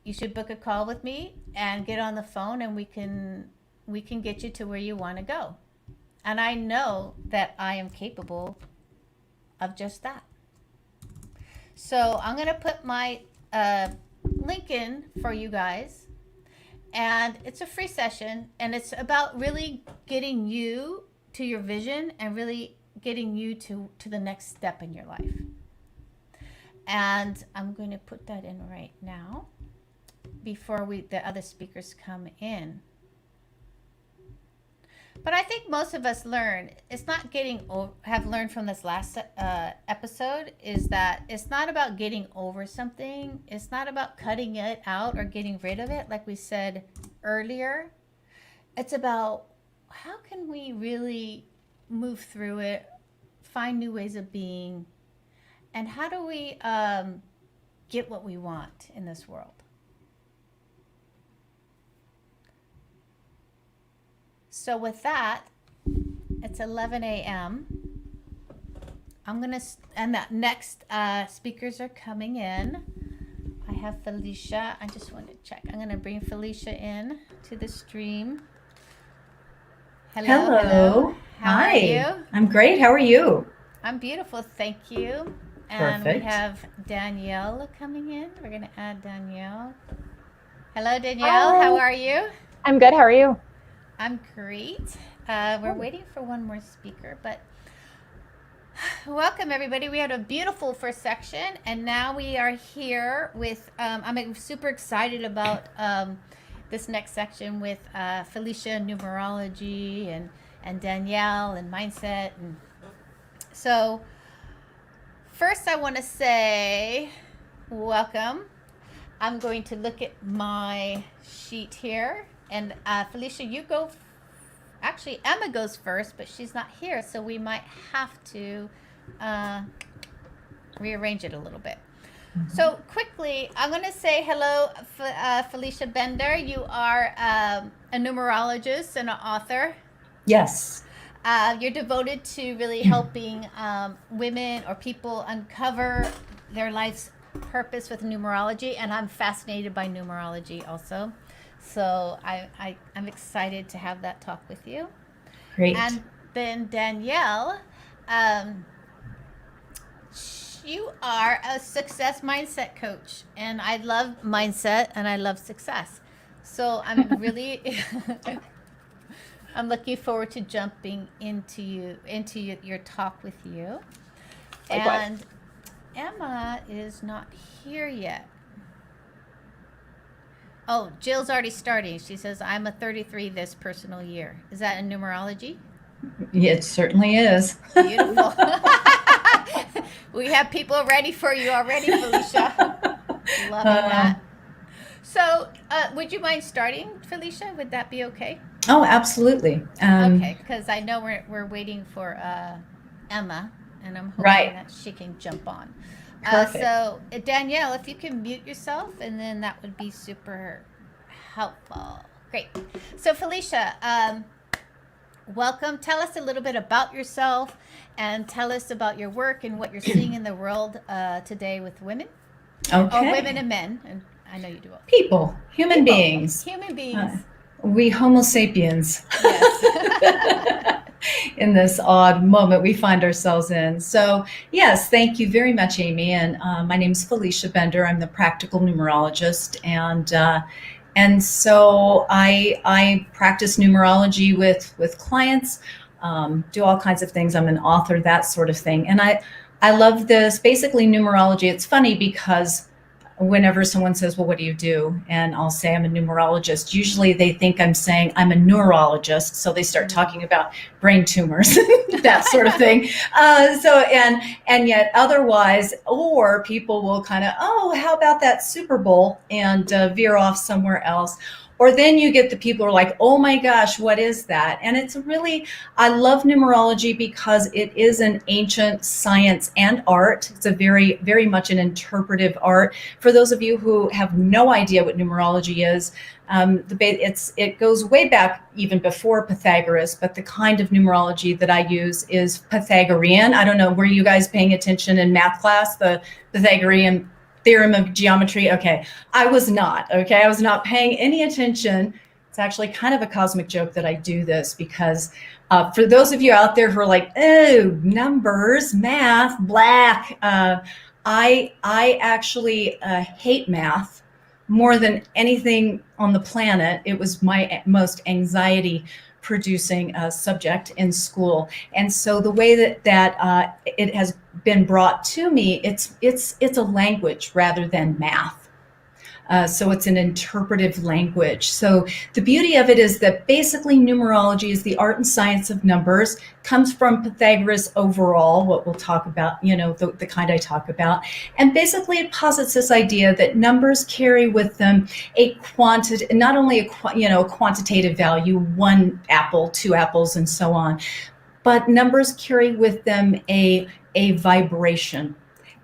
you should book a call with me and get on the phone, and we can get you to where you want to go. And I know that I am capable of just that. So I'm going to put my link in for you guys. And it's a free session, and it's about really getting you to your vision and really getting you to the next step in your life. And I'm going to put that in right now before the other speakers come in. But I think most of us have learned from this last episode, is that it's not about getting over something. It's not about cutting it out or getting rid of it, like we said earlier. It's about how can we really move through it, find new ways of being, and how do we get what we want in this world. So with that, it's 11 a.m. And that next speakers are coming in. I have Felicia. I just want to check. I'm going to bring Felicia in to the stream. Hello. How are you? I'm great. How are you? I'm beautiful. Thank you. And Perfect. we have Danielle coming in. We're going to add Danielle. Hello, Danielle. Hi. How are you? I'm good. How are you? I'm great. We're waiting for one more speaker, but welcome everybody. We had a beautiful first section, and now we are here with, I'm super excited about this next section with Felicia, Numerology, and Danielle, and Mindset. And so first I want to say welcome. I'm going to look at my sheet here. And Felicia, you go. Actually, Emma goes first, but she's not here, so we might have to rearrange it a little bit. Mm-hmm. So quickly, I'm going to say hello, Felicia Bender. You are a numerologist and an author. Yes. You're devoted to really helping women or people uncover their life's purpose with numerology, and I'm fascinated by numerology also. So I'm excited to have that talk with you. Great. And then Danielle, you are a success mindset coach, and I love mindset and I love success. So I'm really, I'm looking forward to jumping into your talk with you. Likewise. And Emma is not here yet. Oh, Jill's already starting. She says, I'm a 33 this personal year. Is that in numerology? It certainly is. Beautiful. We have people ready for you already, Felicia. Loving that. So would you mind starting, Felicia? Would that be okay? Oh, absolutely. Okay, because I know we're waiting for Emma, and I'm hoping that she can jump on. So Danielle, if you can mute yourself, and then that would be super helpful. Great. So Felicia, welcome. Tell us a little bit about yourself, and tell us about your work and what you're seeing in the world today with women. Okay. Or women and men. And I know you do both. People, human beings. Human beings. We Homo sapiens. Yes. In this odd moment we find ourselves in. So yes, thank you very much, Amy. And my name is Felicia Bender. I'm the practical numerologist, and so I practice numerology with clients, do all kinds of things. I'm an author, that sort of thing. And I love this. Basically, numerology. It's funny because whenever someone says, well, what do you do? And I'll say I'm a numerologist. Usually they think I'm saying I'm a neurologist. So they start talking about brain tumors, that sort of thing. And yet otherwise, or people will kind of, oh, how about that Super Bowl, and veer off somewhere else. Or then you get the people who are like, oh my gosh, what is that? And it's really, I love numerology because it is an ancient science and art. It's a very, very much an interpretive art. For those of you who have no idea what numerology is, it goes way back even before Pythagoras, but the kind of numerology that I use is Pythagorean. I don't know, were you guys paying attention in math class, the Pythagorean theorem of geometry? Okay, I was not paying any attention. It's actually kind of a cosmic joke that I do this because for those of you out there who are like, oh, numbers, math, black, I actually hate math more than anything on the planet. It was my most anxiety producing subject in school. And so the way that it has been brought to me, it's a language rather than math. So it's an interpretive language. So the beauty of it is that basically numerology is the art and science of numbers, comes from Pythagoras overall, what we'll talk about, the kind I talk about. And basically it posits this idea that numbers carry with them not only a quantitative value, 1 apple, 2 apples, and so on, but numbers carry with them a vibration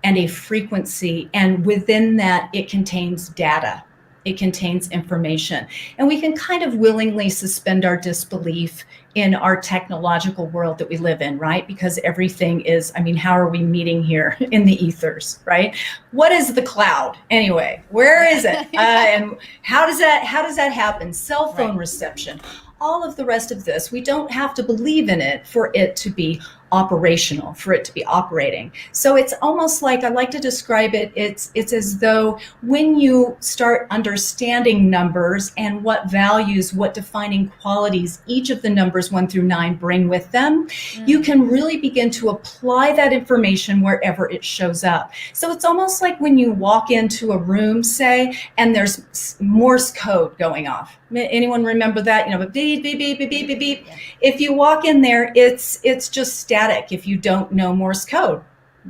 and a frequency, and within that it contains data, it contains information, and we can kind of willingly suspend our disbelief in our technological world that we live in, right? Because everything is, how are we meeting here in the ethers, right? What is the cloud anyway? Where is it? And how does that happen? Cell phone reception, all of the rest of this, we don't have to believe in it for it to be operational, for it to be operating. So it's almost like, I like to describe it, it's as though when you start understanding numbers and what values, what defining qualities each of the numbers 1 through 9 bring with them, you can really begin to apply that information wherever it shows up. So it's almost like when you walk into a room, say, and there's Morse code going off. Anyone remember that? Beep, beep, beep, beep, beep, beep, beep. If you walk in there, it's just static if you don't know Morse code.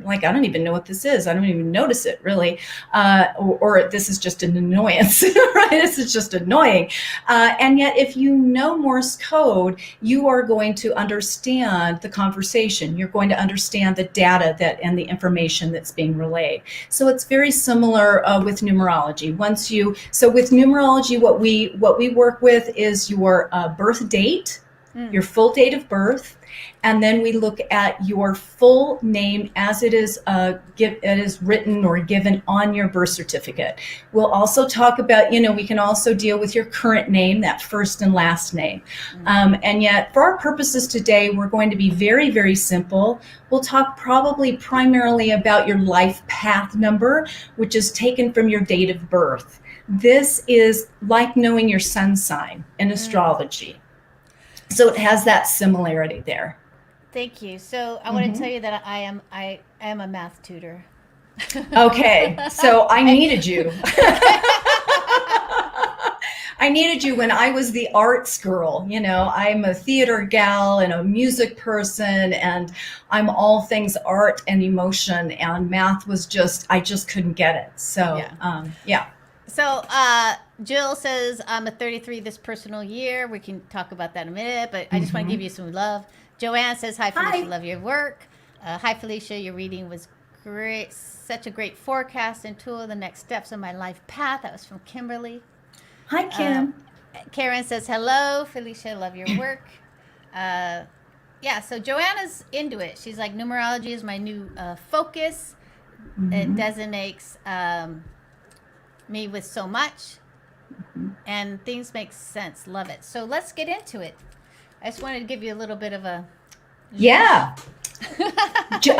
Like, I don't even know what this is. I don't even notice it really. Or this is just an annoyance, right? This is just annoying. And yet if you know Morse code, you are going to understand the conversation. You're going to understand the data and the information that's being relayed. So it's very similar with numerology. So with numerology, what we work with is your birth date, your full date of birth, and then we look at your full name as it is written or given on your birth certificate. We'll also talk about, we can also deal with your current name, that first and last name. And yet, for our purposes today, we're going to be very, very simple. We'll talk probably primarily about your life path number, which is taken from your date of birth. This is like knowing your sun sign in astrology. So it has that similarity there. Thank you. So I want to tell you that I am a math tutor. Okay, so I needed you. I needed you when I was the arts girl. I'm a theater gal and a music person, and I'm all things art and emotion, and math was I just couldn't get it. So, yeah. So Jill says, I'm a 33 this personal year. We can talk about that in a minute, but I just want to give you some love. Joanne says, hi, Felicia, love your work. Hi, Felicia, your reading was great. Such a great forecast and tool of the next steps on my life path. That was from Kimberly. Hi, Kim. Karen says, hello, Felicia, love your work. So Joanna's into it. She's like, numerology is my new focus. It designates me with so much, and things make sense. Love it. So let's get into it. I just wanted to give you a little bit of a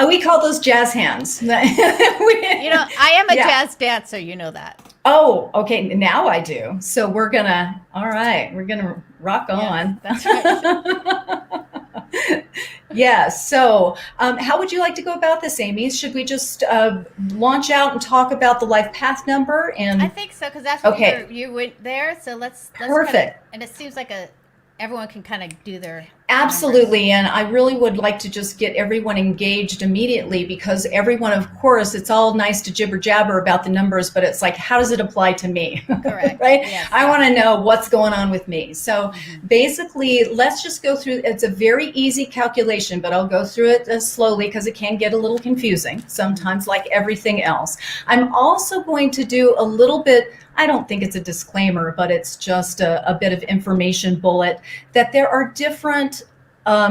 we call those jazz hands. I am a jazz dancer, that. Oh, okay, now I do. So we're gonna rock on. That's right. Yeah. So, how would you like to go about this, Amy? Should we just launch out and talk about the life path number? And I think so, because that's what okay, you went there. So let's kind of, perfect. and it seems like everyone can kind of do their Absolutely. And I really would like to just get everyone engaged immediately, because everyone, of course, it's all nice to jibber jabber about the numbers, but it's like, how does it apply to me? Correct. Right? Yes. I want to know what's going on with me. So basically, let's just go through. It's a very easy calculation, but I'll go through it slowly because it can get a little confusing sometimes, like everything else. I'm also going to do a little bit, I don't think it's a disclaimer, but it's just a bit of information bullet, that there are different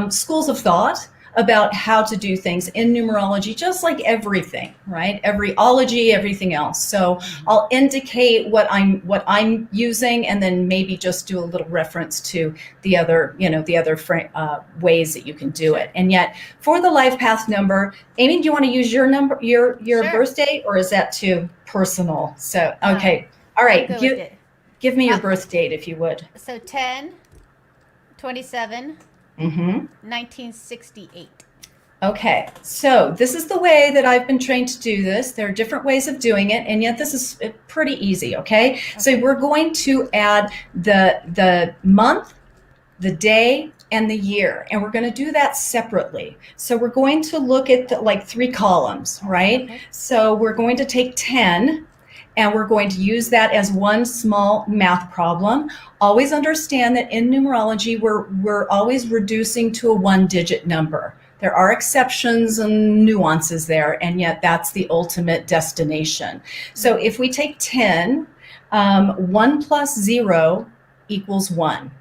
schools of thought about how to do things in numerology, just like everything, right? Every ology, everything else. So I'll indicate what I'm using, and then maybe just do a little reference to the other, ways that you can do it. And yet, for the life path number, Amy, do you want to use your number, your Sure. birth date, or is that too personal? So, okay, all right, I'll go with it. give me your birth date if you would. So 10/27. Mm-hmm. 1968. Okay, so this is the way that I've been trained to do this. There are different ways of doing it, and yet this is pretty easy, okay? So we're going to add the month, the day, and the year, and we're going to do that separately. So we're going to look at like 3 columns, right? Okay. So we're going to take 10, and we're going to use that as one small math problem. Always understand that in numerology, we're always reducing to a 1-digit number. There are exceptions and nuances there, and yet that's the ultimate destination. So if we take 10, 1 plus 0 equals 1.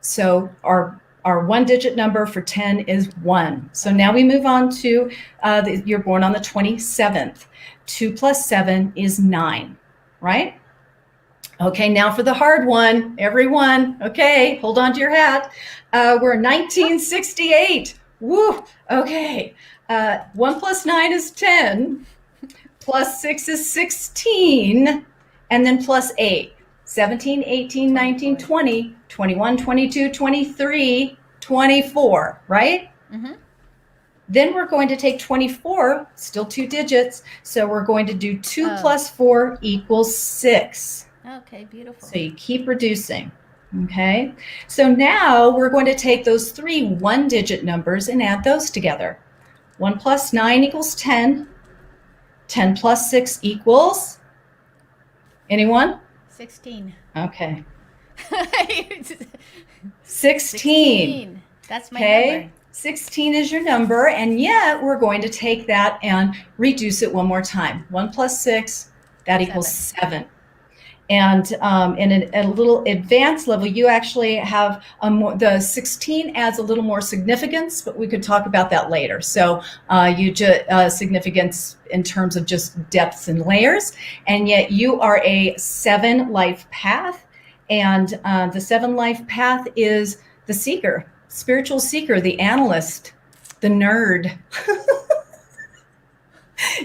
So our 1-digit number for 10 is 1. So now we move on to, you're born on the 27th. 2 plus 7 is 9, right? Okay, now for the hard one, everyone. Okay, hold on to your hat. We're 1968. Woo, okay. 1 plus 9 is 10, plus 6 is 16, and then plus 8. 17, 18, 19, 20, 21, 22, 23, 24, right? Mm-hmm. Then we're going to take 24, still 2 digits. So we're going to do 2 plus 4 equals 6. Okay, beautiful. So you keep reducing. Okay. So now we're going to take those 3 1-digit numbers and add those together. 1 plus 9 equals 10. 10 plus 6 equals, anyone? 16. Okay. 16. 16. That's my number. 16 is your number, and yet we're going to take that and reduce it one more time. 1 plus 6, that equals 7. And in a little advanced level, you actually have the 16 adds a little more significance, but we could talk about that later. So significance in terms of just depths and layers, and yet you are a 7 life path, and the 7 life path is the seeker, spiritual seeker, the analyst, the nerd,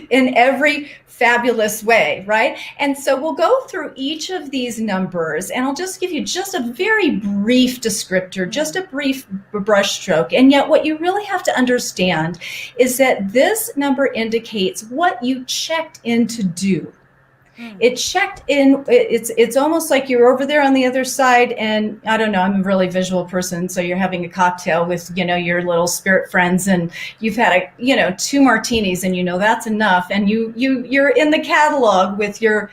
in every fabulous way, right? And so we'll go through each of these numbers, and I'll just give you just a very brief descriptor, just a brief brushstroke. And yet what you really have to understand is that this number indicates what you checked in to do. It checked in, it's almost like you're over there on the other side, and I don't know, I'm a really visual person, so you're having a cocktail with, your little spirit friends, and you've had 2 martinis, and that's enough, and you're in the catalog with your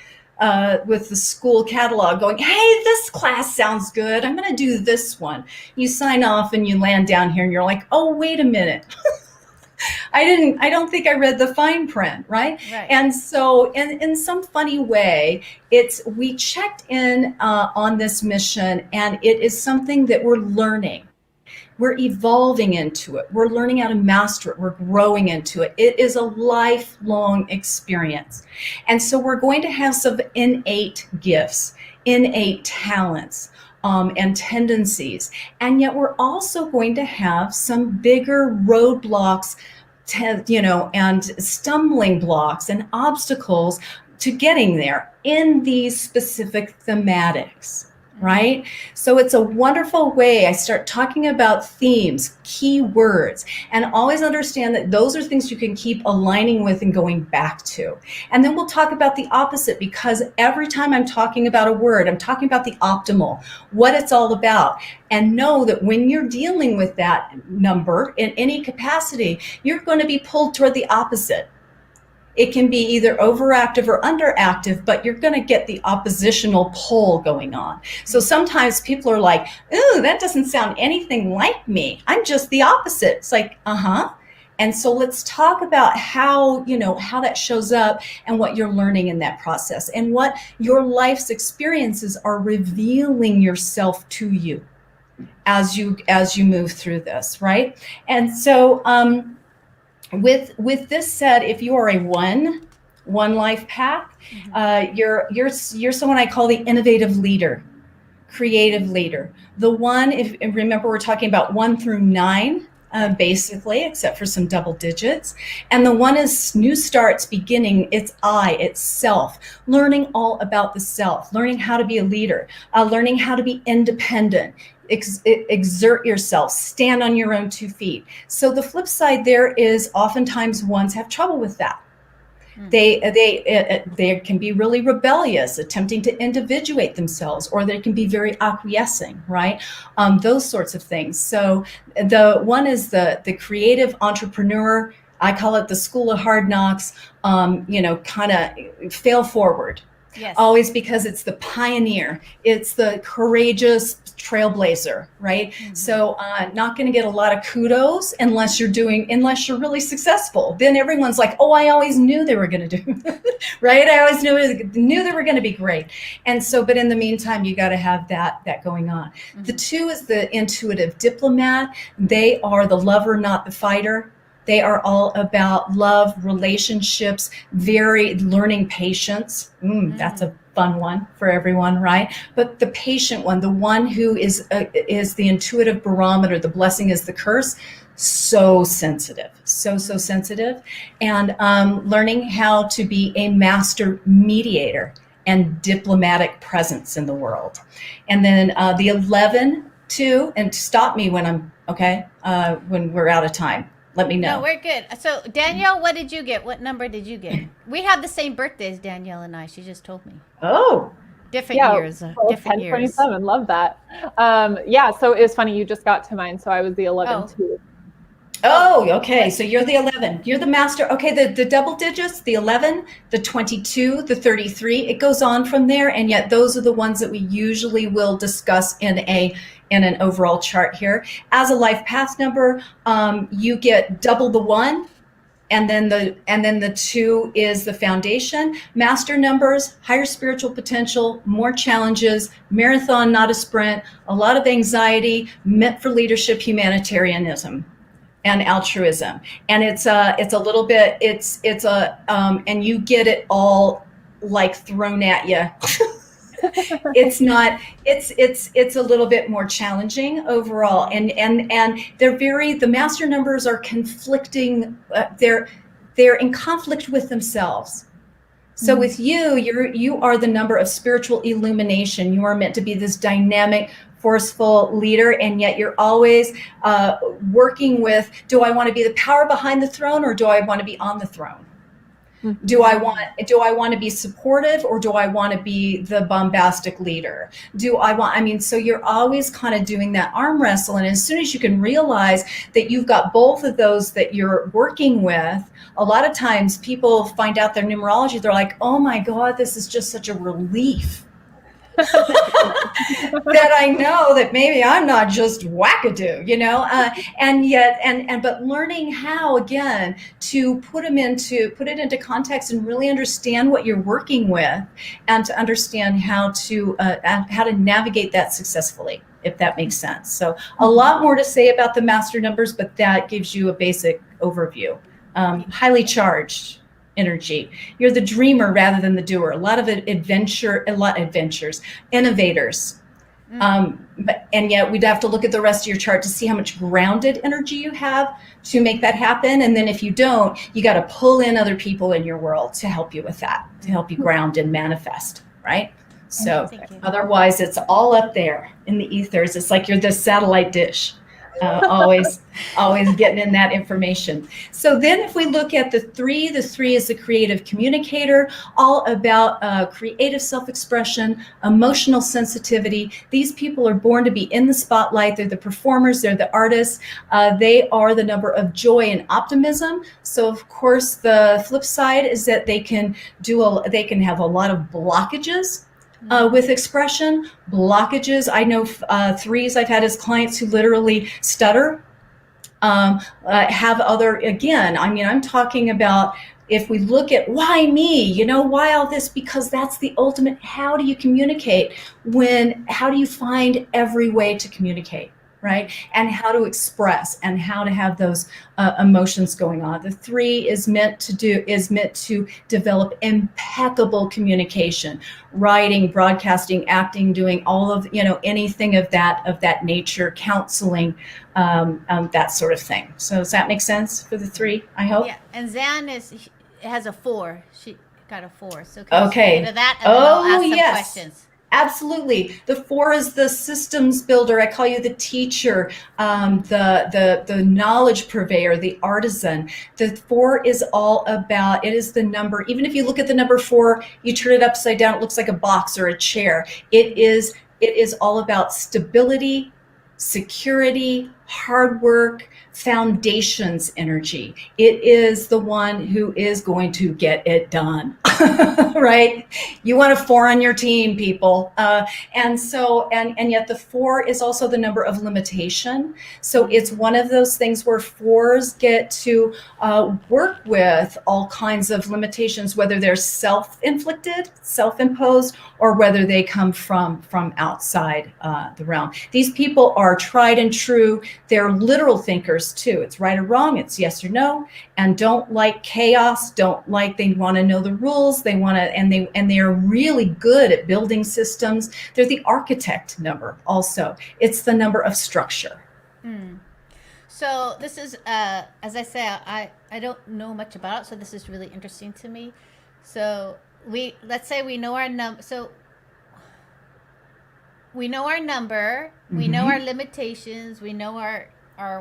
with the school catalog going, hey, this class sounds good, I'm going to do this one. You sign off and you land down here and you're like, oh, wait a minute. I don't think I read the fine print, right? And so in some funny way, we checked in on this mission, and it is something that we're learning. We're evolving into it. We're learning how to master it. We're growing into it. It is a lifelong experience. And so we're going to have some innate gifts, innate talents, and tendencies. And yet we're also going to have some bigger roadblocks, and stumbling blocks and obstacles to getting there in these specific thematics. right? So it's a wonderful way. I start talking about themes, key words, and always understand that those are things you can keep aligning with and going back to. And then we'll talk about the opposite, because every time I'm talking about a word, I'm talking about the optimal, what it's all about. And know that when you're dealing with that number in any capacity, you're going to be pulled toward the opposite. It can be either overactive or underactive, but you're going to get the oppositional pull going on. So sometimes people are like, ooh, that doesn't sound anything like me. I'm just the opposite. It's like, And so let's talk about how that shows up and what you're learning in that process and what your life's experiences are revealing yourself to you as you move through this, right? And so, with this said, if you are a one life path, you're someone I call the innovative leader, creative leader. The one, if remember, we're talking about 1 through 9, basically, except for some double digits. And the one is new starts, beginning. It's it's self, learning all about the self, learning how to be a leader, learning how to be independent. Exert yourself, stand on your own 2 feet. So the flip side there is oftentimes ones have trouble with that. They can be really rebellious, attempting to individuate themselves, or they can be very acquiescing, right? Those sorts of things. So the one is the creative entrepreneur. I call it the school of hard knocks, kind of fail forward. Yes. Always, because it's the pioneer, it's the courageous trailblazer, right? So not going to get a lot of kudos unless you're really successful. Then everyone's like, oh, I always knew they were going to do, right? I always knew they were going to be great. And so, but in the meantime, you got to have that going on. The 2 is the intuitive diplomat. They are the lover, not the fighter. They are all about love, relationships, very learning patience. That's a fun one for everyone, right? But the patient one, the one who is the intuitive barometer, the blessing is the curse, so sensitive, so sensitive. And learning how to be a master mediator and diplomatic presence in the world. And then the 11, 2, and stop me when I'm, when we're out of time. Let me know. No, we're good. So, Danielle, what did you get? What number did you get? We have the same birthdays, Danielle and I. She just told me. Oh. Different years. Different 10/27. Love that. So it was funny. You just got to mine. So I was the 11 too. Oh, okay. So you're the 11. You're the master. Okay, the double digits, the 11, the 22, the 33. It goes on from there. And yet those are the ones that we usually will discuss in an overall chart here. As a life path number, you get double the 1. And then the 2 is the foundation. Master numbers, higher spiritual potential, more challenges, marathon, not a sprint, a lot of anxiety, meant for leadership, humanitarianism, and altruism. And it's a little bit, and you get it all like thrown at you. It's a little bit more challenging overall, and the master numbers are conflicting. They're in conflict with themselves. So with you are the number of spiritual illumination. You are meant to be this dynamic, forceful leader, and yet you're always working with, do I want to be the power behind the throne, or do I want to be on the throne? Do I want to be supportive, or do I want to be the bombastic leader? So you're always kind of doing that arm wrestle. And as soon as you can realize that you've got both of those that you're working with, a lot of times people find out their numerology, they're like, oh my God, this is just such a relief. That I know that maybe I'm not just wackadoo, but learning how, again, to put it into context and really understand what you're working with, and to understand how to navigate that successfully, if that makes sense. So a lot more to say about the master numbers, but that gives you a basic overview. Highly charged energy. You're the dreamer rather than the doer. A lot of adventures, innovators. And yet we'd have to look at the rest of your chart to see how much grounded energy you have to make that happen. And then if you don't, you got to pull in other people in your world to help you with that, to help you ground and manifest, right? So Thank you. otherwise, it's all up there in the ethers. It's like you're the satellite dish, always getting in that information. So then if we look at the three is the creative communicator, all about creative self-expression, emotional sensitivity. These people are born to be in the spotlight. They're the performers, they're the artists. They are the number of joy and optimism. So of course, the flip side is that they can have a lot of blockages with expression, blockages. I know threes I've had as clients who literally stutter, have other, again, I mean, I'm talking about, if we look at why me, why all this, because that's the ultimate, how do you communicate how do you find every way to communicate? Right? And how to express and how to have those emotions going on. The three is meant to develop impeccable communication, writing, broadcasting, acting, doing all of, anything of that nature, counseling, that sort of thing. So does that make sense for the three, I hope? Yeah, and Zan has a 4. She got a 4. So can you Okay. speak to that, and then I'll ask some Yes. questions. Absolutely. The 4 is the systems builder. I call you the teacher, the knowledge purveyor, the artisan. The 4 is all about, it is the number, even if you look at the number 4, you turn it upside down, it looks like a box or a chair. It is all about stability, security, hard work, foundations energy. It is the one who is going to get it done, right? You want a 4 on your team, people. And yet the 4 is also the number of limitation. So it's one of those things where 4s get to work with all kinds of limitations, whether they're self-inflicted, self-imposed, or whether they come from outside the realm. These people are tried and true. They're literal thinkers too. It's right or wrong. It's yes or no, and don't like chaos. They want to know the rules. They want to, and they are really good at building systems. They're the architect number also. It's the number of structure. So this is, as I say, I don't know much about it, so this is really interesting to me. So let's say we know our number. So we know our number. Mm-hmm. We know our limitations. We know our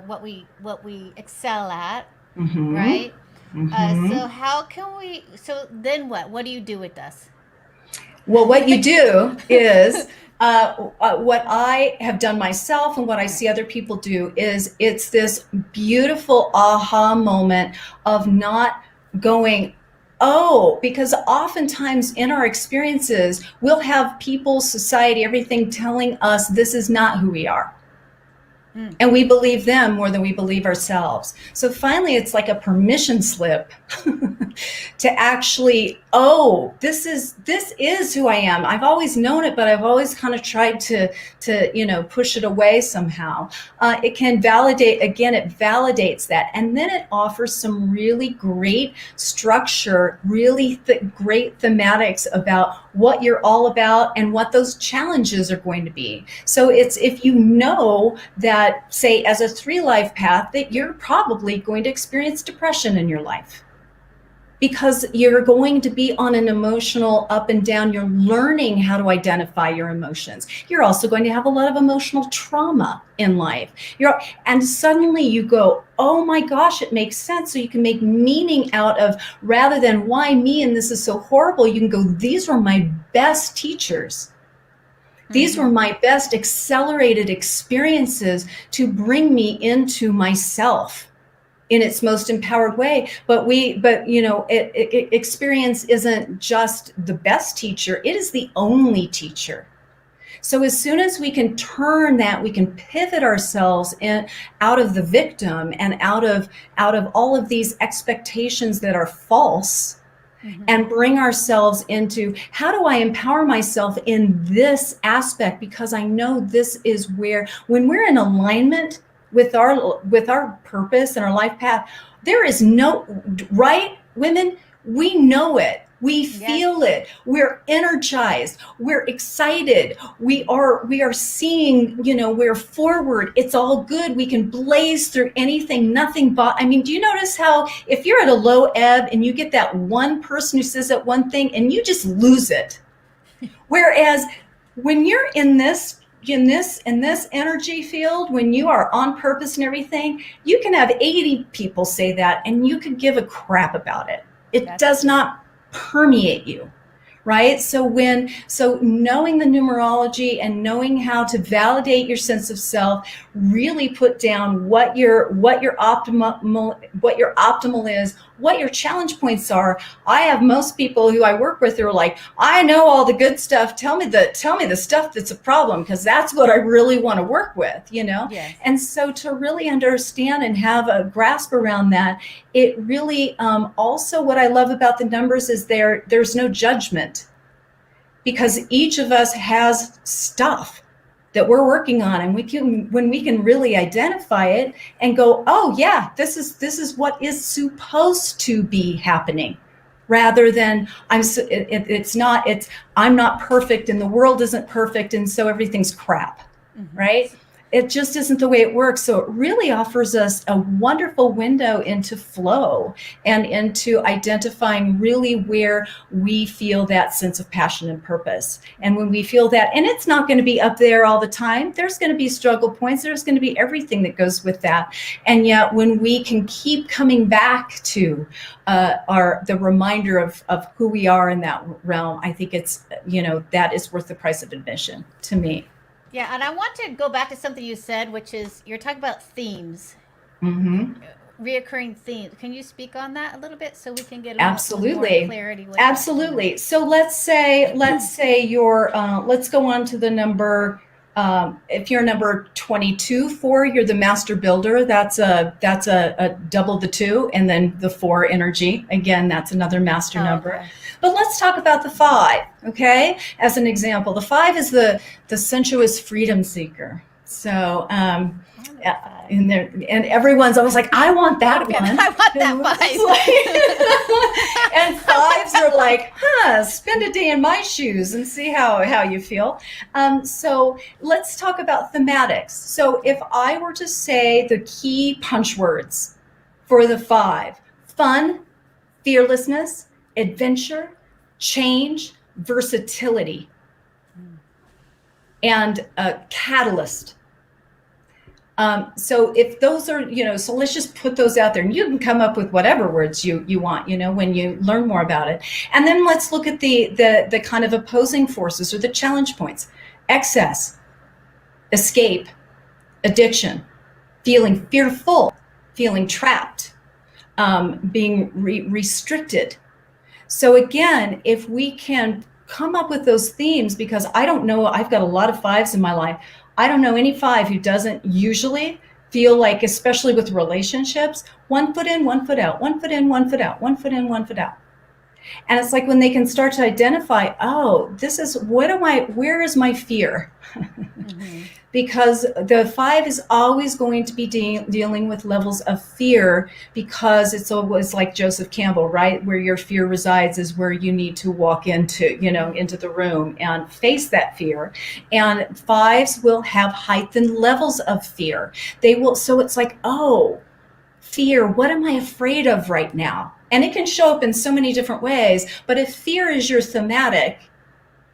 what we excel at, mm-hmm. right? Mm-hmm. So how can we? So then what? What do you do with us? Well, what you do is what I have done myself and what I see other people do is it's this beautiful aha moment of not going, oh, because oftentimes in our experiences, we'll have people, society, everything telling us this is not who we are. And we believe them more than we believe ourselves. So finally, it's like a permission slip to actually, oh, this is who I am. I've always known it, but I've always kind of tried to push it away somehow. It can validate, again, it validates that. And then it offers some really great structure, really great thematics about what you're all about and what those challenges are going to be. So it's, if you know that, say, as a 3 life path, that you're probably going to experience depression in your life because you're going to be on an emotional up and down. You're learning how to identify your emotions. You're also going to have a lot of emotional trauma in life. And suddenly you go, oh my gosh, it makes sense. So you can make meaning out of, rather than why me and this is so horrible, you can go, these were my best teachers. These were my best accelerated experiences to bring me into myself in its most empowered way. But experience isn't just the best teacher, it is the only teacher. So as soon as we can turn that, we can pivot ourselves out of the victim and out of all of these expectations that are false. And bring ourselves into, how do I empower myself in this aspect? Because I know this is where, when we're in alignment with our purpose and our life path, there is no, right, women? We know it. We feel it. We're energized. We're excited. We are seeing, we're forward. It's all good. We can blaze through anything, nothing but, do you notice how if you're at a low ebb and you get that one person who says that one thing and you just lose it, Whereas when you're in this energy field, when you are on purpose and everything, you can have 80 people say that and you could give a crap about it. It does not permeate you. Right? So knowing the numerology and knowing how to validate your sense of self, really put down what your optimal is, what your challenge points are. I have most people who I work with who are like, I know all the good stuff. Tell me the stuff that's a problem, because that's what I really want to work with, Yes. And so to really understand and have a grasp around that, it really also what I love about the numbers is there's no judgment, because each of us has stuff that we're working on, and when we can really identify it and go, oh yeah, this is what is supposed to be happening, rather than I'm not perfect and the world isn't perfect and so everything's crap, right? It just isn't the way it works. So it really offers us a wonderful window into flow and into identifying really where we feel that sense of passion and purpose. And when we feel that, and it's not going to be up there all the time, there's going to be struggle points, there's going to be everything that goes with that. And yet when we can keep coming back to the reminder of who we are in that realm, I think it's, that is worth the price of admission to me. Yeah, and I want to go back to something you said, which is you're talking about themes, reoccurring themes. Can you speak on that a little bit so we can get a little more clarity? With Absolutely. That? So let's say you're let's go on to the number. If you're number 22, 4, you're the master builder. That's a double the 2, and then the 4 energy. Again, that's another master number. Okay. But let's talk about the 5, okay? As an example, the 5 is the sensuous freedom seeker. So, and everyone's always like, I want that one. I want that 5. And 5s are like, spend a day in my shoes and see how you feel. So let's talk about thematics. So if I were to say the key punch words for the 5, fun, fearlessness, adventure, change, versatility, and a catalyst. So if those are, so let's just put those out there, and you can come up with whatever words you want, when you learn more about it. And then let's look at the kind of opposing forces or the challenge points: excess, escape, addiction, feeling fearful, feeling trapped, being restricted. So again, if we can come up with those themes, because I don't know, I've got a lot of 5s in my life. I don't know any 5 who doesn't usually feel like, especially with relationships, 1 foot in, 1 foot out, 1 foot in, 1 foot out, 1 foot in, 1 foot out. And it's like when they can start to identify, where is my fear? Because the 5 is always going to be dealing with levels of fear, because it's always like Joseph Campbell, right? Where your fear resides is where you need to walk into the room and face that fear. And 5s will have heightened levels of fear. So it's like, fear, what am I afraid of right now? And it can show up in so many different ways. But if fear is your thematic,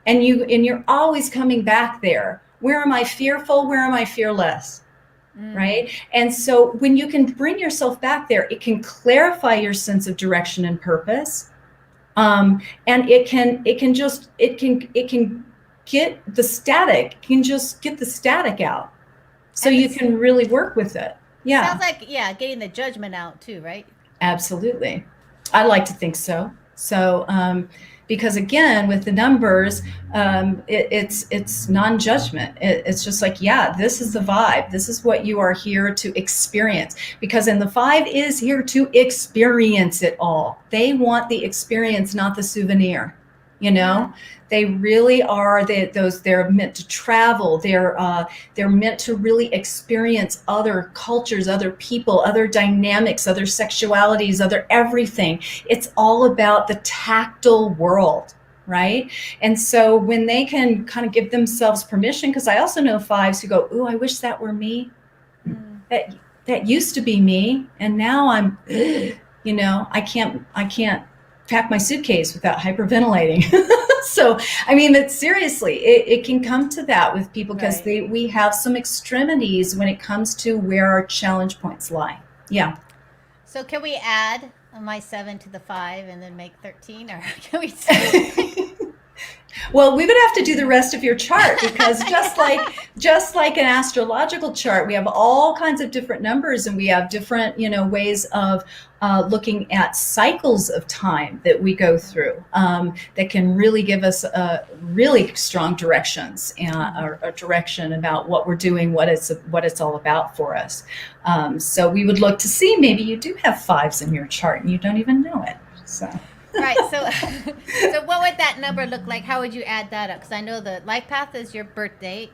and you're always coming back there, where am I fearful? Where am I fearless? Right? And so when you can bring yourself back there, it can clarify your sense of direction and purpose. And it can get the static, out. So you can really work with it. Yeah. Sounds like, getting the judgment out too, right? Absolutely. I like to think so. So, because again, with the numbers, it's non-judgment. It's just like, this is the vibe. This is what you are here to experience. Because the 5 is here to experience it all. They want the experience, not the souvenir. They really are. They're meant to travel. They're meant to really experience other cultures, other people, other dynamics, other sexualities, other everything. It's all about the tactile world, right? And so when they can kind of give themselves permission, because I also know 5s who go, "Ooh, I wish that were me. That used to be me, and now I'm, I can't pack my suitcase without hyperventilating." So, I mean, but seriously, it can come to that with people because Right. we have some extremities when it comes to where our challenge points lie. Yeah. So can we add my 7 to the 5 and then make 13, or can we? Well, we would have to do the rest of your chart because just like an astrological chart, we have all kinds of different numbers and we have different, ways of looking at cycles of time that we go through that can really give us really strong directions and a direction about what we're doing, what it's all about for us. So we would look to see maybe you do have 5s in your chart and you don't even know it. So. Right. So, so what would that number look like? How would you add that up? Because I know the life path is your birth date.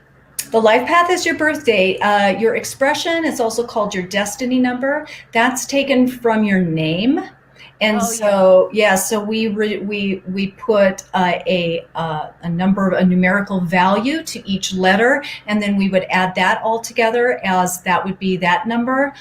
The life path is your birth date. Your expression is also called your destiny number. That's taken from your name. And so we put a number, a numerical value to each letter, and then we would add that all together as that would be that number.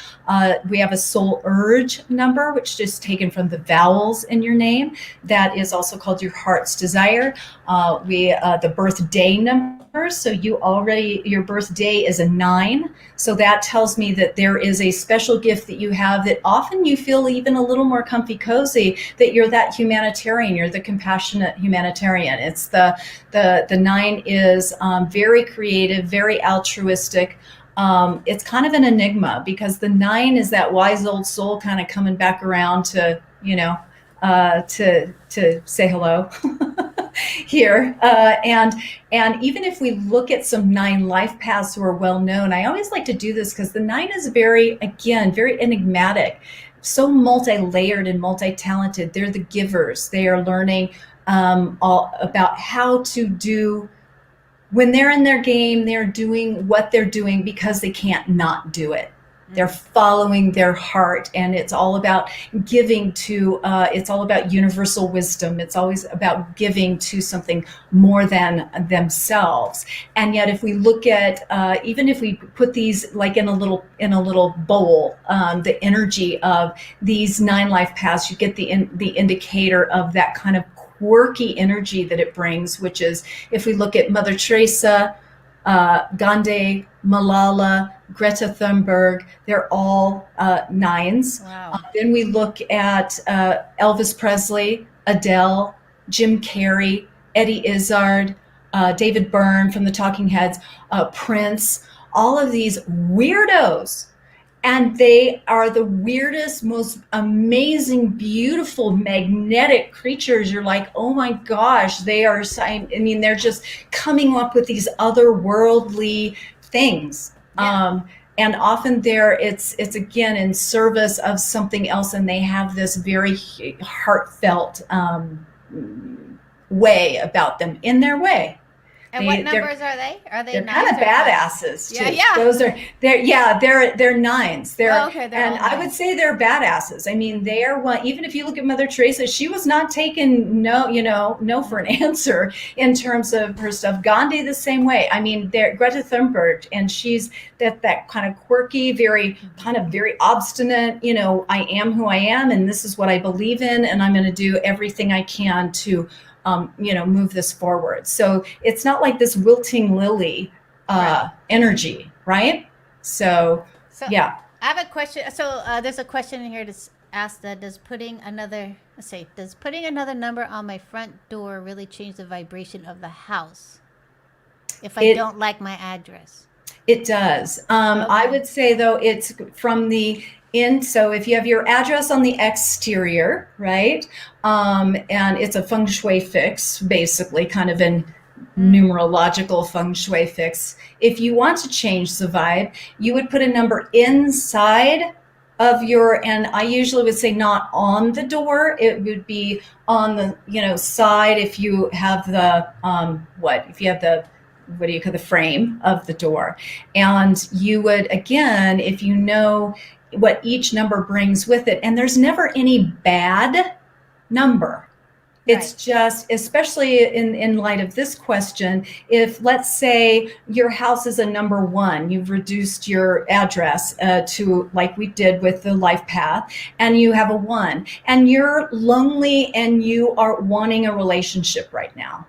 We have a soul urge number, which is taken from the vowels in your name. That is also called your heart's desire. The birthday number. So your birthday is a 9. So that tells me that there is a special gift that you have that often you feel even a little more comfy cozy, that you're that humanitarian, you're the compassionate humanitarian. It's the 9 is very creative, very altruistic. It's kind of an enigma because the 9 is that wise old soul kind of coming back around to, to say hello. Here and even if we look at some 9 life paths who are well known, I always like to do this because the 9 is very enigmatic, so multi-layered and multi-talented. They're the givers. They are learning all about how to do. When they're in their game, they're doing what they're doing because they can't not do it. They're following their heart, and it's all about giving to, it's all about universal wisdom. It's always about giving to something more than themselves. And yet if we look at, even if we put these like in a little bowl, the energy of these 9 life paths, you get the indicator of that kind of quirky energy that it brings, which is, if we look at Mother Teresa, Gandhi, Malala, Greta Thunberg, they're all 9s. Wow. Then we look at Elvis Presley, Adele, Jim Carrey, Eddie Izzard, David Byrne from the Talking Heads, Prince, all of these weirdos. And they are the weirdest, most amazing, beautiful, magnetic creatures. You're like, oh my gosh, they're just coming up with these otherworldly things. Yeah. And often it's again in service of something else, and they have this very heartfelt way about them in their way. And what numbers are they? Are they? They're kind of badasses too. Yeah. They're 9s. They're I would say they're badasses. I mean, they are one. Even if you look at Mother Teresa, she was not taking no for an answer in terms of her stuff. Gandhi the same way. I mean, they're Greta Thunberg, and she's that kind of quirky, very obstinate. I am who I am, and this is what I believe in, and I'm going to do everything I can to move this forward. So it's not like this wilting lily energy, right? So yeah. I have a question. So there's a question in here to ask that does putting another number on my front door really change the vibration of the house if I don't like my address? It does. Okay. I would say though, it's from the so if you have your address on the exterior, right? And it's a feng shui fix, basically, kind of an numerological feng shui fix. If you want to change the vibe, you would put a number inside of and I usually would say not on the door. It would be on the, side if you have the, what do you call the frame of the door. And you would, again, if you know what each number brings with it, and there's never any bad number. It's just, especially in light of this question, if let's say your house is a number 1, you've reduced your address to like we did with the life path, and you have a 1, and you're lonely and you are wanting a relationship right now.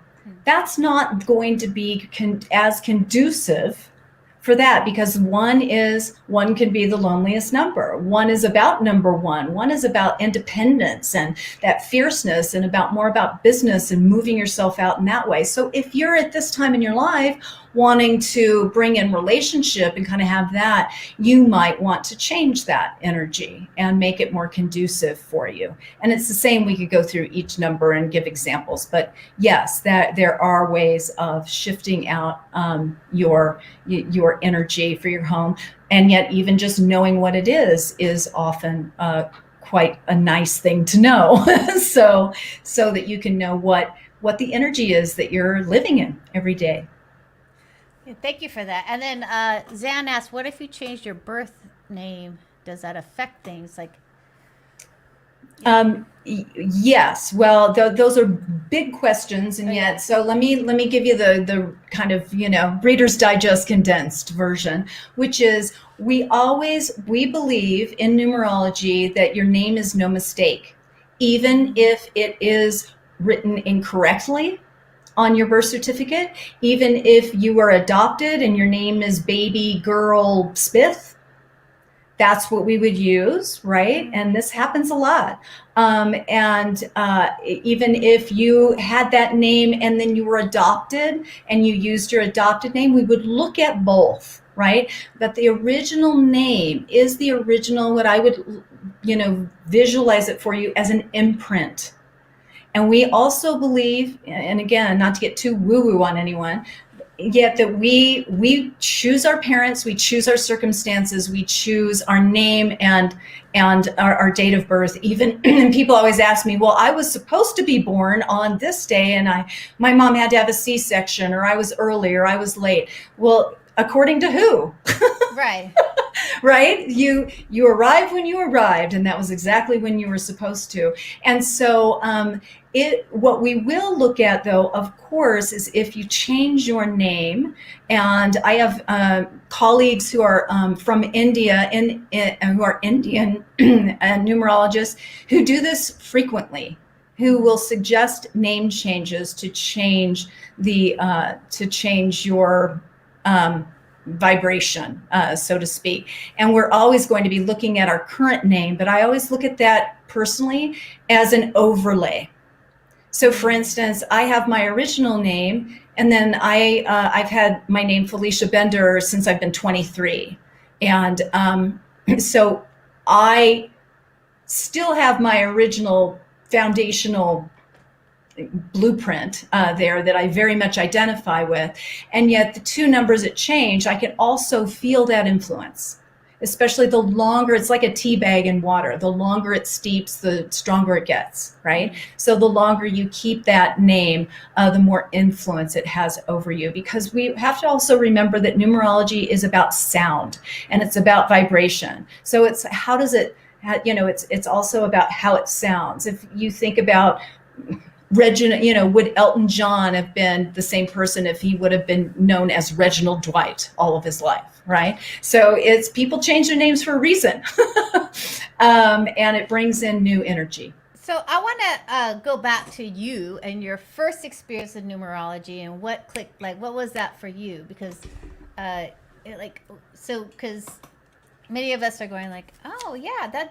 that's not going to be as conducive for that, because one can be the loneliest number. One is about number one. One is about independence and that fierceness, and more about business and moving yourself out in that way. So if you're at this time in your life wanting to bring in relationship and kind of have that, you might want to change that energy and make it more conducive for you. And it's the same. We could go through each number and give examples, but yes, that there are ways of shifting out your energy for your home. And yet even just knowing what it is often quite a nice thing to know. so that you can know what the energy is that you're living in every day. Thank you for that. And then Zan asked, what if you changed your birth name? Does that affect things? Like, yes. Well, those are big questions, and yet, so let me give you the kind of, Reader's Digest condensed version, which is we believe in numerology that your name is no mistake, even if it is written incorrectly on your birth certificate, even if you were adopted and your name is baby girl Smith. That's what we would use, right? And this happens a lot. And even if you had that name and then you were adopted and you used your adopted name, we would look at both, right? But the original name is the original, what I would, visualize it for you as an imprint. And we also believe, and again, not to get too woo-woo on anyone, yet that we choose our parents, we choose our circumstances, we choose our name and our date of birth. Even and people always ask me, well, I was supposed to be born on this day, and my mom had to have a C-section, or I was early, or I was late. Well, according to who? right. Right? You arrived when you arrived, and that was exactly when you were supposed to. And so what we will look at, though, of course, is if you change your name. And I have colleagues who are from India who are Indian numerologists who do this frequently, who will suggest name changes to change your vibration, so to speak. And we're always going to be looking at our current name, but I always look at that personally as an overlay. So for instance, I have my original name, and then I've had my name Felicia Bender since I've been 23. And so I still have my original foundational blueprint there that I very much identify with. And yet the two numbers that change, I can also feel that influence, especially the longer, it's like a tea bag in water. The longer it steeps, the stronger it gets, right? So the longer you keep that name, the more influence it has over you, because we have to also remember that numerology is about sound and it's about vibration. So it's it's also about how it sounds. If you think about Reginald, would Elton John have been the same person if he would have been known as Reginald Dwight all of his life, right? So it's people change their names for a reason, and it brings in new energy. So I want to go back to you and your first experience in numerology and what clicked. Like, what was that for you? Because, because many of us are going like, oh yeah,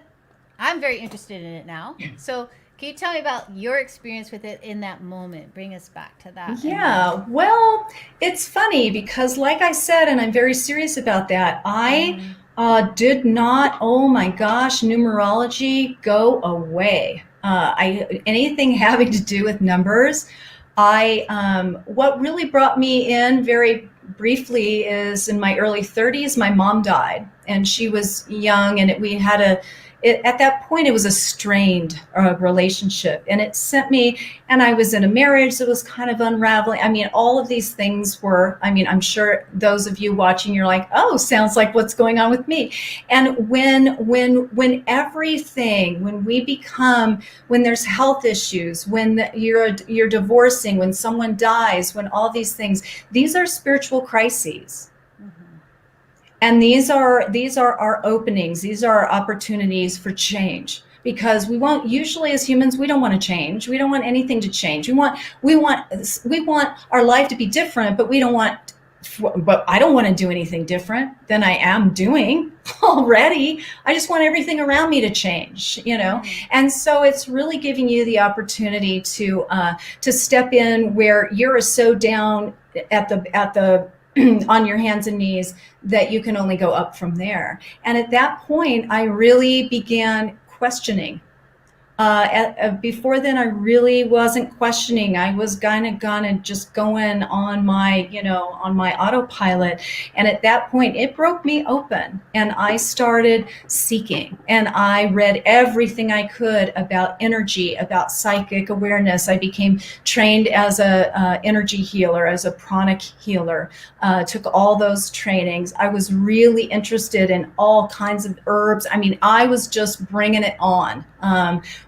I'm very interested in it now. So. Can you tell me about your experience with it in that moment? Bring us back to that. Yeah, well, it's funny because like I said, and I'm very serious about that, I did not, oh my gosh, numerology, go away. Anything having to do with numbers, what really brought me in very briefly is in my early 30s, my mom died, and she was young, and we had at that point, it was a strained relationship, and it sent me, and I was in a marriage that was kind of unraveling. I mean, all of these things were, I'm sure those of you watching, you're like, oh, sounds like what's going on with me. And when there's health issues, when you're divorcing, when someone dies, when all these things, these are spiritual crises. And these are our openings. These are our opportunities for change, because we won't, usually as humans, we don't want to change. We don't want anything to change. We want our life to be different, but I don't want to do anything different than I am doing already. I just want everything around me to change, And so it's really giving you the opportunity to step in where you're so down at the on your hands and knees that you can only go up from there. And at that point, I really began questioning. Before then, I really wasn't questioning. I was gonna just going on my, on my autopilot. And at that point, it broke me open, and I started seeking. And I read everything I could about energy, about psychic awareness. I became trained as a energy healer, as a pranic healer. Took all those trainings. I was really interested in all kinds of herbs. I mean, I was just bringing it on.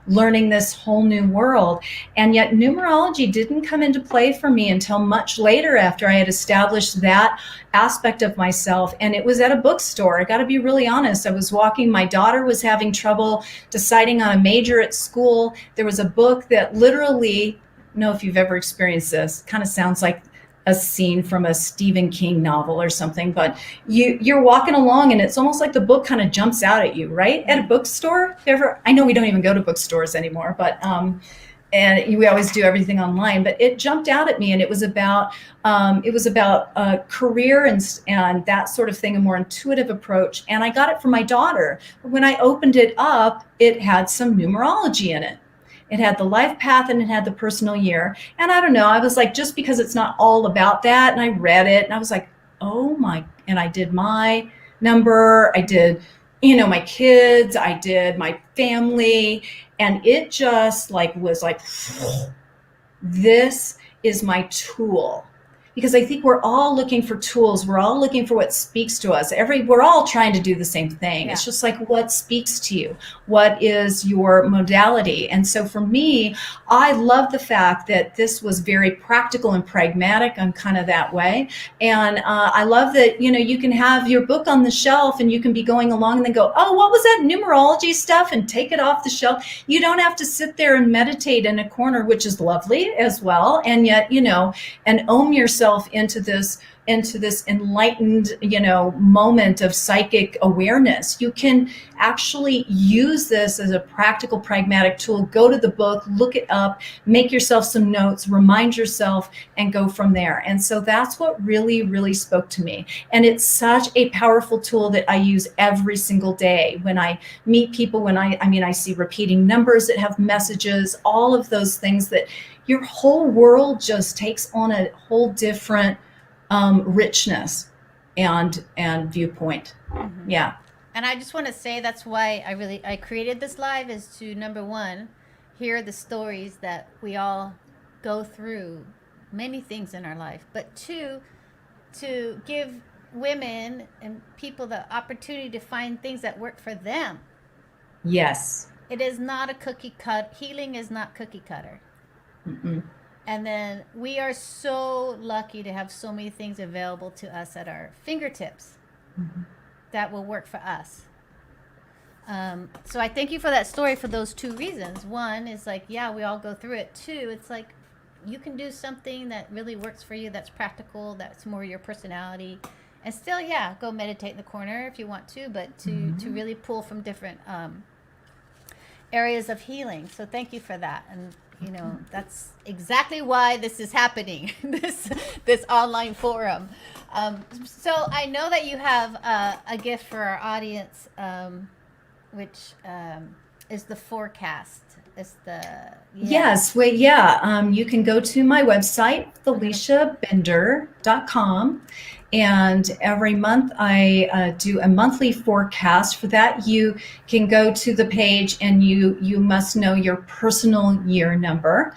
Learning this whole new world. And yet numerology didn't come into play for me until much later, after I had established that aspect of myself. And it was at a bookstore. I got to be really honest. I was walking, my daughter was having trouble deciding on a major at school. There was a book that literally, I don't know if you've ever experienced this, kind of sounds like a scene from a Stephen King novel or something, but you're walking along and it's almost like the book kind of jumps out at you, right? At a bookstore. I know we don't even go to bookstores anymore, but and we always do everything online, but it jumped out at me, and it was about career and that sort of thing, a more intuitive approach. And I got it for my daughter. When I opened it up, it had some numerology in it. It had the life path and it had the personal year. And I don't know, I was like, just because it's not all about that. And I read it and I was like, oh my, and I did my number, I did, my kids, I did my family. And it just was like, this is my tool. Because I think we're all looking for tools. We're all looking for what speaks to us. We're all trying to do the same thing. Yeah. It's just like, what speaks to you? What is your modality? And so for me, I love the fact that this was very practical and pragmatic. I'm kind of that way. And I love that, you can have your book on the shelf and you can be going along and then go, oh, what was that numerology stuff? And take it off the shelf. You don't have to sit there and meditate in a corner, which is lovely as well. And yet, and own yourself into this enlightened, moment of psychic awareness. You can actually use this as a practical, pragmatic tool. Go to the book, look it up, make yourself some notes, remind yourself, and go from there. And so that's what really, really spoke to me. And it's such a powerful tool that I use every single day when I meet people, when I see repeating numbers that have messages, all of those things that your whole world just takes on a whole different richness and viewpoint. Mm-hmm. Yeah. And I just want to say that's why I created this live, is to, number one, hear the stories that we all go through, many things in our life, but two, to give women and people the opportunity to find things that work for them. Yes. It is not a cookie cut. Healing is not cookie cutter. Mm-mm. And then we are so lucky to have so many things available to us at our fingertips. Mm-hmm. That will work for us. So I thank you for that story for those two reasons. One is like, yeah, we all go through it. Two, it's like you can do something that really works for you, that's practical, that's more your personality. And still, yeah, go meditate in the corner if you want to, but to really pull from different areas of healing. So thank you for that. And that's exactly why this is happening, this online forum. So I know that you have a gift for our audience, which is the forecast. It's the Yes, well, yeah. You can go to my website, FeliciaBender.com. And every month I do a monthly forecast. For that, you can go to the page and you must know your personal year number.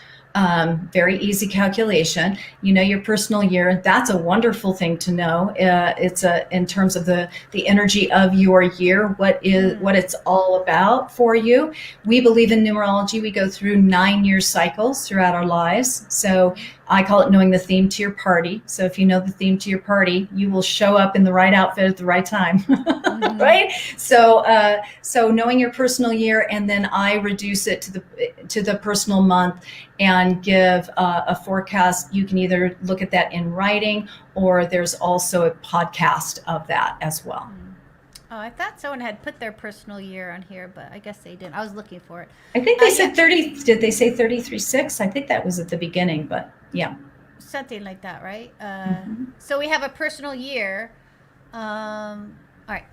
Very easy calculation. Your personal year. That's a wonderful thing to know. It's in terms of the energy of your year, what it's all about for you. We believe in numerology. We go through 9-year cycles throughout our lives. So I call it knowing the theme to your party. So if you know the theme to your party, you will show up in the right outfit at the right time, right? So so knowing your personal year, and then I reduce it to the personal month and give a forecast. You can either look at that in writing, or there's also a podcast of that as well. Oh, I thought someone had put their personal year on here, but I guess they didn't. I was looking for it. I think they said 30. Did they say 33.6? I think that was at the beginning, but yeah. Something like that, right? So we have a personal year. All right.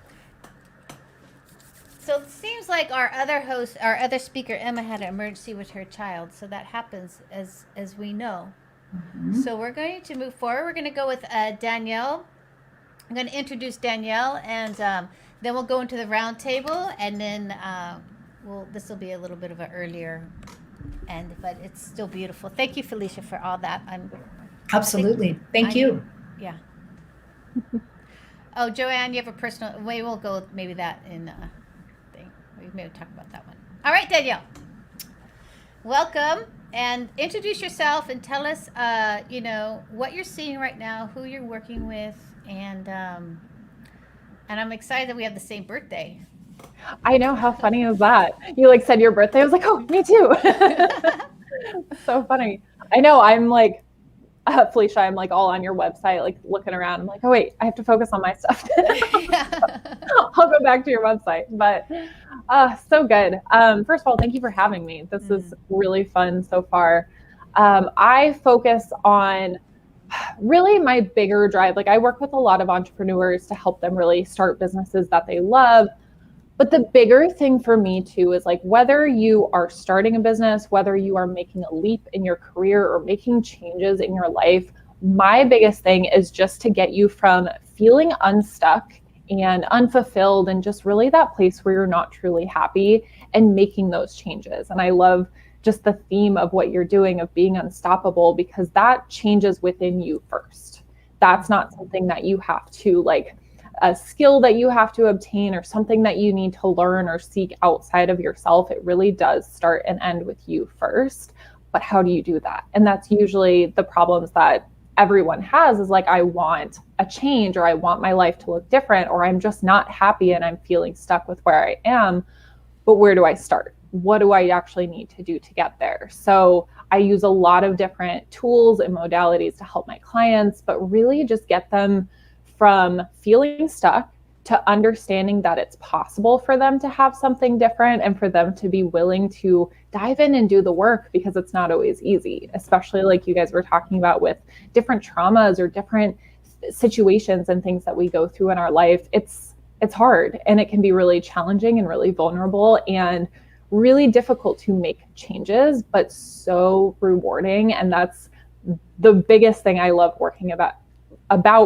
So it seems like our other speaker, Emma, had an emergency with her child. So that happens, as we know. So we're going to move forward. We're going to go with Danielle. I'm going to introduce Danielle, and then we'll go into the round table, and then this will be a little bit of an earlier end, but it's still beautiful. Thank you, Felicia, for all that. Absolutely. Thank you. Yeah. Oh, Joanne, you have a personal. We'll go with maybe that in thing. We maybe talk about that one. All right, Danielle. Welcome, and introduce yourself and tell us, what you're seeing right now, who you're working with, and I'm excited that we have the same birthday. I know, how funny is that? You said your birthday. I was like, oh, me too. So funny. I know. I'm like, Felicia, I'm all on your website, looking around. I'm like, oh wait, I have to focus on my stuff. I'll go back to your website, but so good. First of all, thank you for having me. This is really fun so far. I focus on really my bigger drive. I work with a lot of entrepreneurs to help them really start businesses that they love. But the bigger thing for me too is whether you are starting a business, whether you are making a leap in your career or making changes in your life, my biggest thing is just to get you from feeling unstuck and unfulfilled and just really that place where you're not truly happy and making those changes. And I love just the theme of what you're doing of being unstoppable, because that changes within you first. That's not something that you have to a skill that you have to obtain or something that you need to learn or seek outside of yourself. It really does start and end with you first. But how do you do that? And that's usually the problems that everyone has is I want a change, or I want my life to look different, or I'm just not happy and I'm feeling stuck with where I am. But where do I start? What do I actually need to do to get there? So I use a lot of different tools and modalities to help my clients, but really just get them from feeling stuck to understanding that it's possible for them to have something different, and for them to be willing to dive in and do the work, because it's not always easy, especially like you guys were talking about with different traumas or different situations and things that we go through in our life. It's hard, and it can be really challenging and really vulnerable and really difficult to make changes, but so rewarding. And that's the biggest thing I love working about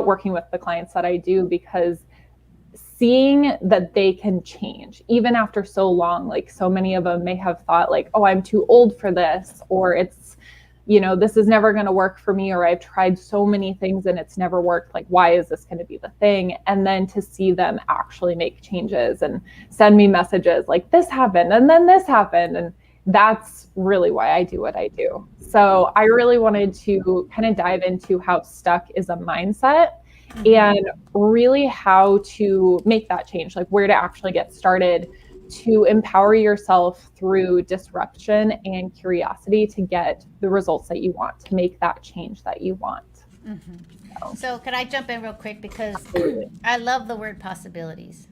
working with the clients that I do, because seeing that they can change even after so long. So many of them may have thought oh, I'm too old for this, or it's, this is never going to work for me, or I've tried so many things and it's never worked. Why is this going to be the thing? And then to see them actually make changes and send me messages this happened and then this happened. And that's really why I do what I do. So I really wanted to kind of dive into how stuck is a mindset, and really how to make that change, where to actually get started to empower yourself through disruption and curiosity to get the results that you want, to make that change that you want. So can I jump in real quick, because I love the word possibilities.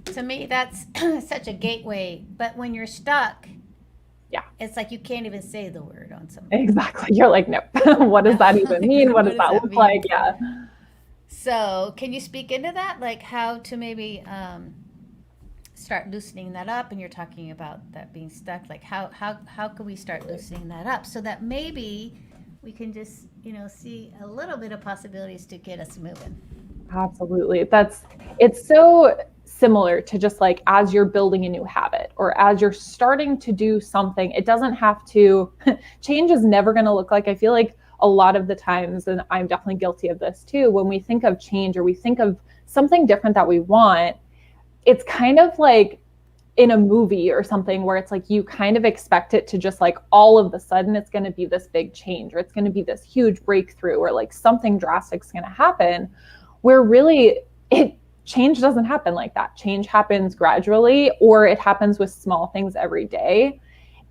To me, that's such a gateway. But when you're stuck, it's you can't even say the word on something. Exactly. You're no. What does that even mean? What does that look like? Yeah. So can you speak into that? How to maybe start loosening that up? And you're talking about that being stuck. How can we start loosening that up so that maybe we can just, see a little bit of possibilities to get us moving? Absolutely. It's so similar to just as you're building a new habit, or as you're starting to do something. It doesn't have to, change is never going to look I feel a lot of the times, and I'm definitely guilty of this too, when we think of change or we think of something different that we want, it's kind of in a movie or something where it's like you kind of expect it to just like all of a sudden it's going to be this big change, or it's going to be this huge breakthrough, or like something drastic is going to happen, where really change doesn't happen like that. Change happens gradually, or it happens with small things every day.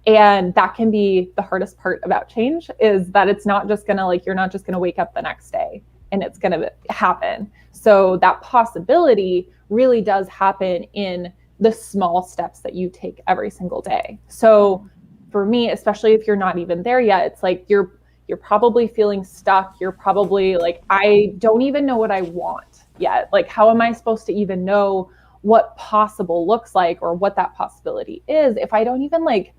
And that can be the hardest part about change, is that it's not just going to like, you're not just going to wake up the next day and it's going to happen. So that possibility really does happen in the small steps that you take every single day. So for me, especially if you're not even there yet, it's like you're probably feeling stuck. You're probably like, I don't even know what I want yet. Like, how am I supposed to even know what possible looks like, or what that possibility is, if I don't even like,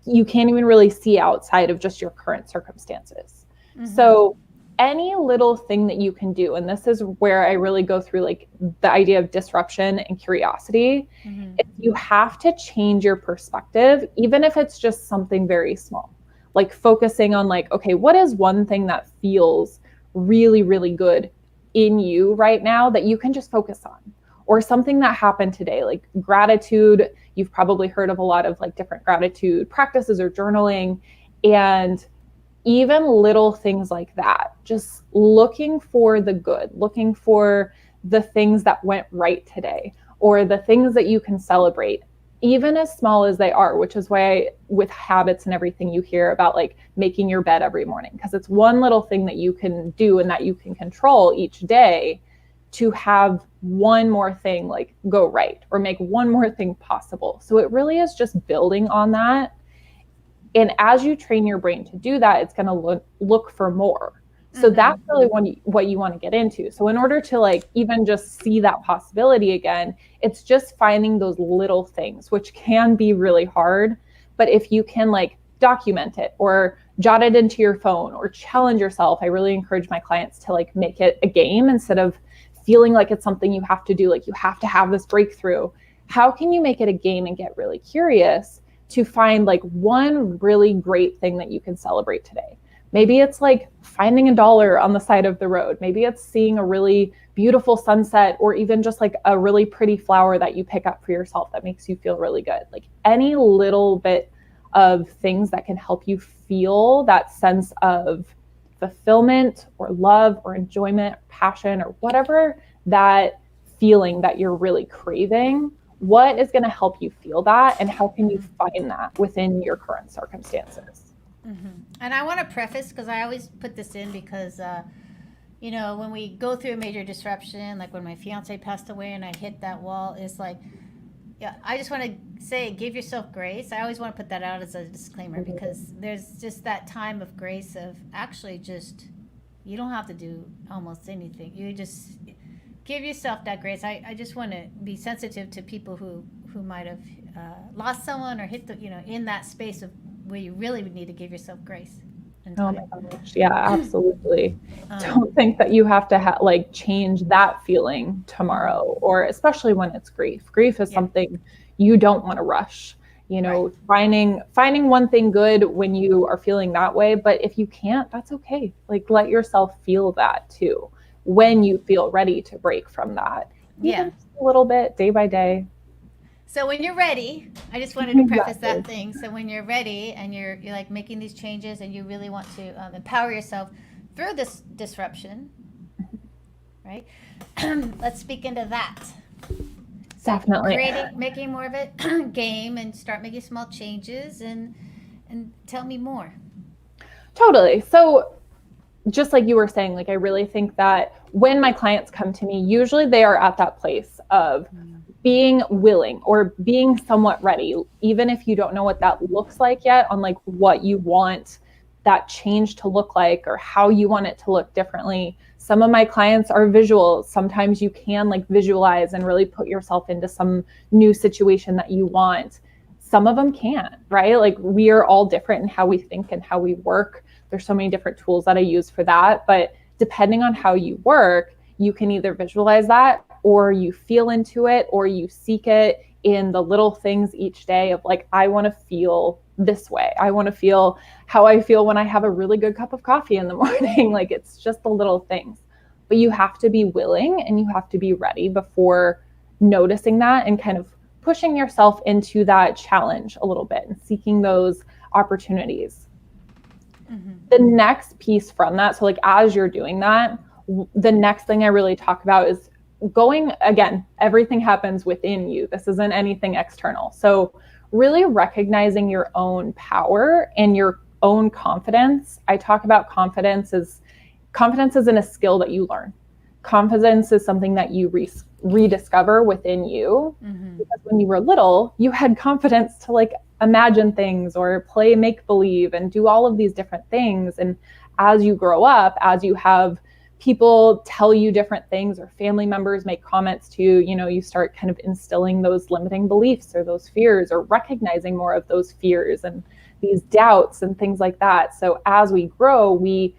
you can't even really see outside of just your current circumstances. So any little thing that you can do, and this is where I really go through like the idea of disruption and curiosity, if you have to change your perspective, even if it's just something very small, like focusing on like, okay, what is one thing that feels really, really good in you right now that you can just focus on? Or something that happened today, like gratitude. You've probably heard of a lot of like different gratitude practices or journaling, and even little things like that, just looking for the good, looking for the things that went right today, or the things that you can celebrate, even as small as they are, which is why with habits and everything you hear about like making your bed every morning, because it's one little thing that you can do and that you can control each day to have one more thing like go right, or make one more thing possible. So it really is just building on that. And as you train your brain to do that, it's going to look for more. So that's really what you want to get into. So in order to like even just see that possibility again, it's just finding those little things, which can be really hard. But if you can like document it or jot it into your phone or challenge yourself, I really encourage my clients to like make it a game instead of feeling like it's something you have to do, like you have to have this breakthrough. How can you make it a game and get really curious to find like one really great thing that you can celebrate today? Maybe it's like finding $1 on the side of the road. Maybe it's seeing a really beautiful sunset, or even just like a really pretty flower that you pick up for yourself that makes you feel really good. Like any little bit of things that can help you feel that sense of fulfillment or love or enjoyment, or passion, or whatever that feeling that you're really craving. What is going to help you feel that, and how can you find that within your current circumstances? And I want to preface, because I always put this in because, you know, when we go through a major disruption, like when my fiance passed away and I hit that wall, it's like, yeah, I just want to say, give yourself grace. I always want to put that out as a disclaimer, because there's just that time of grace of actually just, you don't have to do almost anything. You just give yourself that grace. I just want to be sensitive to people who might have lost someone or hit the, you know, in that space of where you really would need to give yourself grace. Oh my gosh. Yeah, absolutely. Don't think that you have to like change that feeling tomorrow, or especially when it's grief. Grief is something you don't want to rush. You know, finding one thing good when you are feeling that way. But if you can't, that's okay. Like let yourself feel that too, when you feel ready to break from that. Even just a little bit, day by day. So when you're ready, I just wanted to preface that thing. So when you're ready and you're like making these changes and you really want to empower yourself through this disruption, right? Let's speak into that. So Definitely. Making more of it game, and start making small changes, and tell me more. Totally. So just like you were saying, like I really think that when my clients come to me, usually they are at that place of being willing or being somewhat ready, even if you don't know what that looks like yet, on like what you want that change to look like or how you want it to look differently. Some of my clients are visual. Sometimes you can like visualize and really put yourself into some new situation that you want. Some of them can't, right? Like we are all different in how we think and how we work. There's so many different tools that I use for that. But depending on how you work, you can either visualize that, or you feel into it, or you seek it in the little things each day of like, I want to feel this way. I want to feel how I feel when I have a really good cup of coffee in the morning. Like it's just the little things. But you have to be willing and you have to be ready before noticing that and kind of pushing yourself into that challenge a little bit and seeking those opportunities. The next piece from that, so like as you're doing that, the next thing I really talk about is going, again, everything happens within you. This isn't anything external. So really recognizing your own power and your own confidence. I talk about confidence isn't a skill that you learn. Confidence is something that you rediscover within you. Because when you were little, you had confidence to like imagine things or play make believe and do all of these different things. And as you grow up, as you have people tell you different things or family members make comments to you, you know, you start kind of instilling those limiting beliefs or those fears or recognizing more of those fears and these doubts and things like that. So as we grow, we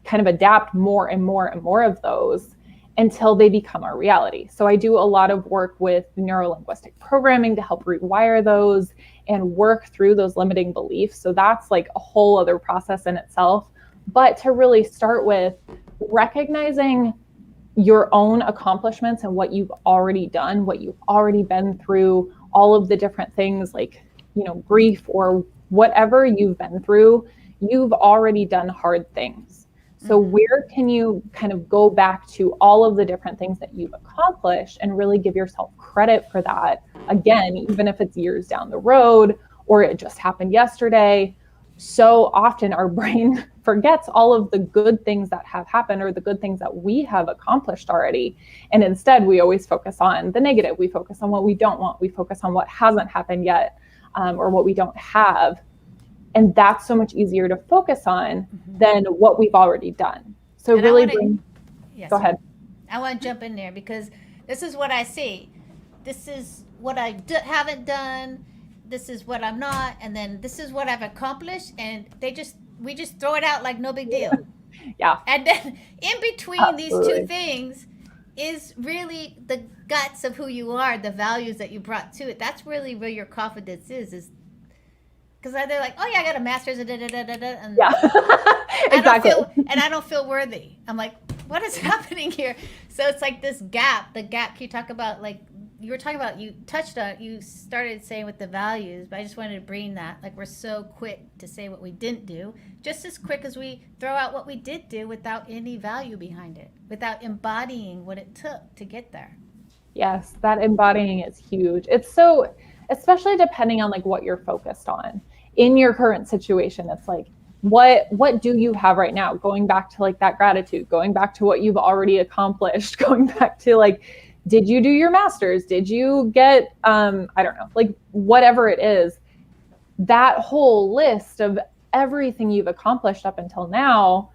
kind of adapt more and more and more of those until they become our reality. So I do a lot of work with neuro-linguistic programming to help rewire those and work through those limiting beliefs. So that's like a whole other process in itself. But to really start with recognizing your own accomplishments and what you've already done, what you've already been through, all of the different things like, you know, grief or whatever you've been through, you've already done hard things. So where can you kind of go back to all of the different things that you've accomplished and really give yourself credit for that? Again, even if it's years down the road or it just happened yesterday, so often our brain forgets all of the good things that have happened or the good things that we have accomplished already. And instead, we always focus on the negative. We focus on what we don't want. We focus on what hasn't happened yet or what we don't have. And that's so much easier to focus on than what we've already done. So And really go ahead. I want to jump in there because this is what I see. This is what I haven't done. This is what I'm not. And then this is what I've accomplished. And we just throw it out like no big deal. Yeah. And then in between these two things is really the guts of who you are, the values that you brought to it. That's really where your confidence is because they're like, oh yeah, I got a master's, and Yeah, exactly. I don't feel worthy. I'm like, what is happening here? So it's like this gap. The gap you talk about, like you were talking about, you touched on, you started saying with the values, but I just wanted to bring that. Like we're so quick to say what we didn't do, just as quick as we throw out what we did do without any value behind it, without embodying what it took to get there. Yes, that embodying is huge. It's so, especially depending on like what you're focused on in your current situation. It's like, what do you have right now? Going back to like that gratitude, going back to what you've already accomplished, going back to like, did you do your master's? Did you get, I don't know, like whatever it is, that whole list of everything you've accomplished up until now,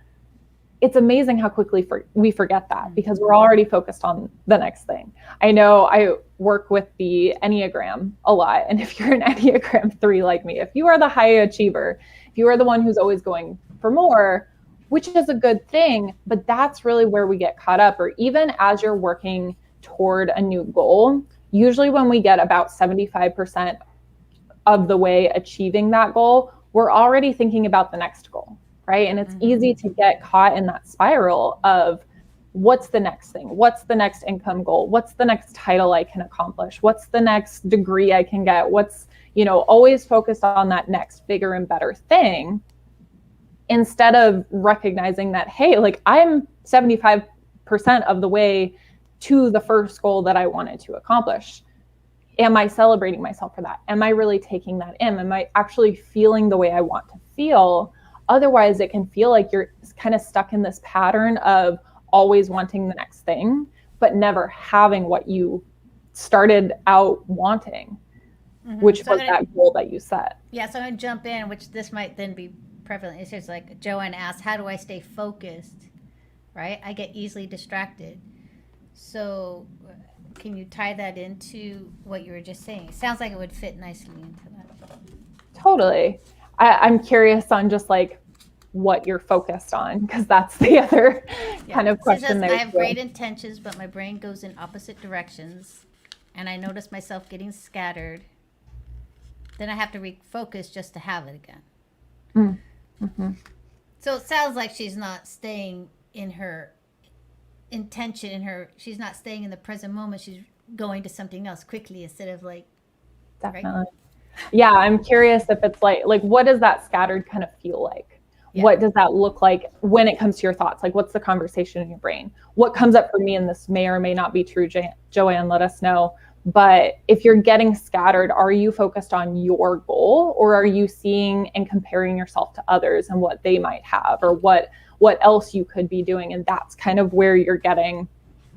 it's amazing how quickly we forget that because we're already focused on the next thing. I know I work with the Enneagram a lot. And if you're an Enneagram 3 like me, if you are the high achiever, if you are the one who's always going for more, which is a good thing, but that's really where we get caught up. Or even as you're working toward a new goal, usually when we get about 75% of the way achieving that goal, we're already thinking about the next goal. Right. And it's easy to get caught in that spiral of what's the next thing? What's the next income goal? What's the next title I can accomplish? What's the next degree I can get? What's, you know, always focused on that next bigger and better thing instead of recognizing that, hey, like I'm 75% of the way to the first goal that I wanted to accomplish. Am I celebrating myself for that? Am I really taking that in? Am I actually feeling the way I want to feel? Otherwise, it can feel like you're kind of stuck in this pattern of always wanting the next thing, but never having what you started out wanting, which was that goal that you set. Yeah, so I'm going to jump in, which this might then be prevalent. It's just like Joanne asked, how do I stay focused, right? I get easily distracted. So can you tie that into what you were just saying? It sounds like it would fit nicely into that. Totally. I'm curious on just like what you're focused on, because that's the other kind of question there. I have great intentions, but my brain goes in opposite directions, and I notice myself getting scattered. Then I have to refocus just to have it again. So it sounds like she's not staying in her intention, she's not staying in the present moment. She's going to something else quickly instead of like, Definitely. Yeah, I'm curious if it's like what does that scattered kind of feel like? Yeah. What does that look like when it comes to your thoughts? Like, what's the conversation in your brain? What comes up for me, and this may or may not be true, Joanne, let us know. But if you're getting scattered, are you focused on your goal, or are you seeing and comparing yourself to others and what they might have, or what else you could be doing? And that's kind of where you're getting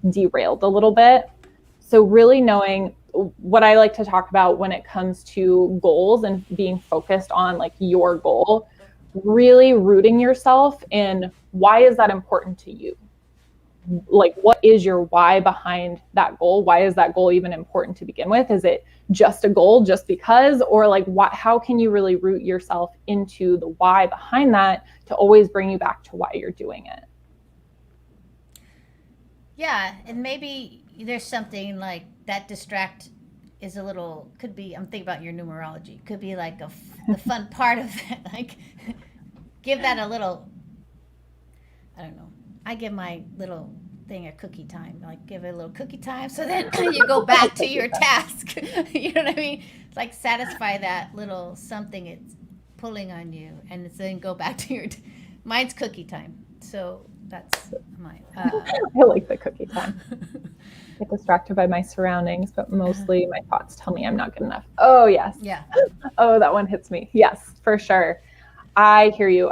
derailed a little bit. So really knowing what I like to talk about when it comes to goals and being focused on like your goal, really rooting yourself in why is that important to you? Like, what is your why behind that goal? Why is that goal even important to begin with? Is it just a goal just because, or like how can you really root yourself into the why behind that to always bring you back to why you're doing it? Yeah, and maybe there's something like that is a little, could be, I'm thinking about your numerology, could be like the fun part of it, like give that a little, I don't know, I give my little thing a cookie time, like give it a little cookie time, so then you go back to your task. You know what I mean? It's like satisfy that little something it's pulling on you, and then go back to your, mine's cookie time. So that's mine. I like the cookie time. Get distracted by my surroundings, but mostly my thoughts tell me I'm not good enough. Oh, yes. Yeah. Oh, that one hits me. Yes, for sure. I hear you.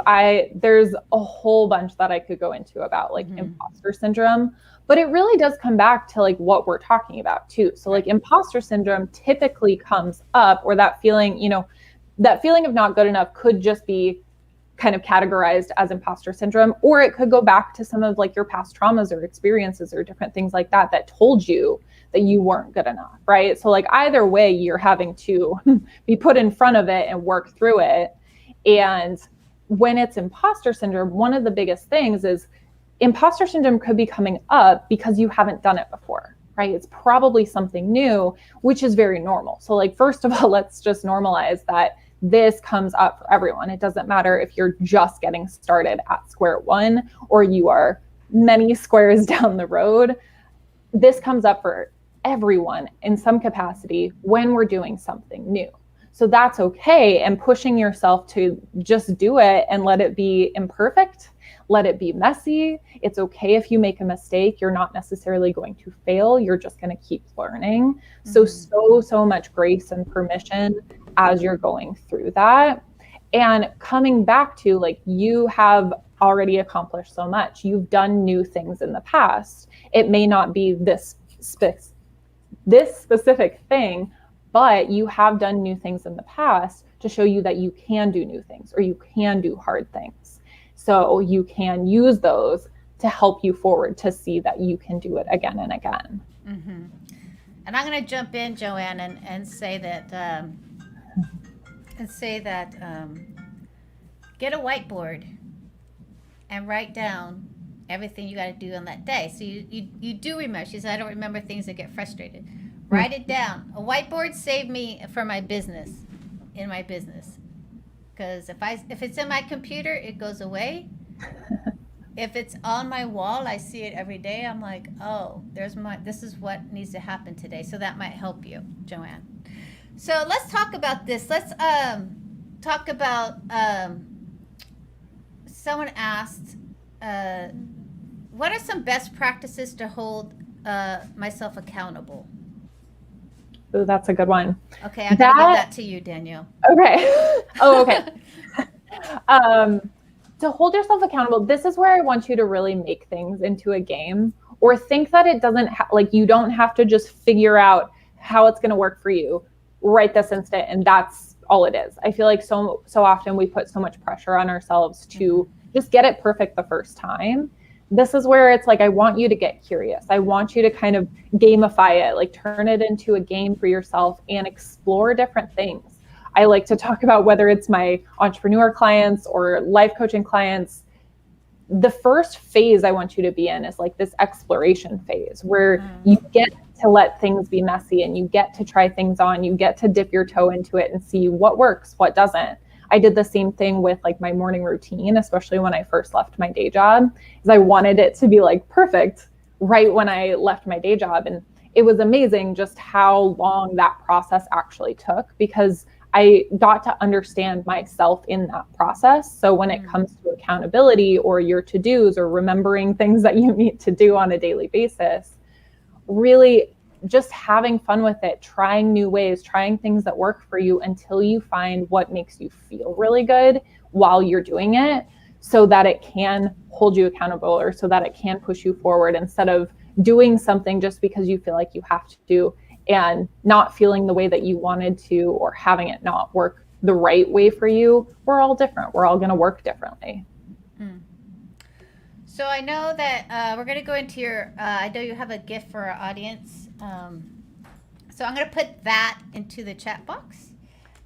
There's a whole bunch that I could go into about like imposter syndrome, but it really does come back to like what we're talking about too. So like imposter syndrome typically comes up, or that feeling, that feeling of not good enough could just be kind of categorized as imposter syndrome, or it could go back to some of like your past traumas or experiences or different things like that told you that you weren't good enough, right? So like either way, you're having to be put in front of it and work through it. And when it's imposter syndrome, one of the biggest things is imposter syndrome could be coming up because you haven't done it before, right? It's probably something new, which is very normal. So like, first of all, let's just normalize that this comes up for everyone. It doesn't matter if you're just getting started at square one or you are many squares down the road. This comes up for everyone in some capacity when we're doing something new. So that's okay. And pushing yourself to just do it and let it be imperfect, let it be messy. It's okay if you make a mistake. You're not necessarily going to fail. You're just going to keep learning. So much grace and permission as you're going through that. And coming back to like, you have already accomplished so much. You've done new things in the past. It may not be this specific thing, but you have done new things in the past to show you that you can do new things, or you can do hard things. So you can use those to help you forward to see that you can do it again and again. Mm-hmm. And I'm going to jump in, Joanne, and say that, get a whiteboard and write down everything you got to do on that day. So you do remember. She said, I don't remember things that get frustrated. Write it down. A whiteboard saved me for my business, in my business. Because if it's in my computer, it goes away. If it's on my wall, I see it every day. I'm like, oh, this is what needs to happen today. So that might help you, Joanne. So let's talk about this. Let's talk about, someone asked, what are some best practices to hold myself accountable? Oh, that's a good one. Okay, I'm going to give that to you, Danielle. Okay. Oh, okay. To hold yourself accountable, this is where I want you to really make things into a game, or think that it doesn't you don't have to just figure out how it's going to work for you right this instant, and that's all it is. I feel like so often we put so much pressure on ourselves to just get it perfect the first time. This is where it's like, I want you to get curious. I want you to kind of gamify it, like turn it into a game for yourself and explore different things. I like to talk about, whether it's my entrepreneur clients or life coaching clients, the first phase I want you to be in is like this exploration phase where you get to let things be messy and you get to try things on, you get to dip your toe into it and see what works, what doesn't. I did the same thing with like my morning routine, especially when I first left my day job, is I wanted it to be like perfect right when I left my day job. And it was amazing just how long that process actually took, because I got to understand myself in that process. So when it comes to accountability or your to-dos or remembering things that you need to do on a daily basis, really just having fun with it, trying new ways, trying things that work for you until you find what makes you feel really good while you're doing it, so that it can hold you accountable, or so that it can push you forward, instead of doing something just because you feel like you have to and not feeling the way that you wanted to, or having it not work the right way for you. We're all different. We're all going to work differently. So I know that we're going to go into your, I know you have a gift for our audience. So I'm going to put that into the chat box.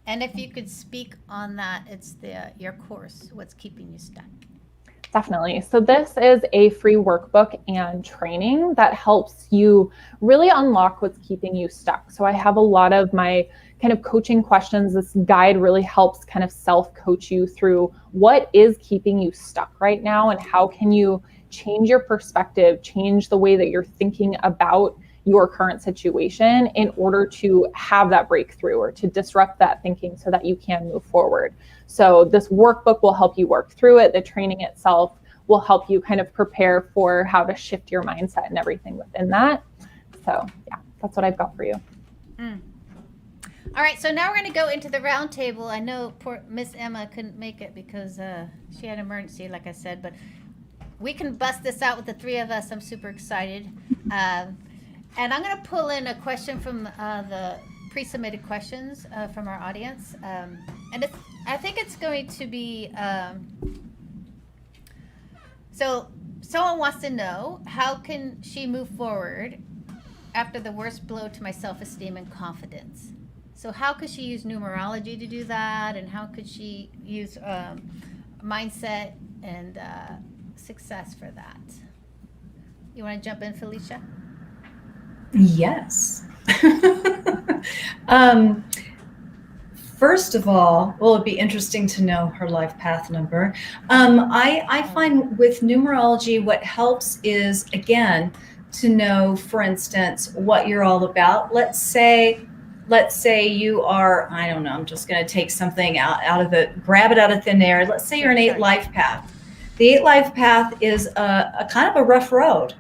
And if you could speak on that, it's your course, What's Keeping You Stuck. Definitely. So this is a free workbook and training that helps you really unlock what's keeping you stuck. So I have a lot of my kind of coaching questions. This guide really helps kind of self-coach you through what is keeping you stuck right now, and how can you change your perspective, change the way that you're thinking about your current situation in order to have that breakthrough, or to disrupt that thinking so that you can move forward. So this workbook will help you work through it. The training itself will help you kind of prepare for how to shift your mindset and everything within that. So yeah, that's what I've got for you. All right, so now we're going to go into the round table. I know poor Miss Emma couldn't make it because she had an emergency, like I said, but we can bust this out with the three of us. I'm super excited. And I'm going to pull in a question from the pre-submitted questions from our audience. And I think it's going to be, so someone wants to know, how can she move forward after the worst blow to my self-esteem and confidence? So how could she use numerology to do that? And how could she use mindset and success for that? You want to jump in, Felicia? Yes. First of all, well, it'd be interesting to know her life path number. I find with numerology, what helps is, again, to know, for instance, what you're all about. Let's say you are, I don't know, I'm just going to take something grab it out of thin air. Let's say you're an 8 life path. The 8 life path is a kind of a rough road.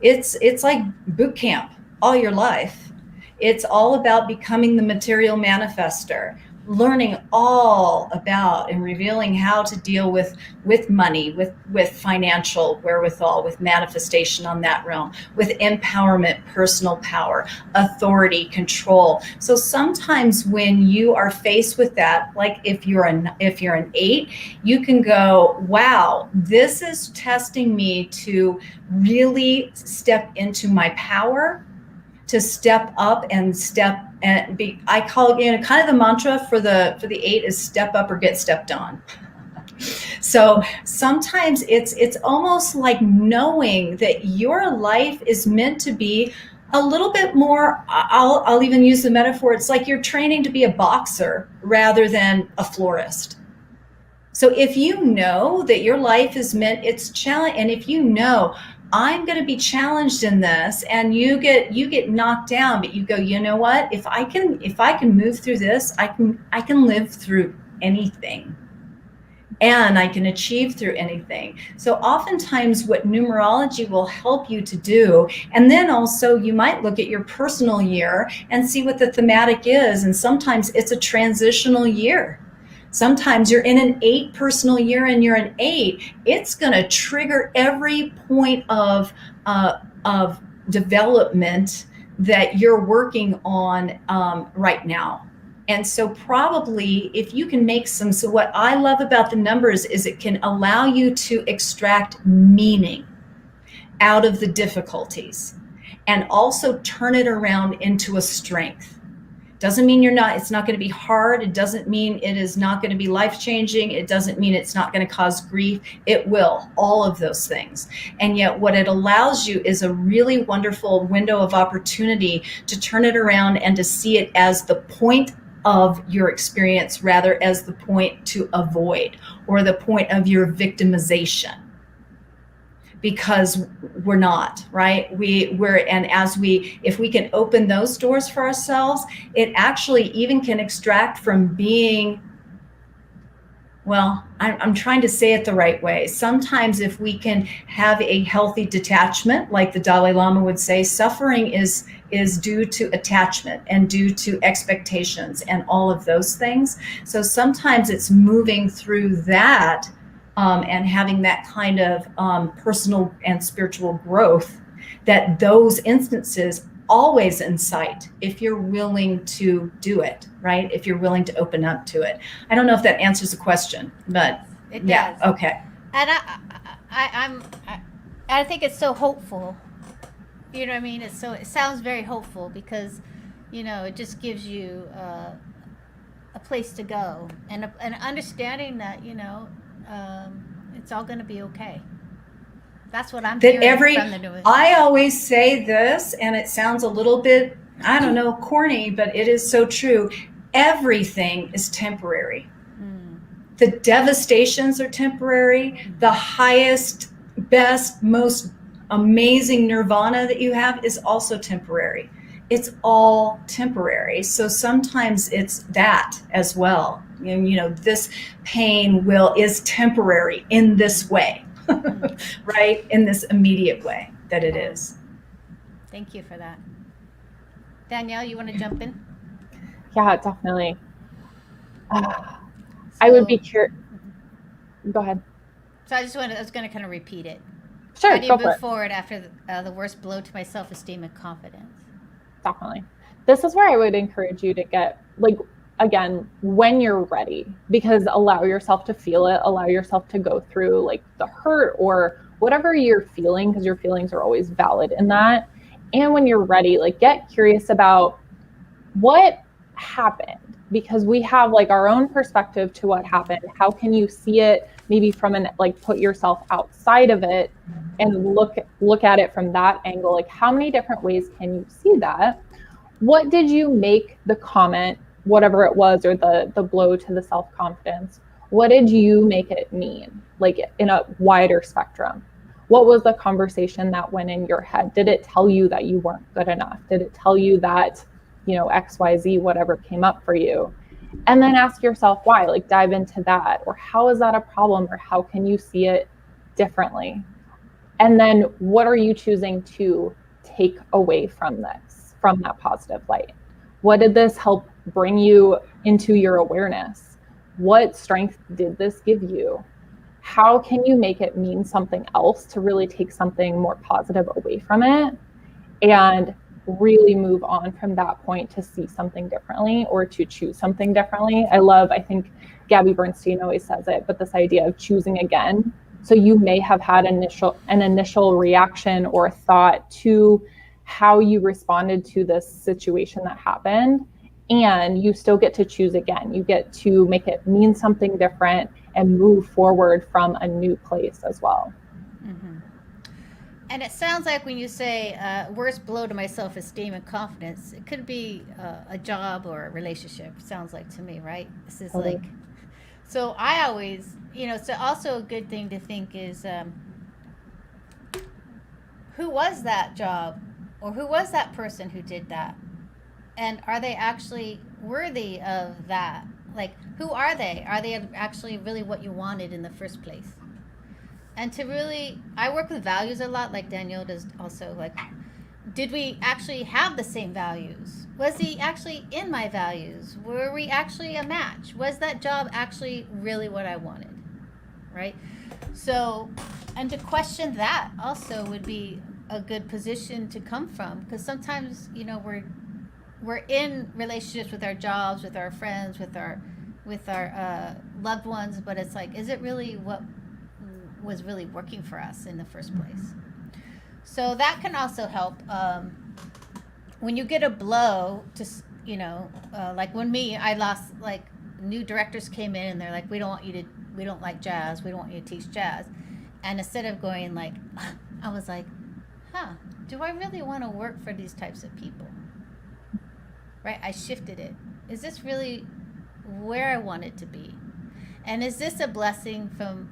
It's like boot camp all your life. It's all about becoming the material manifester, learning all about and revealing how to deal with money, with financial wherewithal, with manifestation on that realm, with empowerment, personal power, authority, control. So sometimes when you are faced with that, like if you're an 8, you can go, wow, this is testing me to really step into my power, to step up and be, I call it, kind of the mantra for the 8 is step up or get stepped on. So sometimes it's almost like knowing that your life is meant to be a little bit more, I'll even use the metaphor, it's like you're training to be a boxer rather than a florist. So if you know that your life is meant, it's challenge, and if you know, I'm going to be challenged in this, and you get knocked down, but you go, you know what? If I can move through this, I can live through anything, and I can achieve through anything. So oftentimes what numerology will help you to do, and then also you might look at your personal year and see what the thematic is, and sometimes it's a transitional year. Sometimes you're in an 8 personal year and you're an 8. It's going to trigger every point of development that you're working on right now. And so probably if you can make so what I love about the numbers is it can allow you to extract meaning out of the difficulties and also turn it around into a strength. Doesn't mean it's not going to be hard. It doesn't mean it is not going to be life-changing. It doesn't mean it's not going to cause grief. It will, all of those things. And yet what it allows you is a really wonderful window of opportunity to turn it around and to see it as the point of your experience rather as the point to avoid or the point of your victimization. because we're not, right? If we can open those doors for ourselves, it actually even can extract from being, well, I'm trying to say it the right way. Sometimes if we can have a healthy detachment, like the Dalai Lama would say, suffering is due to attachment and due to expectations and all of those things. So sometimes it's moving through that and having that kind of personal and spiritual growth, that those instances always incite if you're willing to do it, right? If you're willing to open up to it. I don't know if that answers the question, but It yeah, does. okay. And I think it's so hopeful. You know what I mean? It sounds very hopeful because, it just gives you a place to go and an understanding that it's all going to be okay. That's what I'm hearing from the newest. I always say this, and it sounds a little bit, I don't know, corny, but it is so true. Everything is temporary. The devastations are temporary. The highest, best, most amazing nirvana that you have is also temporary. It's all temporary. So sometimes it's that as well. This pain is temporary in this way. Right? In this immediate way that it is. Thank you for that. Danielle, you want to jump in? Yeah, definitely. I would be curious. Go ahead. So I was going to kind of repeat it. Sure, How do you go for move it. forward after the worst blow to my self-esteem and confidence? Definitely. This is where I would encourage you to get, again, when you're ready, because allow yourself to feel it, allow yourself to go through the hurt or whatever you're feeling, because your feelings are always valid in that. And when you're ready, get curious about what happened, because we have our own perspective to what happened. How can you see it maybe from put yourself outside of it and look at it from that angle? How many different ways can you see that? What did you make the comment, whatever it was, or the blow to the self-confidence? What did you make it mean, in a wider spectrum? What was the conversation that went in your head? Did it tell you that you weren't good enough? Did it tell you that, XYZ, whatever came up for you? And then ask yourself why, dive into that. Or how is that a problem? Or how can you see it differently? And then what are you choosing to take away from this, from that positive light? What did this help bring you into your awareness? What strength did this give you? How can you make it mean something else to really take something more positive away from it and really move on from that point to see something differently or to choose something differently? I think Gabby Bernstein always says it, but this idea of choosing again. So you may have had an initial reaction or thought to how you responded to this situation that happened, and you still get to choose again. You get to make it mean something different and move forward from a new place as well. Mm-hmm. And it sounds like when you say worst blow to my self-esteem and confidence, it could be a job or a relationship. Sounds like to me, right? This is Totally. So I always, so also a good thing to think is who was that job or who was that person who did that? And are they actually worthy of that? Who are they? Are they actually really what you wanted in the first place? And to really, I work with values a lot, like Danielle does also. Did we actually have the same values? Was he actually in my values? Were we actually a match? Was that job actually really what I wanted? Right? So, and to question that also would be a good position to come from, because sometimes, we're in relationships with our jobs, with our friends, with our loved ones, but it's is it really what was really working for us in the first place? So that can also help when you get a blow to, when I lost, new directors came in and they're like, we don't like jazz, we don't want you to teach jazz. And instead of going I was like, do I really want to work for these types of people? Right? I shifted it. Is this really where I want it to be? And is this a blessing from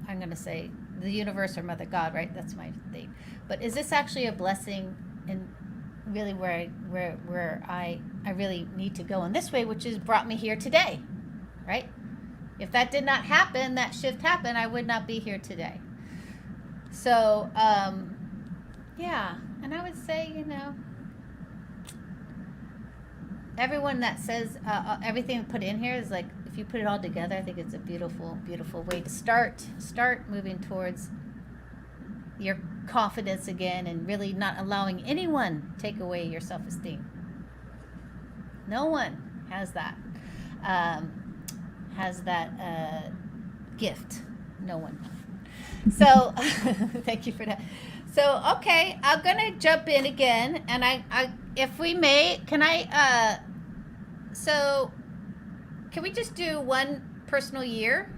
I'm going to say the universe or Mother God, right? That's my thing. But is this actually a blessing and really where I really need to go in this way, which has brought me here today, right? If that did not happen, that shift happened, I would not be here today. So, yeah, and I would say, you know, everyone that says everything put in here is like, if you put it all together, I think it's a beautiful, beautiful way to start moving towards your confidence again and really not allowing anyone take away your self-esteem. No one has that gift. No one. So thank you for that. So, okay, I'm going to jump in again, and I if we may, can we just do one personal year?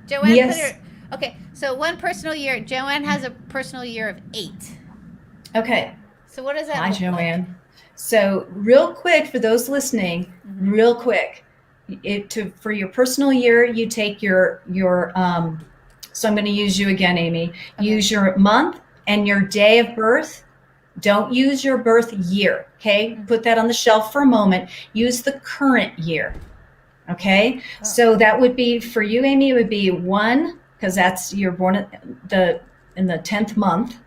Joanne, yes. Okay, so one personal year. Joanne has a personal year of 8. Okay. So what does that Hi, look Joanne. like? So real quick, for those listening, real quick, for your personal year, you take your so I'm going to use you again, Amy. Okay. Use your month and your day of birth. Don't use your birth year, okay? Put that on the shelf for a moment. Use the current year, okay? Oh. So that would be, for you, Amy, it would be 1, because you're born in the 10th month,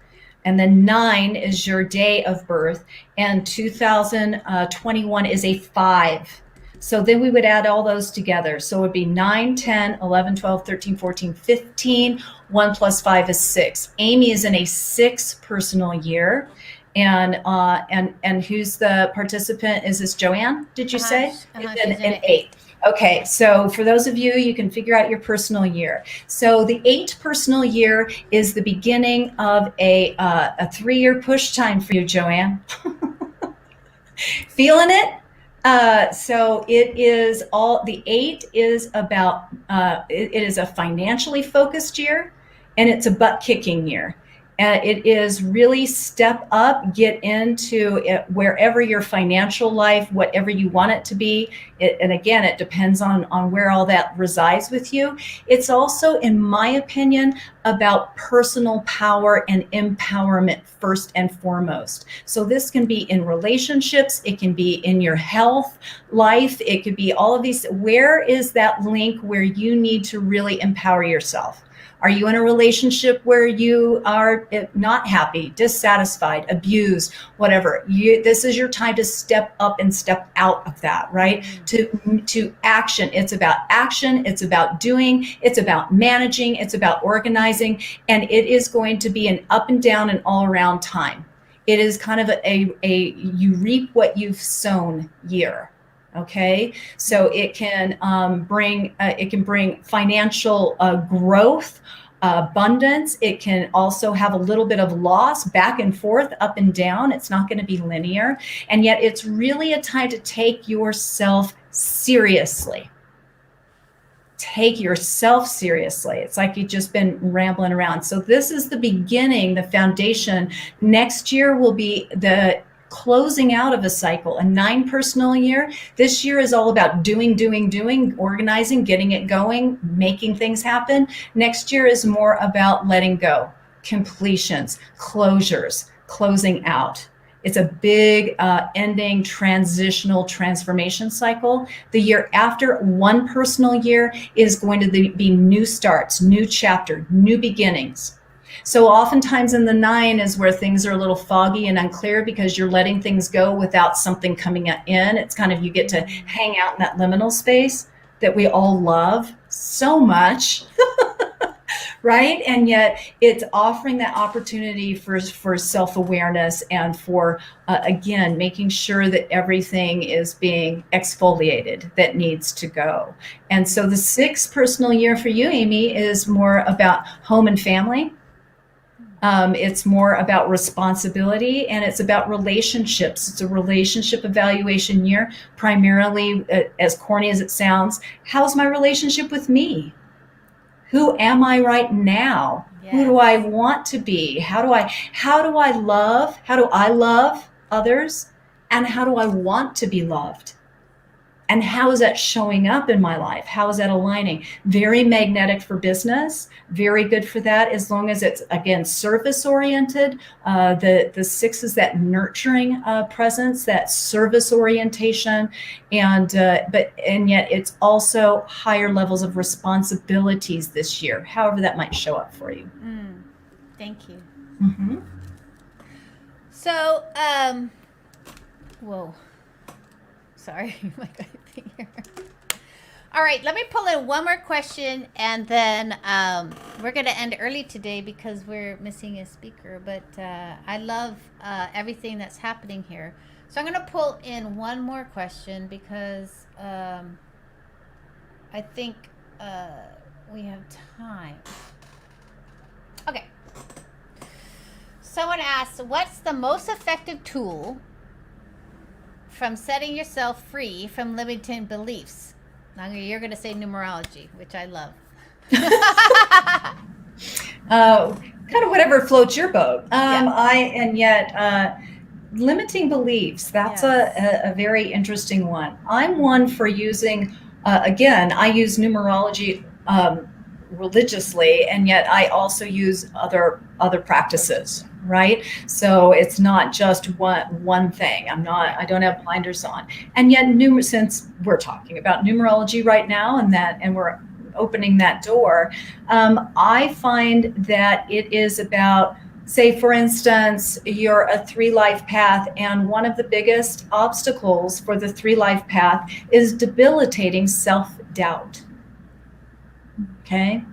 and then 9 is your day of birth, and 2021 is a 5. So then we would add all those together. So it would be 9, 10, 11, 12, 13, 14, 15. 1 plus 5 is 6. Amy is in a 6 personal year. And who's the participant? Is this Joanne, did you say? She's an 8. Okay, so for those of you, you can figure out your personal year. So the 8 personal year is the beginning of a 3-year push time for you, Joanne. Feeling it? So it is the 8 is about, it is a financially focused year, and it's a butt kicking year. It is really step up, get into it, wherever your financial life, whatever you want it to be. And again, it depends on where all that resides with you. It's also, in my opinion, about personal power and empowerment first and foremost. So this can be in relationships. It can be in your health life. It could be all of these. Where is that link where you need to really empower yourself? Are you in a relationship where you are not happy, dissatisfied, abused, whatever? This is your time to step up and step out of that, right? To action. It's about action. It's about doing. It's about managing. It's about organizing. And it is going to be an up and down and all around time. It is kind of a you reap what you've sown year. Okay, so it can bring financial growth, abundance. It can also have a little bit of loss, back and forth, up and down. It's not going to be linear, and yet it's really a time to take yourself seriously. Take yourself seriously. It's like you've just been rambling around. So this is the beginning, the foundation. Next year will be the closing out of a cycle, a 9 personal year. This year is all about doing, organizing, getting it going, making things happen. Next year is more about letting go, completions, closures, closing out. It's a big ending, transitional transformation cycle. The year after, 1 personal year is going to be new starts, new chapter, new beginnings. So oftentimes in the 9 is where things are a little foggy and unclear because you're letting things go without something coming in. It's kind of, you get to hang out in that liminal space that we all love so much, right? And yet it's offering that opportunity for self-awareness and for, again, making sure that everything is being exfoliated that needs to go. And so the 6th personal year for you, Amy, is more about home and family. It's more about responsibility, and it's about relationships. It's a relationship evaluation year, primarily, as corny as it sounds. How's my relationship with me? Who am I right now? Yes. Who do I want to be? How do I love others? And how do I want to be loved? And how is that showing up in my life? How is that aligning? Very magnetic for business, very good for that, as long as it's, again, service oriented. The 6 is that nurturing presence, that service orientation, and yet it's also higher levels of responsibilities this year, however that might show up for you. Thank you. Mm-hmm. So, whoa, sorry, my thing here. All right, let me pull in one more question, and then we're going to end early today because we're missing a speaker. But I love everything that's happening here. So I'm going to pull in one more question because I think we have time. Okay. Someone asks, what's the most effective tool from setting yourself free from limiting beliefs? Now you're going to say numerology, which I love. Kind of whatever floats your boat. Limiting beliefs, that's a very interesting one. I'm one for using, again, I use numerology religiously, and yet I also use other practices, right? So it's not just one thing. I don't have blinders on. And yet, since we're talking about numerology right now, and we're opening that door, I find that it is about, say, for instance, you're a 3-life path, and one of the biggest obstacles for the 3-life path is debilitating self-doubt. Okay.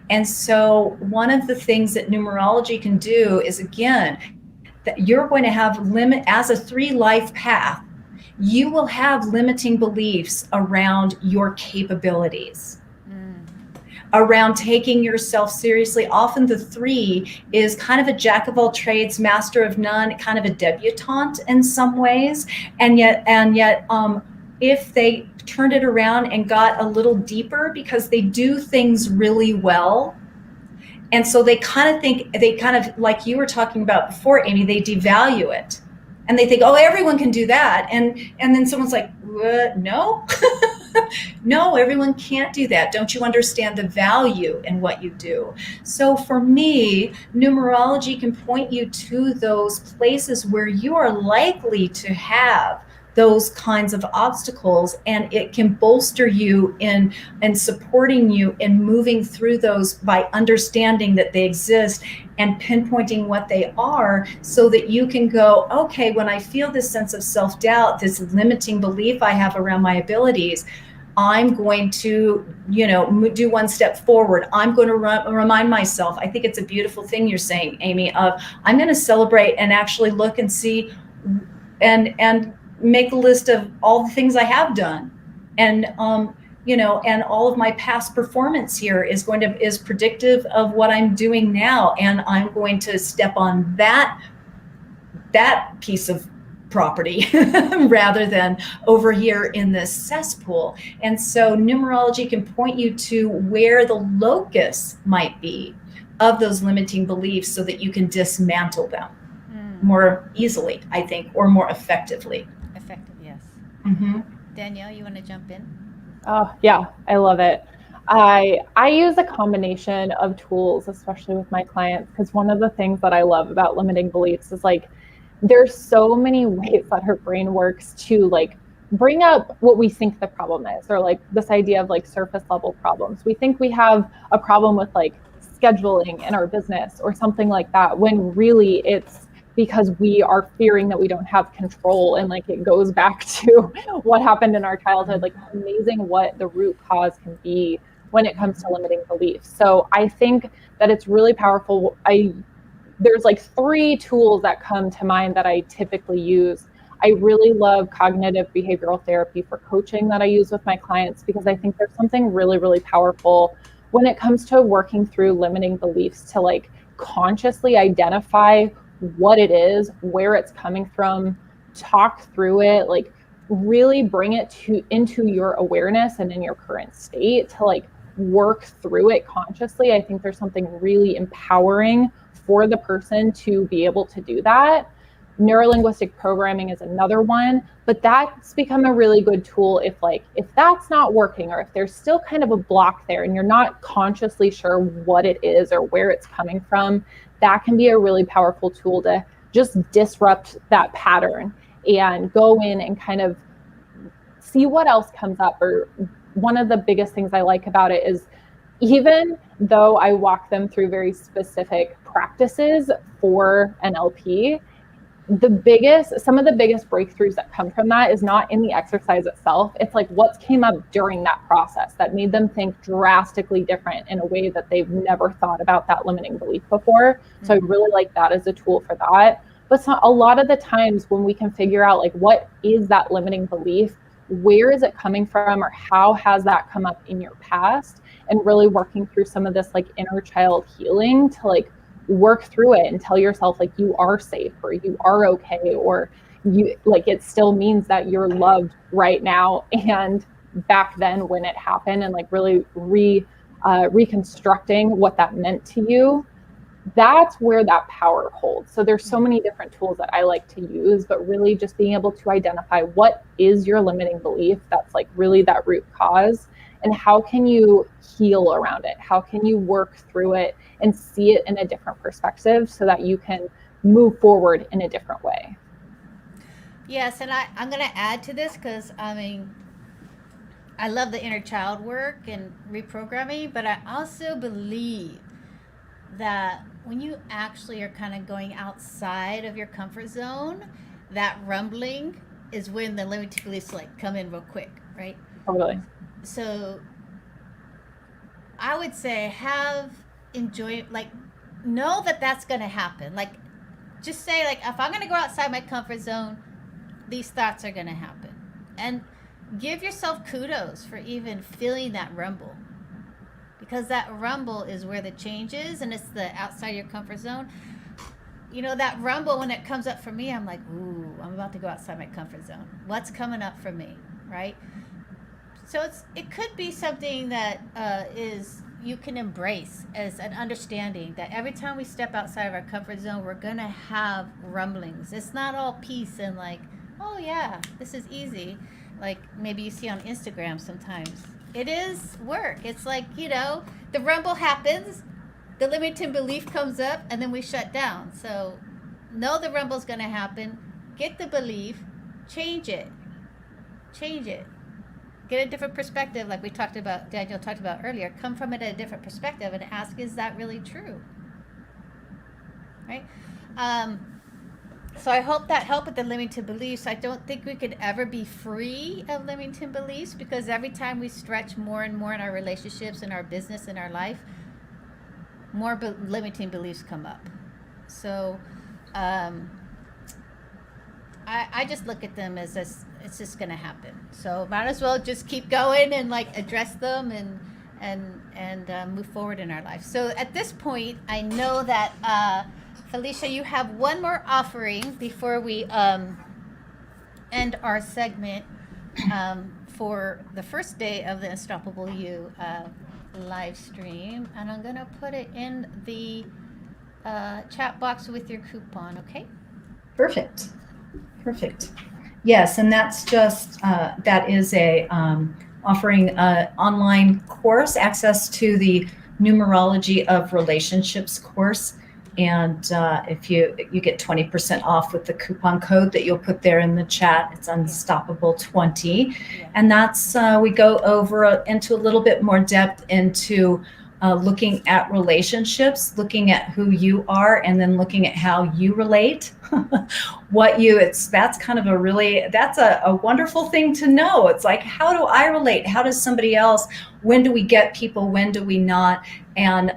And so one of the things that numerology can do is, again, that you're going to have as a 3-life path, you will have limiting beliefs around your capabilities, around taking yourself seriously. Often the 3 is kind of a jack of all trades, master of none, kind of a debutante in some ways. And yet, if they turned it around and got a little deeper, because they do things really well. And so they kind of, like you were talking about before, Amy, they devalue it. And they think, oh, everyone can do that. And then someone's like, what? No, no, everyone can't do that. Don't you understand the value in what you do? So for me, numerology can point you to those places where you are likely to have those kinds of obstacles, and it can bolster you in and supporting you in moving through those by understanding that they exist and pinpointing what they are, so that you can go, okay, when I feel this sense of self-doubt, this limiting belief I have around my abilities, I'm going to, do one step forward. I'm going to remind myself. I think it's a beautiful thing you're saying, Amy, of I'm going to celebrate and actually look and see and make a list of all the things I have done, and and all of my past performance here is predictive of what I'm doing now, and I'm going to step on that piece of property rather than over here in this cesspool. And so numerology can point you to where the locus might be of those limiting beliefs, so that you can dismantle them more easily, I think, or more effectively. Effective, yes. Mm-hmm. Danielle, you want to jump in? Oh, yeah, I love it. I use a combination of tools, especially with my clients, because one of the things that I love about limiting beliefs is, like, there's so many ways that her brain works to, like, bring up what we think the problem is, or like this idea of like surface level problems. We think we have a problem with like scheduling in our business or something like that, when really it's because we are fearing that we don't have control, and like it goes back to what happened in our childhood. Like, it's amazing what the root cause can be when it comes to limiting beliefs. So I think that it's really powerful. There's like 3 tools that come to mind that I typically use. I really love cognitive behavioral therapy for coaching that I use with my clients, because I think there's something really, really powerful when it comes to working through limiting beliefs, to like consciously identify what it is, where it's coming from, talk through it, like really bring it into your awareness and in your current state to like work through it consciously. I think there's something really empowering for the person to be able to do that. Neurolinguistic programming is another one, but that's become a really good tool if that's not working, or if there's still kind of a block there and you're not consciously sure what it is or where it's coming from. That can be a really powerful tool to just disrupt that pattern and go in and kind of see what else comes up. Or one of the biggest things I like about it is, even though I walk them through very specific practices for NLP, some of the biggest breakthroughs that come from that is not in the exercise itself. It's like what came up during that process that made them think drastically different in a way that they've never thought about that limiting belief before. So I really like that as a tool for that. But a lot of the times when we can figure out like, what is that limiting belief? Where is it coming from, or how has that come up in your past? And really working through some of this like inner child healing to like work through it and tell yourself like you are safe, or you are okay, or you like it still means that you're loved right now and back then when it happened, and like really reconstructing what that meant to you. That's where that power holds. So there's so many different tools that I like to use, but really just being able to identify what is your limiting belief that's like really that root cause, and how can you heal around it? How can you work through it and see it in a different perspective so that you can move forward in a different way? Yes, and I'm going to add to this because, I mean, I love the inner child work and reprogramming, but I also believe that when you actually are kind of going outside of your comfort zone, that rumbling is when the limiting beliefs like come in real quick, right? Totally. So I would say know that that's going to happen. Like, just say like, if I'm going to go outside my comfort zone, these thoughts are going to happen. And give yourself kudos for even feeling that rumble. Because that rumble is where the change is, and it's the outside your comfort zone. You know, that rumble, when it comes up for me, I'm like, ooh, I'm about to go outside my comfort zone. What's coming up for me, right? So it could be something that is you can embrace as an understanding that every time we step outside of our comfort zone, we're going to have rumblings. It's not all peace and like, oh yeah, this is easy. Like maybe you see on Instagram sometimes. It is work. It's like, you know, the rumble happens, the limiting belief comes up, and then we shut down. So know the rumble's going to happen. Get the belief, change it. Get a different perspective, like Danielle talked about earlier. Come from it at a different perspective and ask, is that really true? Right? So I hope that helped with the limiting beliefs. I don't think we could ever be free of limiting beliefs, because every time we stretch more and more in our relationships, in our business, in our life, more limiting beliefs come up. So I just look at them as this, it's just going to happen. So might as well just keep going and like address them and move forward in our life. So at this point, I know that Felicia, you have one more offering before we end our segment for the first day of the Unstoppable You live stream, and I'm gonna put it in the chat box with your coupon. Okay? Perfect. Yes, and that's just that is a offering an online course, access to the Numerology of Relationships course. And if you get 20% off with the coupon code that you'll put there in the chat, it's Unstoppable20. Yeah. And that's, we go over into a little bit more depth into looking at relationships, looking at who you are, and then looking at how you relate. That's kind of that's a wonderful thing to know. It's like, how do I relate? How does somebody else? When do we get people? When do we not? And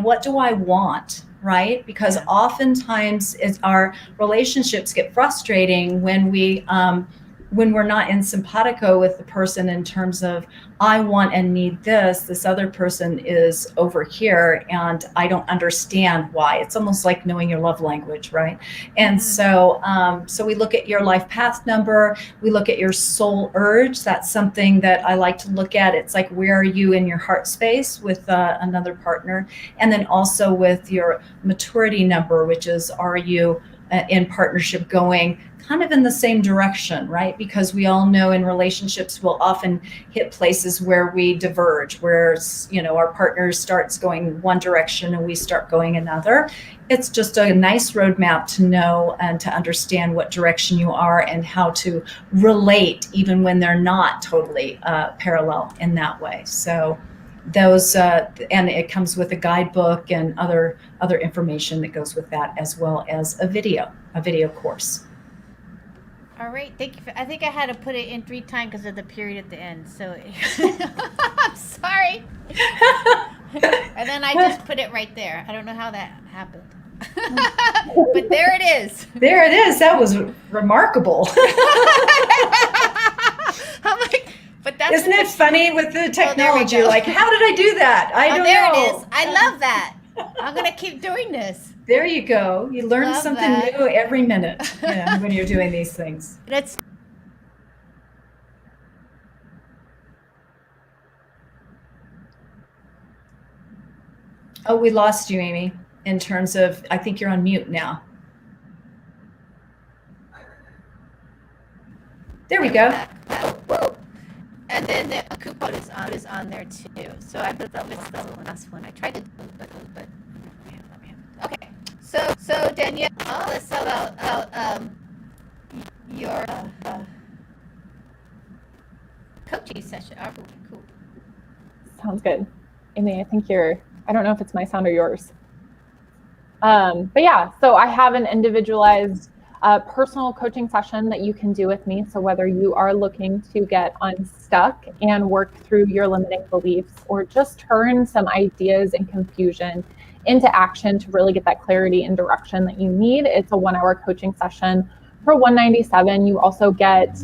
what do I want? Right? Because oftentimes our relationships get frustrating when we're not in simpatico with the person in terms of, I want and need this other person is over here and I don't understand why. It's almost like knowing your love language, right? And so we look at your life path number, we look at your soul urge. That's something that I like to look at. It's like, where are you in your heart space with another partner? And then also with your maturity number, which is, are you in partnership going kind of in the same direction, right? Because we all know in relationships we'll often hit places where we diverge, where, you know, our partner starts going one direction and we start going another. It's just a nice roadmap to know and to understand what direction you are and how to relate even when they're not totally parallel in that way. So those and it comes with a guidebook and other information that goes with that, as well as a video course. All right, thank you. I think I had to put it in 3 times because of the period at the end. So I'm sorry. And then I just put it right there. I don't know how that happened. But there it is. There it is. That was remarkable. I'm like, but that's Isn't it funny with the technology? Like, how did I do that? I don't know. There it is. I love that. I'm going to keep doing this. There you go. You learn Love something that. new every minute, you know, when you're doing these things. That's Oh, we lost you, Amy, in terms of, I think you're on mute now. There we go. And then the coupon is on there too. So I thought that was the last one I tried to do, but okay. So Danielle, let's talk about your coaching session. Oh, cool. Sounds good. Amy, I think I don't know if it's my sound or yours. But yeah, so I have an individualized personal coaching session that you can do with me. So whether you are looking to get unstuck and work through your limiting beliefs, or just turn some ideas and confusion into action to really get that clarity and direction that you need, it's a 1-hour coaching session for $197. You also get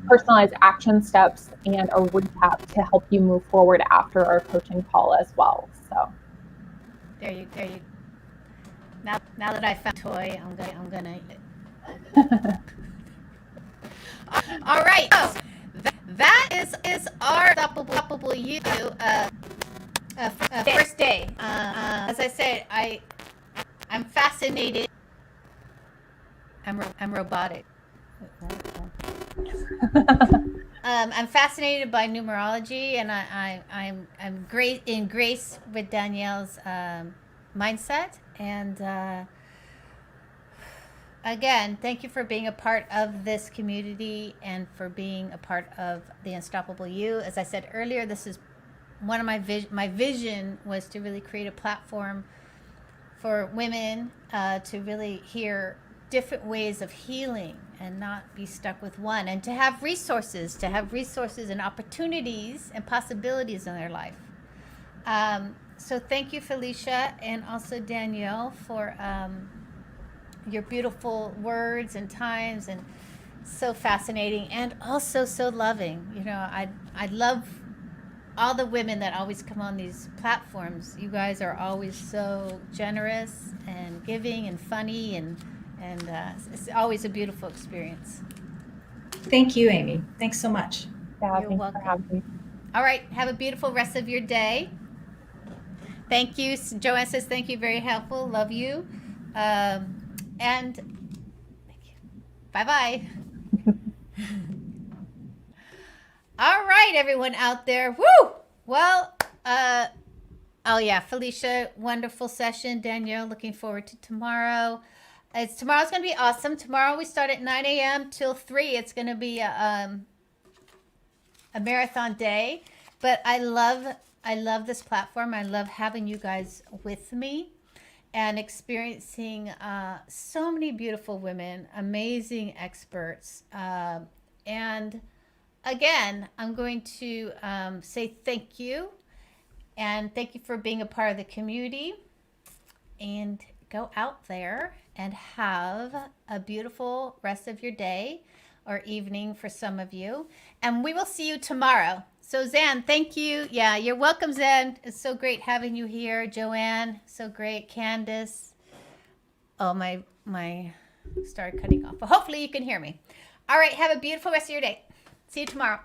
personalized action steps and a recap to help you move forward after our coaching call as well. So There you. Now that I found a toy, I'm gonna. All right. So that is our Unstoppable You first day. As I said, I'm fascinated. I'm robotic. I'm fascinated by numerology, and I'm in grace with Danielle's mindset. And again, thank you for being a part of this community and for being a part of the Unstoppable You. As I said earlier, this is one of my vision was to really create a platform for women to really hear different ways of healing and not be stuck with one, and to have resources and opportunities and possibilities in their life. So thank you, Felicia, and also Danielle, for your beautiful words and times, and so fascinating and also so loving. You know, I love all the women that always come on these platforms. You guys are always so generous and giving and funny, and it's always a beautiful experience. Thank you, Amy. Thanks so much. yeah, You're thanks welcome. for having me. All right, have a beautiful rest of your day. Thank you. Joanne says thank you, very helpful. Love you. And thank you. Bye-bye. All right, everyone out there. Woo! Well, oh yeah, Felicia, wonderful session. Danielle, looking forward to tomorrow. Tomorrow's going to be awesome. Tomorrow we start at 9 a.m. till 3. It's going to be a marathon day. But I love this platform. I love having you guys with me and experiencing so many beautiful women, amazing experts. And again, I'm going to say thank you. And thank you for being a part of the community. And go out there and have a beautiful rest of your day or evening for some of you. And we will see you tomorrow. So Zan, thank you. Yeah, you're welcome, Zan. It's so great having you here. Joanne, so great. Candace. Oh, my started cutting off. But hopefully you can hear me. All right, have a beautiful rest of your day. See you tomorrow.